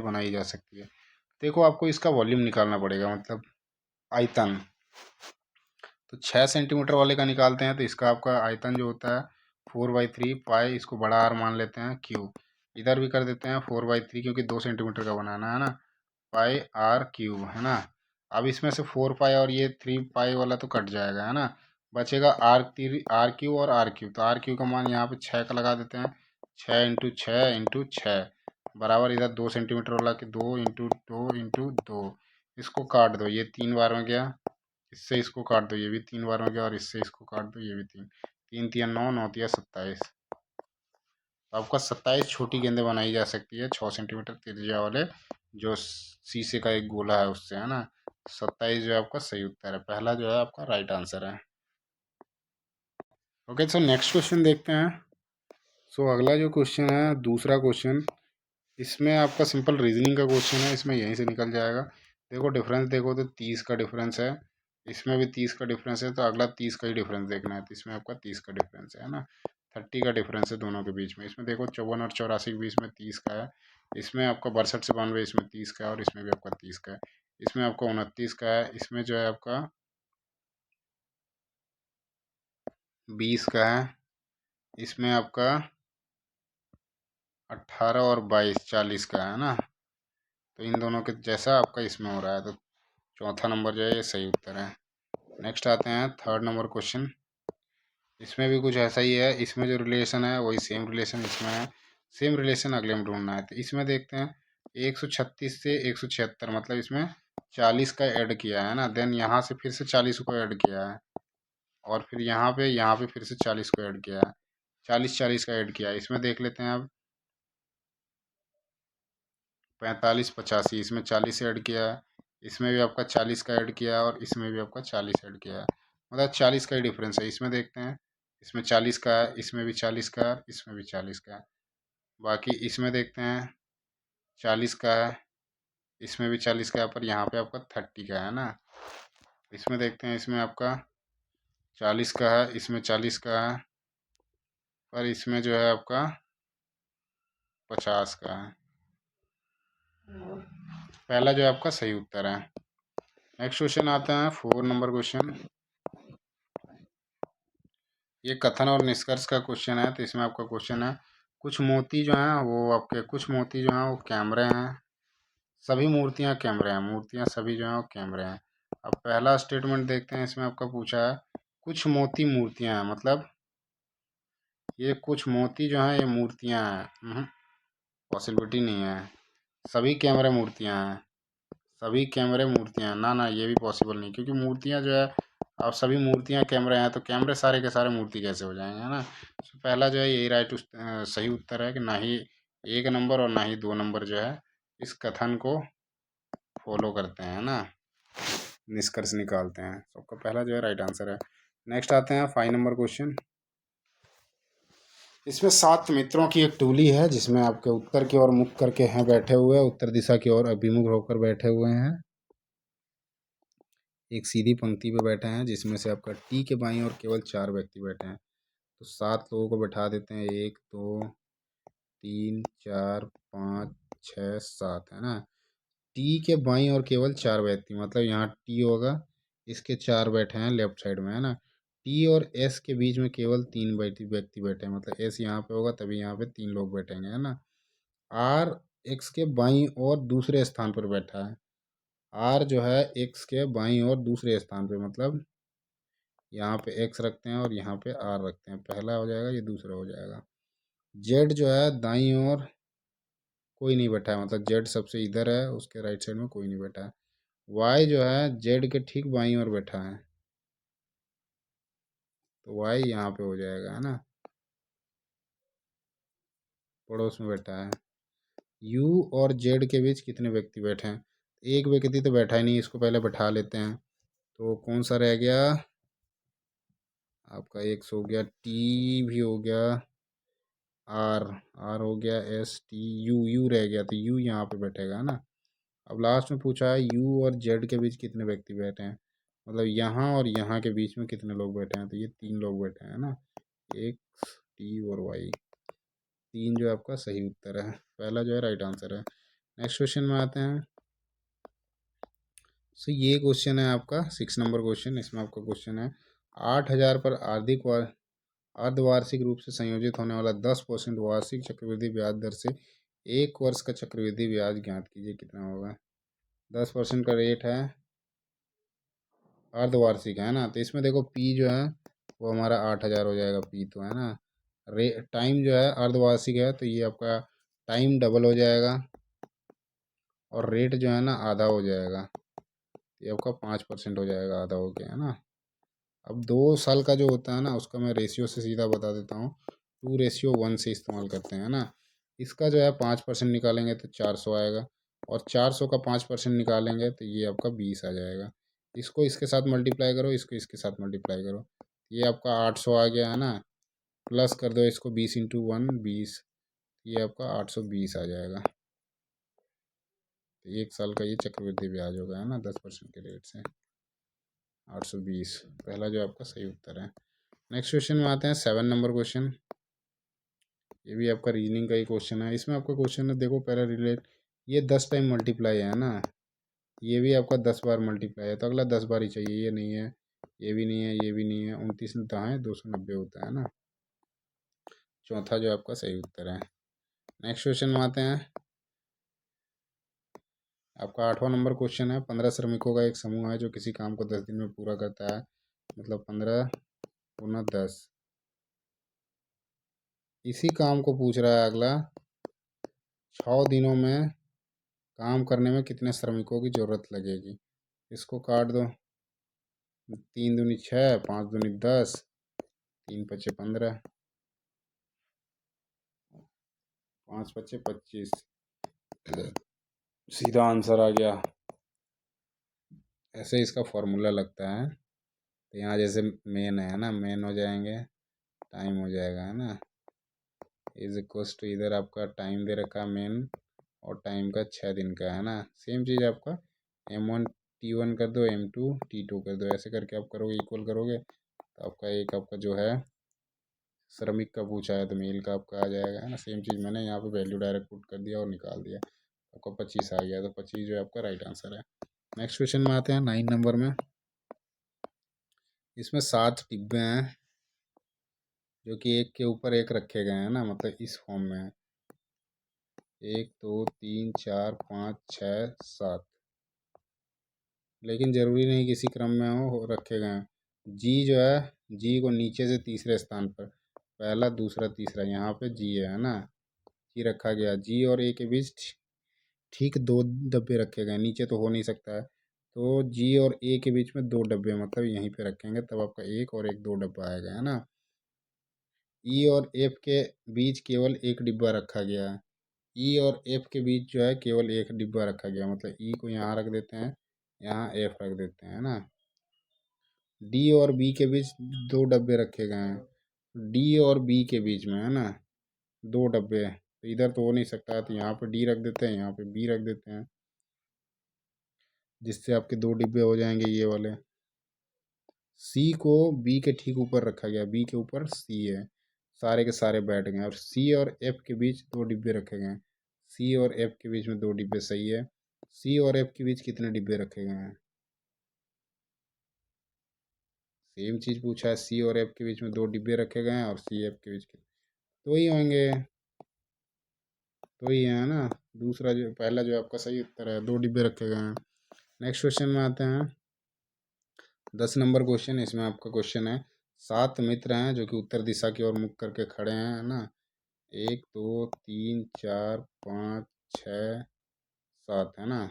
Speaker 1: बनाई जा सकती है। देखो आपको इसका वॉल्यूम निकालना पड़ेगा, मतलब आयतन। तो 6 सेंटीमीटर वाले का निकालते हैं तो इसका आपका आयतन जो होता है 4/3 पाई, इसको बड़ा आर मान लेते हैं क्यूब। इधर भी कर देते हैं 4/3 क्योंकि 2 सेंटीमीटर का बनाना है ना, पाई आर क्यूब, है ना। अब इसमें से 4 पाई और ये 3 पाई वाला तो कट जाएगा, है ना। बचेगा आर क्यूब और आर क्यूब। तो आर क्यूब का मान यहाँ पे 6 का लगा देते हैं। 6 × 6 × 6 बराबर इधर 2 सेंटीमीटर वाला कि 2 × 2 × 2। इसको काट दो, ये 3 बार में गया, इससे इसको काट दो, ये भी 3 बार में गया, और इससे इसको काट दो, ये भी 3 3 × 3 = 9 9 × 27। तो आपका 27 छोटी गेंदें बनाई जा सकती है 6 सेंटीमीटर त्रिज्या वाले जो शीशे का एक गोला है उससे, है ना। 27 जो है आपका सही उत्तर है। पहला जो है आपका राइट आंसर है। ओके, सो नेक्स्ट क्वेश्चन देखते हैं। सो अगला जो क्वेश्चन है, दूसरा क्वेश्चन, इसमें आपका सिंपल रीजनिंग का क्वेश्चन है, इसमें यहीं से निकल जाएगा। देखो डिफरेंस देखो तो 30 का डिफरेंस है, इसमें भी 30 का डिफरेंस है, तो अगला 30 का ही डिफरेंस देखना है। तो इसमें आपका 30 का डिफरेंस है ना, 30 का डिफरेंस है दोनों के बीच में। इसमें देखो 54 और 84 के बीच में 30 का है, इसमें आपका 62 से 92 इसमें 30 का है, और इसमें भी आपका 30 का है। इसमें आपका 29 का है, इसमें जो है आपका 20 का है, इसमें आपका 18 और 22 40 का है ना। तो इन दोनों के जैसा आपका इसमें हो रहा है, तो चौथा नंबर जो है ये सही उत्तर है। नेक्स्ट आते हैं थर्ड नंबर क्वेश्चन। इसमें भी कुछ ऐसा ही है, इसमें जो रिलेशन है वही सेम रिलेशन इसमें है, सेम रिलेशन अगले में ढूंढना है। तो इसमें देखते हैं 136 से 176, मतलब इसमें 40 का ऐड किया है ना, देन यहाँ से फिर से 40 को ऐड किया है, और फिर यहाँ पे फिर से 40 को ऐड किया है, 40 40 का ऐड किया है। इसमें देख लेते हैं अब 45 85, इसमें 40 ऐड किया है, इसमें भी आपका 40 का ऐड किया है, और इसमें भी आपका 40 ऐड किया है, मतलब 40 का ही डिफरेंस है। इसमें देखते हैं, इसमें 40 का है, इसमें भी 40 का है, इसमें भी 40 का है। बाकी इसमें देखते हैं 40 का है, इसमें भी 40 का है, पर यहाँ पे आपका 30 का है ना। इसमें देखते हैं, इसमें आपका 40 का है, इसमें 40 का है, पर इसमें जो है आपका 50 का है। पहला जो है आपका सही उत्तर है। नेक्स्ट क्वेश्चन आता है 4 नंबर क्वेश्चन। ये कथन और निष्कर्ष का क्वेश्चन है। तो इसमें आपका क्वेश्चन है, कुछ मोती जो हैं वो आपके, कुछ मोती जो हैं वो कैमरे हैं, सभी मूर्तियां कैमरे हैं, मूर्तियां सभी जो हैं वो कैमरे हैं। अब पहला स्टेटमेंट देखते हैं, इसमें आपका पूछा है कुछ मोती मूर्तियां हैं, मतलब ये कुछ मोती जो हैं ये मूर्तियां हैं, पॉसिबिलिटी नहीं है। सभी कैमरे मूर्तियां हैं, सभी कैमरे मूर्तियां, ना ना ये भी पॉसिबल नहीं, क्योंकि मूर्तियां जो है, अब सभी मूर्तियां कैमरे हैं, तो कैमरे सारे के सारे मूर्ति कैसे हो जाएंगे, है ना। तो पहला जो है यही सही उत्तर है, कि ना ही 1 नंबर और ना ही 2 नंबर जो है इस कथन को फॉलो करते हैं ना, निष्कर्ष निकालते हैं। सबका पहला जो है राइट आंसर है। नेक्स्ट आते हैं 5 नंबर क्वेश्चन। इसमें 7 मित्रों की एक टोली है, जिसमें आपके उत्तर की ओर मुख करके हैं बैठे हुए, उत्तर दिशा की ओर अभिमुख होकर बैठे हुए हैं, एक सीधी पंक्ति पे बैठे हैं, जिसमें से आपका टी के बाईं ओर केवल 4 व्यक्ति बैठे हैं। तो 7 लोगों को बैठा देते हैं, 1 2 3 4 5 6 7, है ना। टी के बाईं ओर केवल 4 व्यक्ति, मतलब यहाँ टी होगा, इसके 4 बैठे हैं लेफ्ट साइड में, है ना। टी और एस के बीच में केवल 3 व्यक्ति बैठे हैं, मतलब एस यहाँ पे होगा तभी यहाँ पे 3 लोग बैठेंगे, है ना। आर एक्स के बाईं ओर दूसरे स्थान पर बैठा है, आर जो है एक्स के बाईं ओर दूसरे स्थान पे, मतलब यहाँ पे एक्स रखते हैं और यहाँ पे आर रखते हैं, पहला हो जाएगा, ये दूसरा हो जाएगा। जेड जो है दाईं ओर कोई नहीं बैठा है, मतलब जेड सबसे इधर है, उसके राइट साइड में कोई नहीं बैठा है। वाई जो है जेड के ठीक बाईं ओर बैठा है, तो वाई यहाँ पे हो जाएगा, है ना, पड़ोस में बैठा है। यू और जेड के बीच कितने व्यक्ति बैठे हैं, एक व्यक्ति तो बैठा ही नहीं, इसको पहले बैठा लेते हैं। तो कौन सा रह गया आपका, एक हो गया, टी भी हो गया, आर आर हो गया, एस टी, यू रह गया, तो यू यहाँ पे बैठेगा, है ना। अब लास्ट में पूछा है यू और जेड के बीच कितने व्यक्ति बैठे हैं, मतलब यहाँ और यहाँ के बीच में कितने लोग बैठे हैं, तो ये 3 लोग बैठे हैं ना, एक्स टी और वाई, 3 जो है आपका सही उत्तर है, पहला जो है राइट आंसर है। नेक्स्ट क्वेश्चन में आते हैं। सो ये क्वेश्चन है आपका 6 नंबर क्वेश्चन। इसमें आपका क्वेश्चन है 8,000 पर अर्धवार्षिक रूप से संयोजित होने वाला 10% वार्षिक चक्रवृद्धि ब्याज दर से 1 वर्ष का चक्रवृद्धि ब्याज ज्ञात कीजिए, कितना होगा। 10% का रेट है, अर्धवार्षिक है ना, तो इसमें देखो पी जो है वो हमारा 8,000 हो जाएगा, पी तो है ना। टाइम जो है अर्धवार्षिक है, तो ये आपका टाइम डबल हो जाएगा, और रेट जो है ना आधा हो जाएगा, ये आपका 5% हो जाएगा, आधा हो गया, है ना। अब 2 साल का जो होता है ना, उसका मैं रेशियो से सीधा बता देता हूँ, 2:1 से इस्तेमाल करते हैं, है ना। इसका जो है 5% निकालेंगे तो 400 आएगा, और 400 का 5% निकालेंगे तो ये आपका 20 आ जाएगा। इसको इसके साथ मल्टीप्लाई करो, इसको इसके साथ मल्टीप्लाई करो, ये आपका 800 आ गया है ना। प्लस कर दो इसको 20 × 1 20, ये आपका 820 आ जाएगा। तो 1 साल का ये चक्रवृद्धि ब्याज होगा, है ना, 10% के रेट से 820। पहला जो आपका सही उत्तर है। नेक्स्ट क्वेश्चन में आते हैं, 7 नंबर क्वेश्चन। ये भी आपका रीजनिंग का ही क्वेश्चन है। इसमें आपका क्वेश्चन है, देखो पहला रिलेट, ये 10 टाइम मल्टीप्लाई है ना, ये भी आपका 10 बार मल्टीप्लाई है, तो अगला 10 बार ही चाहिए। ये नहीं है, ये भी नहीं है, ये भी नहीं है। 29 दाएँ 290 होता है ना। चौथा जो आपका सही उत्तर है। नेक्स्ट क्वेश्चन में आते हैं, आपका 8वां नंबर क्वेश्चन है। 15 श्रमिकों का एक समूह है जो किसी काम को 10 दिन में पूरा करता है, मतलब 15 × 10। इसी काम को पूछ रहा है अगला, 6 दिनों में काम करने में कितने श्रमिकों की ज़रूरत लगेगी। इसको काट दो, 3 दूनी 6, 5 दूनी 10, 3 × 5 = 15, 5 × 5 = 25। सीधा आंसर आ गया। ऐसे इसका फॉर्मूला लगता है। तो यहाँ जैसे मेन है ना, मेन हो जाएंगे, टाइम हो जाएगा, है ना, इज इक्वल्स टू, इधर आपका टाइम दे रखा मेन और टाइम का 6 दिन का, है ना। सेम चीज़ आपका M1 T1 कर दो, M2 T2 कर दो, ऐसे करके आप करोगे, इक्वल करोगे तो आपका एक आपका जो है श्रमिक का पूछा है तो मेल का आपका आ जाएगा, है ना। सेम चीज़ मैंने यहाँ पे वैल्यू डायरेक्ट पुट कर दिया और निकाल दिया, आपका 25 आ गया। तो 25 जो है आपका राइट आंसर है। नेक्स्ट क्वेश्चन में आते हैं, 9 नंबर में। इसमें 7 डिब्बे हैं जो कि एक के ऊपर एक रखे गए हैं ना, मतलब इस फॉर्म में है, 1 2 3 4 5 6 7, लेकिन ज़रूरी नहीं किसी क्रम में हो रखे गए हैं। जी जो है, जी को नीचे से तीसरे स्थान पर, पहला दूसरा तीसरा, यहाँ पे जी है ना, जी रखा गया। जी और ए के बीच ठीक 2 डब्बे रखे गए, नीचे तो हो नहीं सकता है, तो जी और ए के बीच में 2 डब्बे, मतलब यहीं पे रखेंगे, तब आपका एक और एक 2 डब्बा आएगा, है ना। ई और एफ के बीच केवल एक डिब्बा रखा गया है। ई और एफ के बीच जो है केवल एक डिब्बा रखा गया, मतलब ई को यहाँ रख देते हैं, यहाँ एफ रख देते हैं, है ना। डी और बी के बीच 2 डब्बे रखे गए हैं, डी और बी के बीच में, है ना, 2 डब्बे, तो इधर तो हो नहीं सकता है, तो यहाँ पे डी रख देते हैं, यहाँ पे बी रख देते हैं, जिससे आपके 2 डिब्बे हो जाएंगे ये वाले। सी को बी के ठीक ऊपर रखा गया, बी के ऊपर सी है, सारे के सारे बैठ गए, और सी और एफ के बीच 2 डिब्बे रखे गए हैं, सी और एफ के बीच में 2 डिब्बे, सही है। सी और एफ के बीच कितने डिब्बे रखे गए हैं, सेम चीज़ पूछा है, सी और एफ के बीच में 2 डिब्बे रखे गए हैं, और सी एफ के बीच के तो ही होंगे, तो ही है ना। दूसरा जो पहला जो आपका सही उत्तर है, 2 डिब्बे रखे गए हैं। नेक्स्ट क्वेश्चन में आते हैं, 10 नंबर क्वेश्चन। इसमें आपका क्वेश्चन है, 7 मित्र हैं जो कि उत्तर दिशा की ओर मुख करके खड़े हैं, है ना, 1 2 3 4 5 6 7, है ना।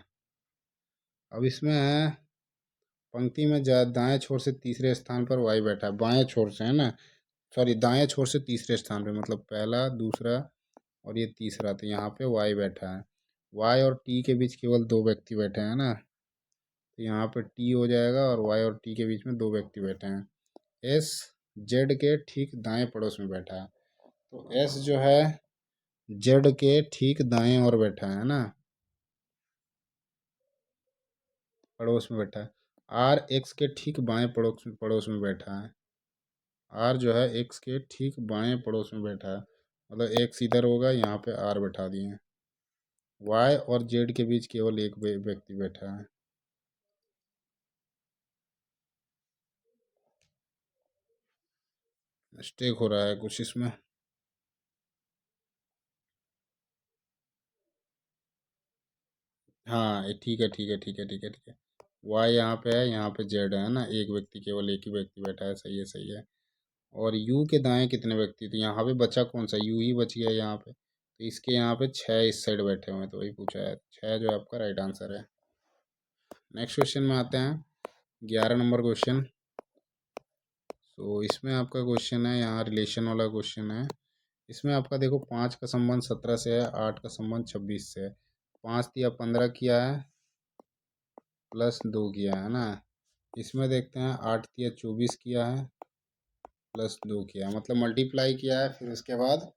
Speaker 1: अब इसमें है, पंक्ति में दाएं छोर से तीसरे स्थान पर वाई बैठा है, बाएं छोर से, है ना, सॉरी दाएं छोर से तीसरे स्थान पे, मतलब पहला दूसरा और ये तीसरा, तो यहाँ पे वाई बैठा है। वाई और टी के बीच केवल 2 व्यक्ति बैठे हैं ना, तो यहाँ पे टी हो जाएगा, और वाई और टी के बीच में 2 व्यक्ति बैठे हैं। एस जेड के ठीक दाएं पड़ोस में बैठा है, तो एस जो है जेड के ठीक दाएं और बैठा है ना, पड़ोस में बैठा है। आर एक्स के ठीक बाएं पड़ोस में बैठा है, आर जो है एक्स के ठीक बाएं पड़ोस में बैठा है, मतलब एक्स इधर होगा, यहाँ पे आर बैठा दिए। वाई और जेड के बीच केवल एक व्यक्ति बैठा है। मिस्टेक हो रहा है कुछ इसमें। हाँ ये ठीक है, ठीक है, ठीक है, ठीक है, ठीक है। वाई यहाँ पे है, यहाँ पे जेड है ना, एक व्यक्ति, केवल एक ही व्यक्ति बैठा है, सही है, सही है। और यू के दाएं कितने व्यक्ति, तो यहाँ पे बचा कौन सा, यू ही बच गया यहाँ पे, तो इसके यहाँ पे 6 इस साइड बैठे हुए हैं, तो वही पूछा है, 6 जो आपका राइट आंसर है। नेक्स्ट क्वेश्चन में आते हैं, 11 नंबर क्वेश्चन। तो इसमें आपका क्वेश्चन है, यहाँ रिलेशन वाला क्वेश्चन है। इसमें आपका देखो, 5 का संबंध 17 से है, 8 का संबंध 26 से है, 5 दिया 15 किया है, प्लस 2 किया है ना। इसमें देखते हैं 8 दिया 24 किया है, प्लस 2 किया है, मतलब मल्टीप्लाई किया है, फिर उसके बाद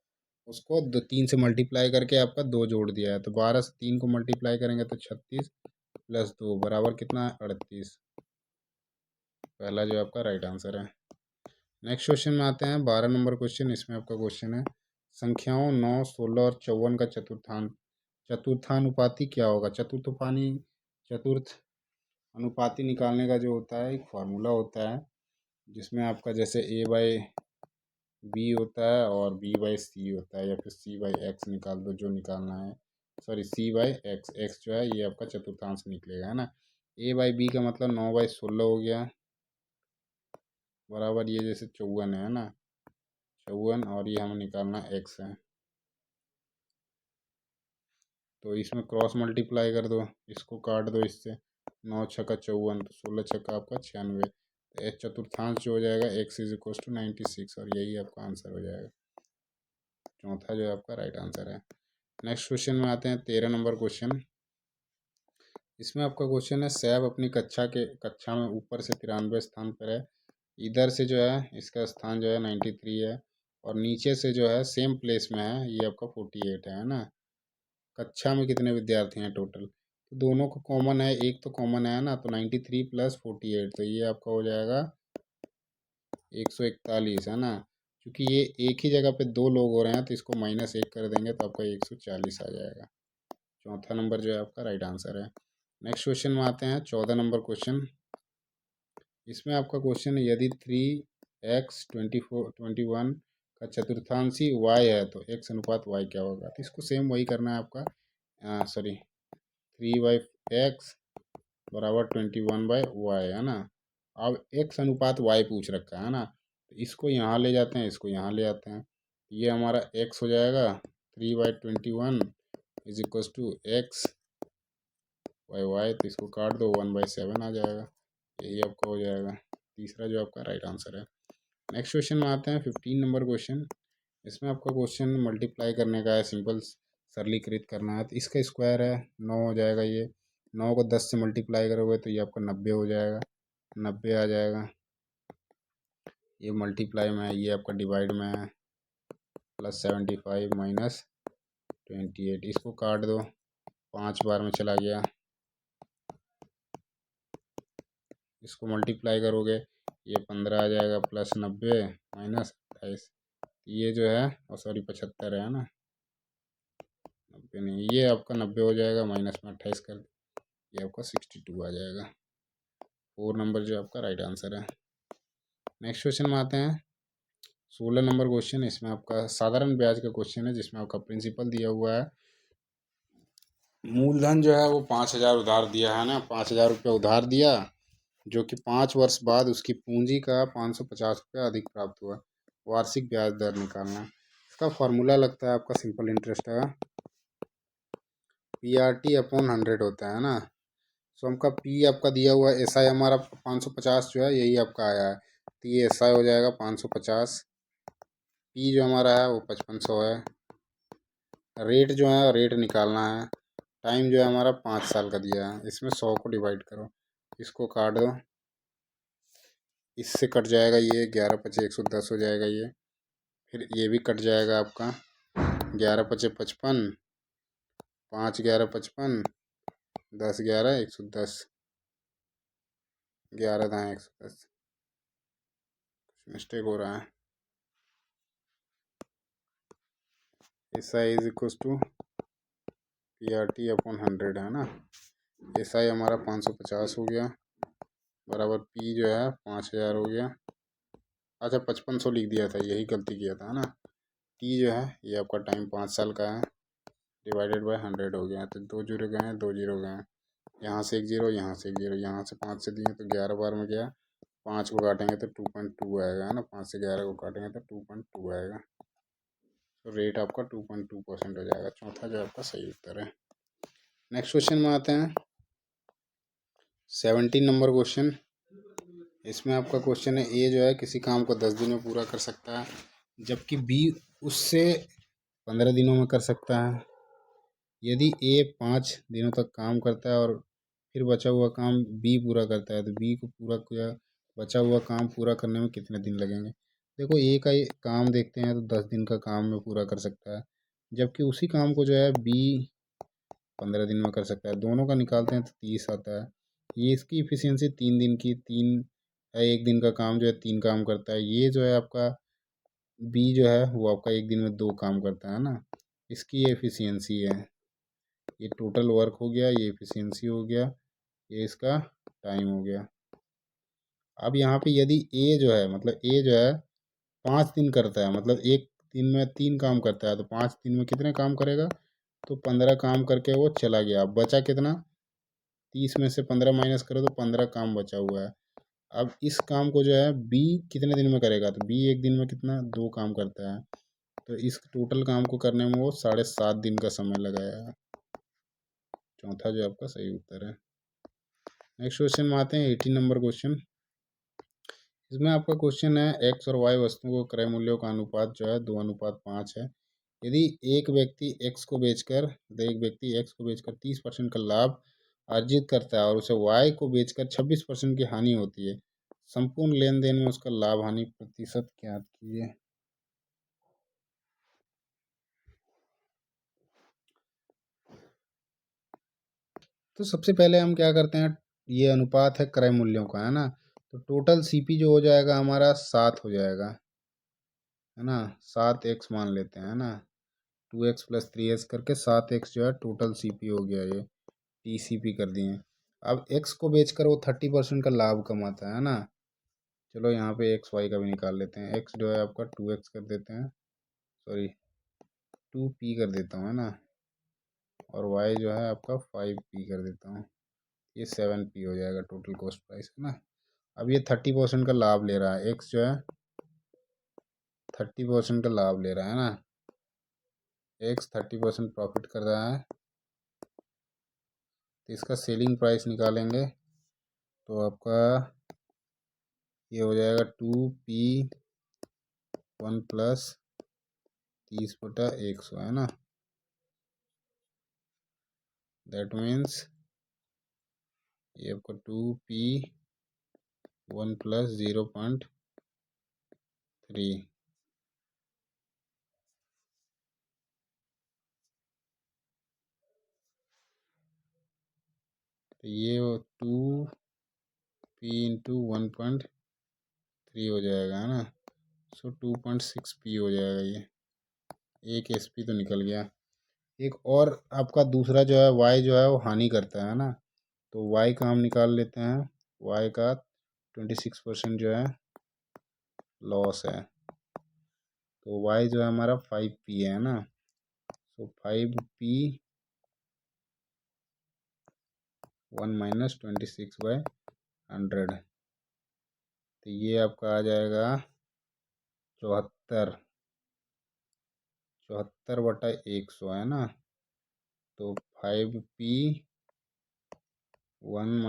Speaker 1: उसको 3 से मल्टीप्लाई करके आपका 2 जोड़ दिया है, तो 12 से 3 को मल्टीप्लाई करेंगे तो 36 प्लस 2 बराबर कितना है 38। पहला जो आपका राइट आंसर है। नेक्स्ट क्वेश्चन में आते हैं 12 नंबर क्वेश्चन। इसमें आपका क्वेश्चन है संख्याओं 9, 16 और 54 का चतुर्थानुपाती क्या होगा। चतुर्थ अनुपाती निकालने का जो होता है एक फार्मूला होता है, जिसमें आपका जैसे ए बाई बी होता है और बी बाई सी होता है, या फिर सी बाई एक्स निकाल दो जो निकालना है। Sorry, C by X, X जो है ये आपका चतुर्थांश निकलेगा, है ना। ए बाई बी का मतलब 9/16 हो गया, बराबर ये जैसे 54 है ना, 54, और ये हमें निकालना एक्स है, तो इसमें क्रॉस मल्टीप्लाई कर दो, इसको काट दो इससे, 9 छक्का 54, तो 16 छक्का आपका 96, तो चतुर्थांश जो हो जाएगा एक्स इज इक्वल टू 96, और यही आपका आंसर हो जाएगा। चौथा जो है आपका राइट आंसर है। नेक्स्ट क्वेश्चन में आते हैं 13 नंबर क्वेश्चन। इसमें आपका क्वेश्चन है सैब अपनी कक्षा में ऊपर से 93 स्थान पर है, इधर से जो है इसका स्थान जो है 93 है, और नीचे से जो है सेम प्लेस में है ये आपका 48 है ना। कक्षा में कितने विद्यार्थी हैं टोटल, तो दोनों को कॉमन है, एक तो कॉमन है ना, तो 93 प्लस 48, तो ये आपका हो जाएगा 141 है ना। क्योंकि ये एक ही जगह पे दो लोग हो रहे हैं तो इसको -1 कर देंगे तो आपका 140 आ जाएगा। चौथा नंबर जो है आपका राइट आंसर है। नेक्स्ट क्वेश्चन में आते हैं 14 नंबर क्वेश्चन। इसमें आपका क्वेश्चन है यदि 3x 21 का चतुर्थांशी y है तो x अनुपात y क्या होगा। तो इसको सेम वही करना है आपका, सॉरी 3/x बराबर 21/y है ना। अब x अनुपात y पूछ रखा है ना, तो इसको यहाँ ले जाते हैं, इसको यहाँ ले आते हैं, ये हमारा x हो जाएगा 3/21 is equal to X by Y, तो इसको काट दो 1/7 आ जाएगा, यही आपका हो जाएगा तीसरा जो आपका राइट आंसर है। नेक्स्ट क्वेश्चन में आते हैं 15 नंबर क्वेश्चन। इसमें आपका क्वेश्चन मल्टीप्लाई करने का है, सिंपल सरलीकृत करना है, तो इसका स्क्वायर है 9 हो जाएगा, ये 9 को 10 से मल्टीप्लाई करोगे तो ये आपका 90 हो जाएगा, 90 आ जाएगा। ये मल्टीप्लाई में है, ये आपका डिवाइड में है, +75 -28, इसको काट दो 5 बार में चला गया, इसको मल्टीप्लाई करोगे ये 15 आ जाएगा, +90 -28, ये जो है और सॉरी 75 है ना, 90 नहीं, ये आपका 90 हो जाएगा, माइनस में 28 कर ये आपका 62 आ जाएगा। 4 नंबर जो आपका राइट आंसर है। नेक्स्ट क्वेश्चन में आते हैं 16 नंबर क्वेश्चन। इसमें आपका साधारण ब्याज का क्वेश्चन है, जिसमें आपका प्रिंसिपल दिया हुआ है, मूलधन जो है वो 5,000 उधार दिया है ना, 5,000 रुपये उधार दिया, जो कि 5 वर्ष बाद उसकी पूंजी का 550 रुपये अधिक प्राप्त हुआ, वार्षिक ब्याज दर निकालना। इसका फॉर्मूला लगता है आपका सिंपल इंटरेस्ट का, PRT/100 होता है ना। सो हमका पी आपका दिया हुआ है, SI हमारा 550 जो है यही आपका आया है, तो ये SI हो जाएगा 550, पी जो हमारा है वो 5500 है, रेट जो है रेट निकालना है, टाइम जो है हमारा 5 साल का दिया है, इसमें 100 को डिवाइड करो, इसको काट दो, इससे कट जाएगा ये 11 पचे 110 हो जाएगा ये, फिर ये भी कट जाएगा आपका 11 पचे 55, 5 11 55, 10 11 110, 11 दाएँ 110, कुछ मिस्टेक हो रहा है। SI is equal to PRT/100 है ना। SI हमारा 550 हो गया, बराबर P जो है 5000 हो गया, अच्छा 5500 लिख दिया था, यही गलती किया था, है ना। T जो है ये आपका टाइम 5 साल का है, डिवाइडेड बाय 100 हो गया, तो 2 जीरो गए हैं, 2 जीरो गए हैं, यहाँ से 1 जीरो, यहाँ से 1 जीरो, यहाँ से 5 से दिए तो 11 बार में गया, 5 को काटेंगे तो 2.2 आएगा, है ना, 5 से 11 को काटेंगे तो 2.2 आएगा, तो रेट आपका 2.2% हो जाएगा। चौथा जो आपका सही उत्तर है। नेक्स्ट क्वेश्चन में आते हैं 17 नंबर क्वेश्चन। इसमें आपका क्वेश्चन है ए जो है किसी काम को 10 दिन में पूरा कर सकता है, जबकि बी उससे 15 दिनों में कर सकता है। यदि ए 5 दिनों तक काम करता है और फिर बचा हुआ काम बी पूरा करता है, तो बी को पूरा किया बचा हुआ काम पूरा करने में कितने दिन लगेंगे। देखो ए का ये काम देखते हैं तो 10 दिन का काम में पूरा कर सकता है, जबकि उसी काम को जो है बी 15 दिन में कर सकता है। दोनों का निकालते हैं तो 30 आता है। ये इसकी इफिशियंसी 3 दिन की, 1 दिन का काम जो है 3 काम करता है। ये जो है आपका बी जो है वो आपका 1 दिन में 2 काम करता है ना, इसकी ये एफिशिएंसी है। ये टोटल वर्क हो गया, ये एफिशिएंसी हो गया, ये इसका टाइम हो गया। अब यहाँ पे यदि ए जो है मतलब ए जो है 5 दिन करता है, मतलब एक दिन में 3 काम करता है, तो 5 दिन में कितने काम करेगा, तो 15 काम करके वो चला गया। अब बचा कितना, 30 में से 15 माइनस करो तो 15 काम बचा हुआ है। अब इस काम को जो है बी कितने दिन में करेगा, तो बी 1 दिन में कितना 2 काम करता है, तो इस टोटल काम को करने में वो 7.5 दिन का समय लगाया। चौथा जो आपका सही उत्तर है। नेक्स्ट क्वेश्चन में आते हैं, 18 नंबर क्वेश्चन। इसमें आपका क्वेश्चन है एक्स और वाई वस्तुओं को क्रय मूल्यों का अनुपात जो है 2:5 है। यदि एक व्यक्ति एक व्यक्ति एक्स को बेचकर 30% का लाभ अर्जित करता है और उसे वाई को बेचकर 26% की हानि होती है, संपूर्ण लेन देन में उसका लाभ हानि प्रतिशत ज्ञात कीजिए। तो सबसे पहले हम क्या करते हैं, ये अनुपात है क्रय मूल्यों का, है ना, तो टोटल सीपी जो हो जाएगा हमारा 7 हो जाएगा, है ना। 7x मान लेते हैं, है ना, 2x + 3x करके 7x जो है टोटल सीपी हो गया, ये टीसीपी कर दिए। अब x को बेचकर वो 30% का लाभ कमाता है ना। चलो यहाँ पे एक्स वाई का भी निकाल लेते हैं। x जो है आपका 2x कर देते हैं, सॉरी 2p कर देता हूँ, है ना, और y जो है आपका 5p कर देता हूँ, ये 7p हो जाएगा टोटल कॉस्ट प्राइस, है ना। अब ये 30% का लाभ ले रहा है, एक्स जो है 30% का लाभ ले रहा है ना, एक्स 30% प्रॉफिट कर रहा है, तो इसका सेलिंग प्राइस निकालेंगे तो आपका ये हो जाएगा 2p1 + 30/100, है ना। दैट मीन्स ये आपका 2p1 + 0.3, तो ये 2p × 1.3 हो जाएगा, है ना। सो 2.6p हो जाएगा। ये एक एसपी तो निकल गया। एक और आपका दूसरा जो है वाई जो है वो हानि करता है ना, तो वाई का हम निकाल लेते हैं। वाई का 26% जो है लॉस है, तो वाई जो है हमारा 5p है ना, तो 5p 1 - 26/100, तो ये आपका आ जाएगा 74, 74/100, है ना। तो 5p 1 -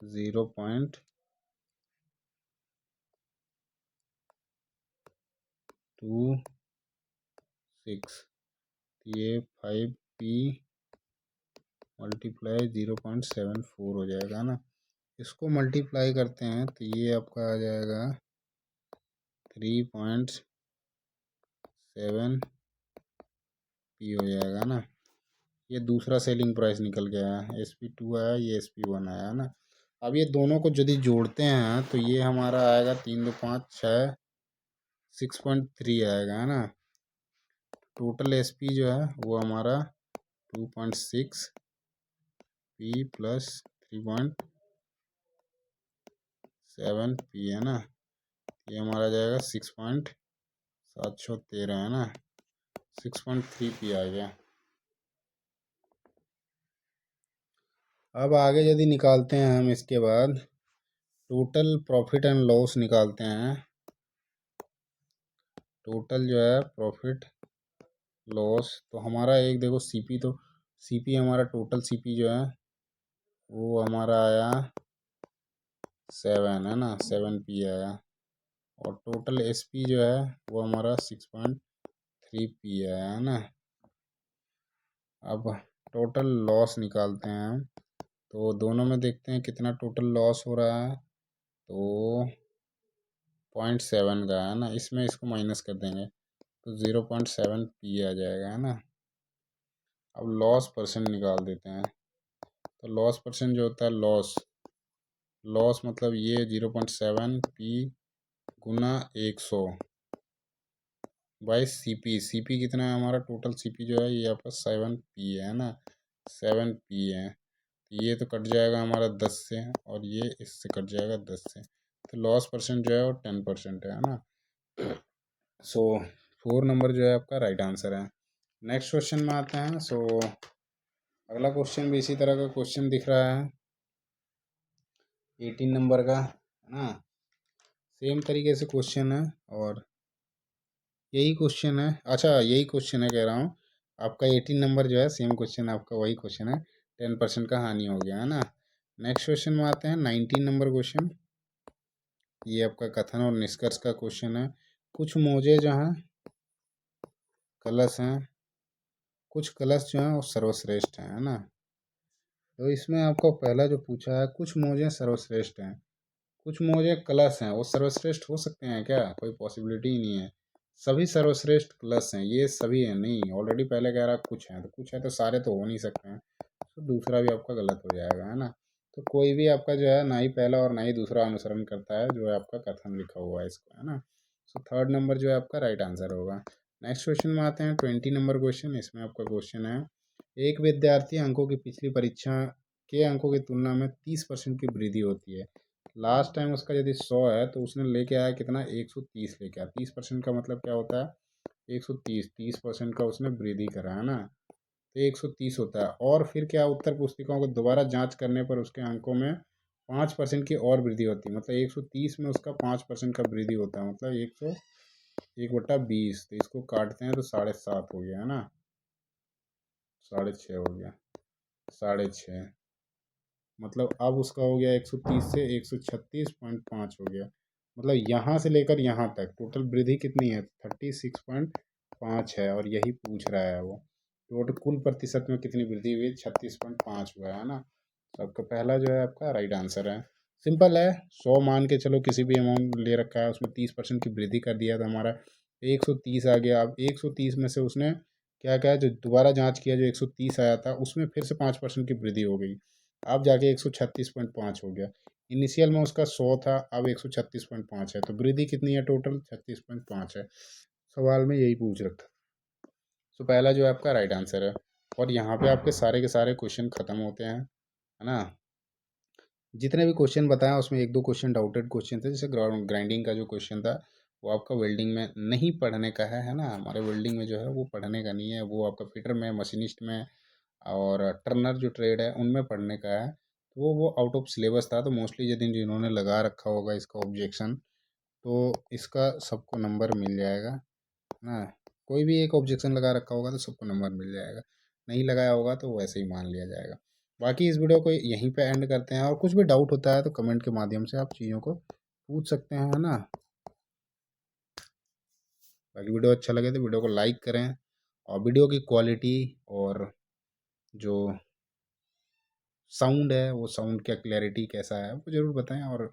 Speaker 1: 0.26, ये 5p × 0.74 हो जाएगा ना। इसको मल्टीप्लाई करते हैं तो ये आपका आ जाएगा 3.7p हो जाएगा ना। ये दूसरा सेलिंग प्राइस निकल गया है, SP2 आया, ये SP1 आया, है ना। अब ये दोनों को यदि जोड़ते हैं तो ये हमारा आएगा 3 2 5 6 6.3 आएगा, है ना। टोटल SP जो है वो हमारा 2.6p + 3.7p, है ना। ये हमारा जाएगा 6.713, है ना, 6.3p आ गया। अब आगे यदि निकालते हैं हम, इसके बाद टोटल प्रॉफिट एंड लॉस निकालते हैं। टोटल जो है प्रॉफिट लॉस, तो हमारा एक देखो सीपी, तो सीपी हमारा टोटल सीपी जो है वो हमारा आया 7, है ना, 7p आया, और टोटल एसपी जो है वो हमारा 6.3p आया, है ना। अब टोटल लॉस निकालते हैं हम। तो दोनों में देखते हैं कितना टोटल लॉस हो रहा है। तो 0.7 का है ना, इसमें इसको माइनस कर देंगे तो 0.7 पी आ जाएगा, है ना। अब लॉस परसेंट निकाल देते हैं। तो लॉस परसेंट जो होता है, लॉस लॉस मतलब ये 0.7 पी गुना 100 बाई सी पी कितना है हमारा, टोटल सी पी जो है ये आपका 7 पी है ना, 7 पी है। तो ये तो कट जाएगा हमारा 10 से, और ये इससे कट जाएगा 10 से। तो लॉस परसेंट जो है वो 10% है ना। सो 4 नंबर जो है आपका राइट आंसर है। नेक्स्ट क्वेश्चन में आते हैं। सो अगला क्वेश्चन भी इसी तरह का क्वेश्चन दिख रहा है, 18 नंबर का, है ना। सेम तरीके से क्वेश्चन है, और यही क्वेश्चन है, अच्छा यही क्वेश्चन है कह रहा हूँ। आपका 18 नंबर जो है सेम क्वेश्चन है, आपका वही क्वेश्चन है। 10% का हानि हो गया, है ना। नेक्स्ट क्वेश्चन में आते हैं, 19 नंबर क्वेश्चन। ये आपका कथन और निष्कर्ष का क्वेश्चन है। कुछ मोजे जो हैं कलश हैं, कुछ कलश जो हैं वो सर्वश्रेष्ठ हैं, है ना। तो इसमें आपको पहला जो पूछा है, कुछ मोजे सर्वश्रेष्ठ हैं, कुछ मोजे कलश हैं, वो सर्वश्रेष्ठ हो सकते हैं क्या? कोई पॉसिबिलिटी ही नहीं है। सभी सर्वश्रेष्ठ कलश हैं, ये सभी हैं नहीं, ऑलरेडी पहले कह रहा कुछ हैं, तो कुछ है तो सारे तो हो नहीं सकते हैं। तो दूसरा भी आपका गलत हो जाएगा, है ना। तो कोई भी आपका जो है ना ही पहला और ना ही दूसरा अनुसरण करता है जो है आपका कथन लिखा हुआ है इसको, है ना। सो थर्ड नंबर जो है आपका राइट आंसर होगा। नेक्स्ट क्वेश्चन में आते हैं, 20 नंबर क्वेश्चन। इसमें आपका क्वेश्चन है, एक विद्यार्थी अंकों की पिछली परीक्षा के अंकों की तुलना में 30% की वृद्धि होती है। लास्ट टाइम उसका यदि 100 है तो उसने लेके आया कितना, 130 लेके आया। 30% का मतलब क्या होता है, 130, 30% का उसने वृद्धि करा, है ना। तो 130 होता है, और फिर क्या, उत्तर पुस्तिकाओं को दोबारा जांच करने पर उसके अंकों में 5% की और वृद्धि होती है। मतलब 130 में उसका 5% का वृद्धि होता है, मतलब 101/20। तो इसको काटते हैं तो 7.5 हो गया, है ना, 6.5 हो गया, 6.5। मतलब अब उसका हो गया 130 से 136.5 हो गया। मतलब यहाँ से लेकर यहाँ तक टोटल वृद्धि कितनी है, 36.5 है, और यही पूछ रहा है वो। टोटल कुल प्रतिशत में कितनी वृद्धि हुई, 36.5 हुआ है ना। तो आपका पहला जो है आपका राइट आंसर है। सिंपल है, 100 मान के चलो, किसी भी अमाउंट ले रखा है उसमें 30% की वृद्धि कर दिया तो हमारा 130 आ गया। अब 130 में से उसने क्या क्या जो दोबारा जांच किया, जो 130 आया था उसमें फिर से 5% की वृद्धि हो गई। अब जाके 136.5 हो गया। इनिशियल में उसका 100 था, अब 136.5 है, तो वृद्धि कितनी है, टोटल 36.5 है। सवाल में यही पूछ रखा। तो पहला जो है आपका राइट आंसर है। और यहाँ पे आपके सारे के सारे क्वेश्चन खत्म होते हैं, है ना। जितने भी क्वेश्चन बताया उसमें एक दो क्वेश्चन डाउटेड क्वेश्चन थे, जैसे ग्राइंडिंग का जो क्वेश्चन था वो आपका वेल्डिंग में नहीं पढ़ने का है ना। हमारे वेल्डिंग में जो है वो पढ़ने का नहीं है, वो आपका फिटर में, मशीनिस्ट में और टर्नर जो ट्रेड है उनमें पढ़ने का है। तो वो आउट ऑफ सिलेबस था, तो मोस्टली यदि जिन्होंने लगा रखा होगा इसका ऑब्जेक्शन, तो इसका सबको नंबर मिल जाएगा ना। कोई भी एक ऑब्जेक्शन लगा रखा होगा तो सबको नंबर मिल जाएगा, नहीं लगाया होगा तो वैसे ही मान लिया जाएगा। बाकी इस वीडियो को यहीं पे एंड करते हैं, और कुछ भी डाउट होता है तो कमेंट के माध्यम से आप चीज़ों को पूछ सकते हैं, है ना। बाकी वीडियो अच्छा लगे तो वीडियो को लाइक करें, और वीडियो की क्वालिटी और जो साउंड है वो साउंड का क्लैरिटी कैसा है वो ज़रूर बताएं, और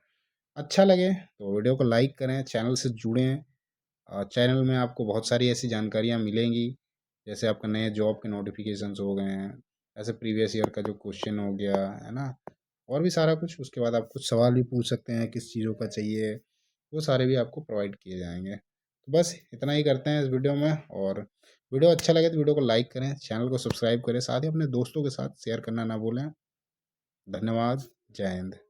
Speaker 1: अच्छा लगे तो वीडियो को लाइक करें, चैनल से जुड़ें। चैनल में आपको बहुत सारी ऐसी जानकारियाँ मिलेंगी, जैसे आपका नए जॉब के नोटिफिकेशंस हो गए हैं, ऐसे प्रीवियस ईयर का जो क्वेश्चन हो गया, है ना, और भी सारा कुछ। उसके बाद आप कुछ सवाल भी पूछ सकते हैं किस चीज़ों का चाहिए, वो सारे भी आपको प्रोवाइड किए जाएंगे। तो बस इतना ही करते हैं इस वीडियो में, और वीडियो अच्छा लगे तो वीडियो को लाइक करें, चैनल को सब्सक्राइब करें, साथ ही अपने दोस्तों के साथ शेयर करना ना भूलें। धन्यवाद। जय हिंद।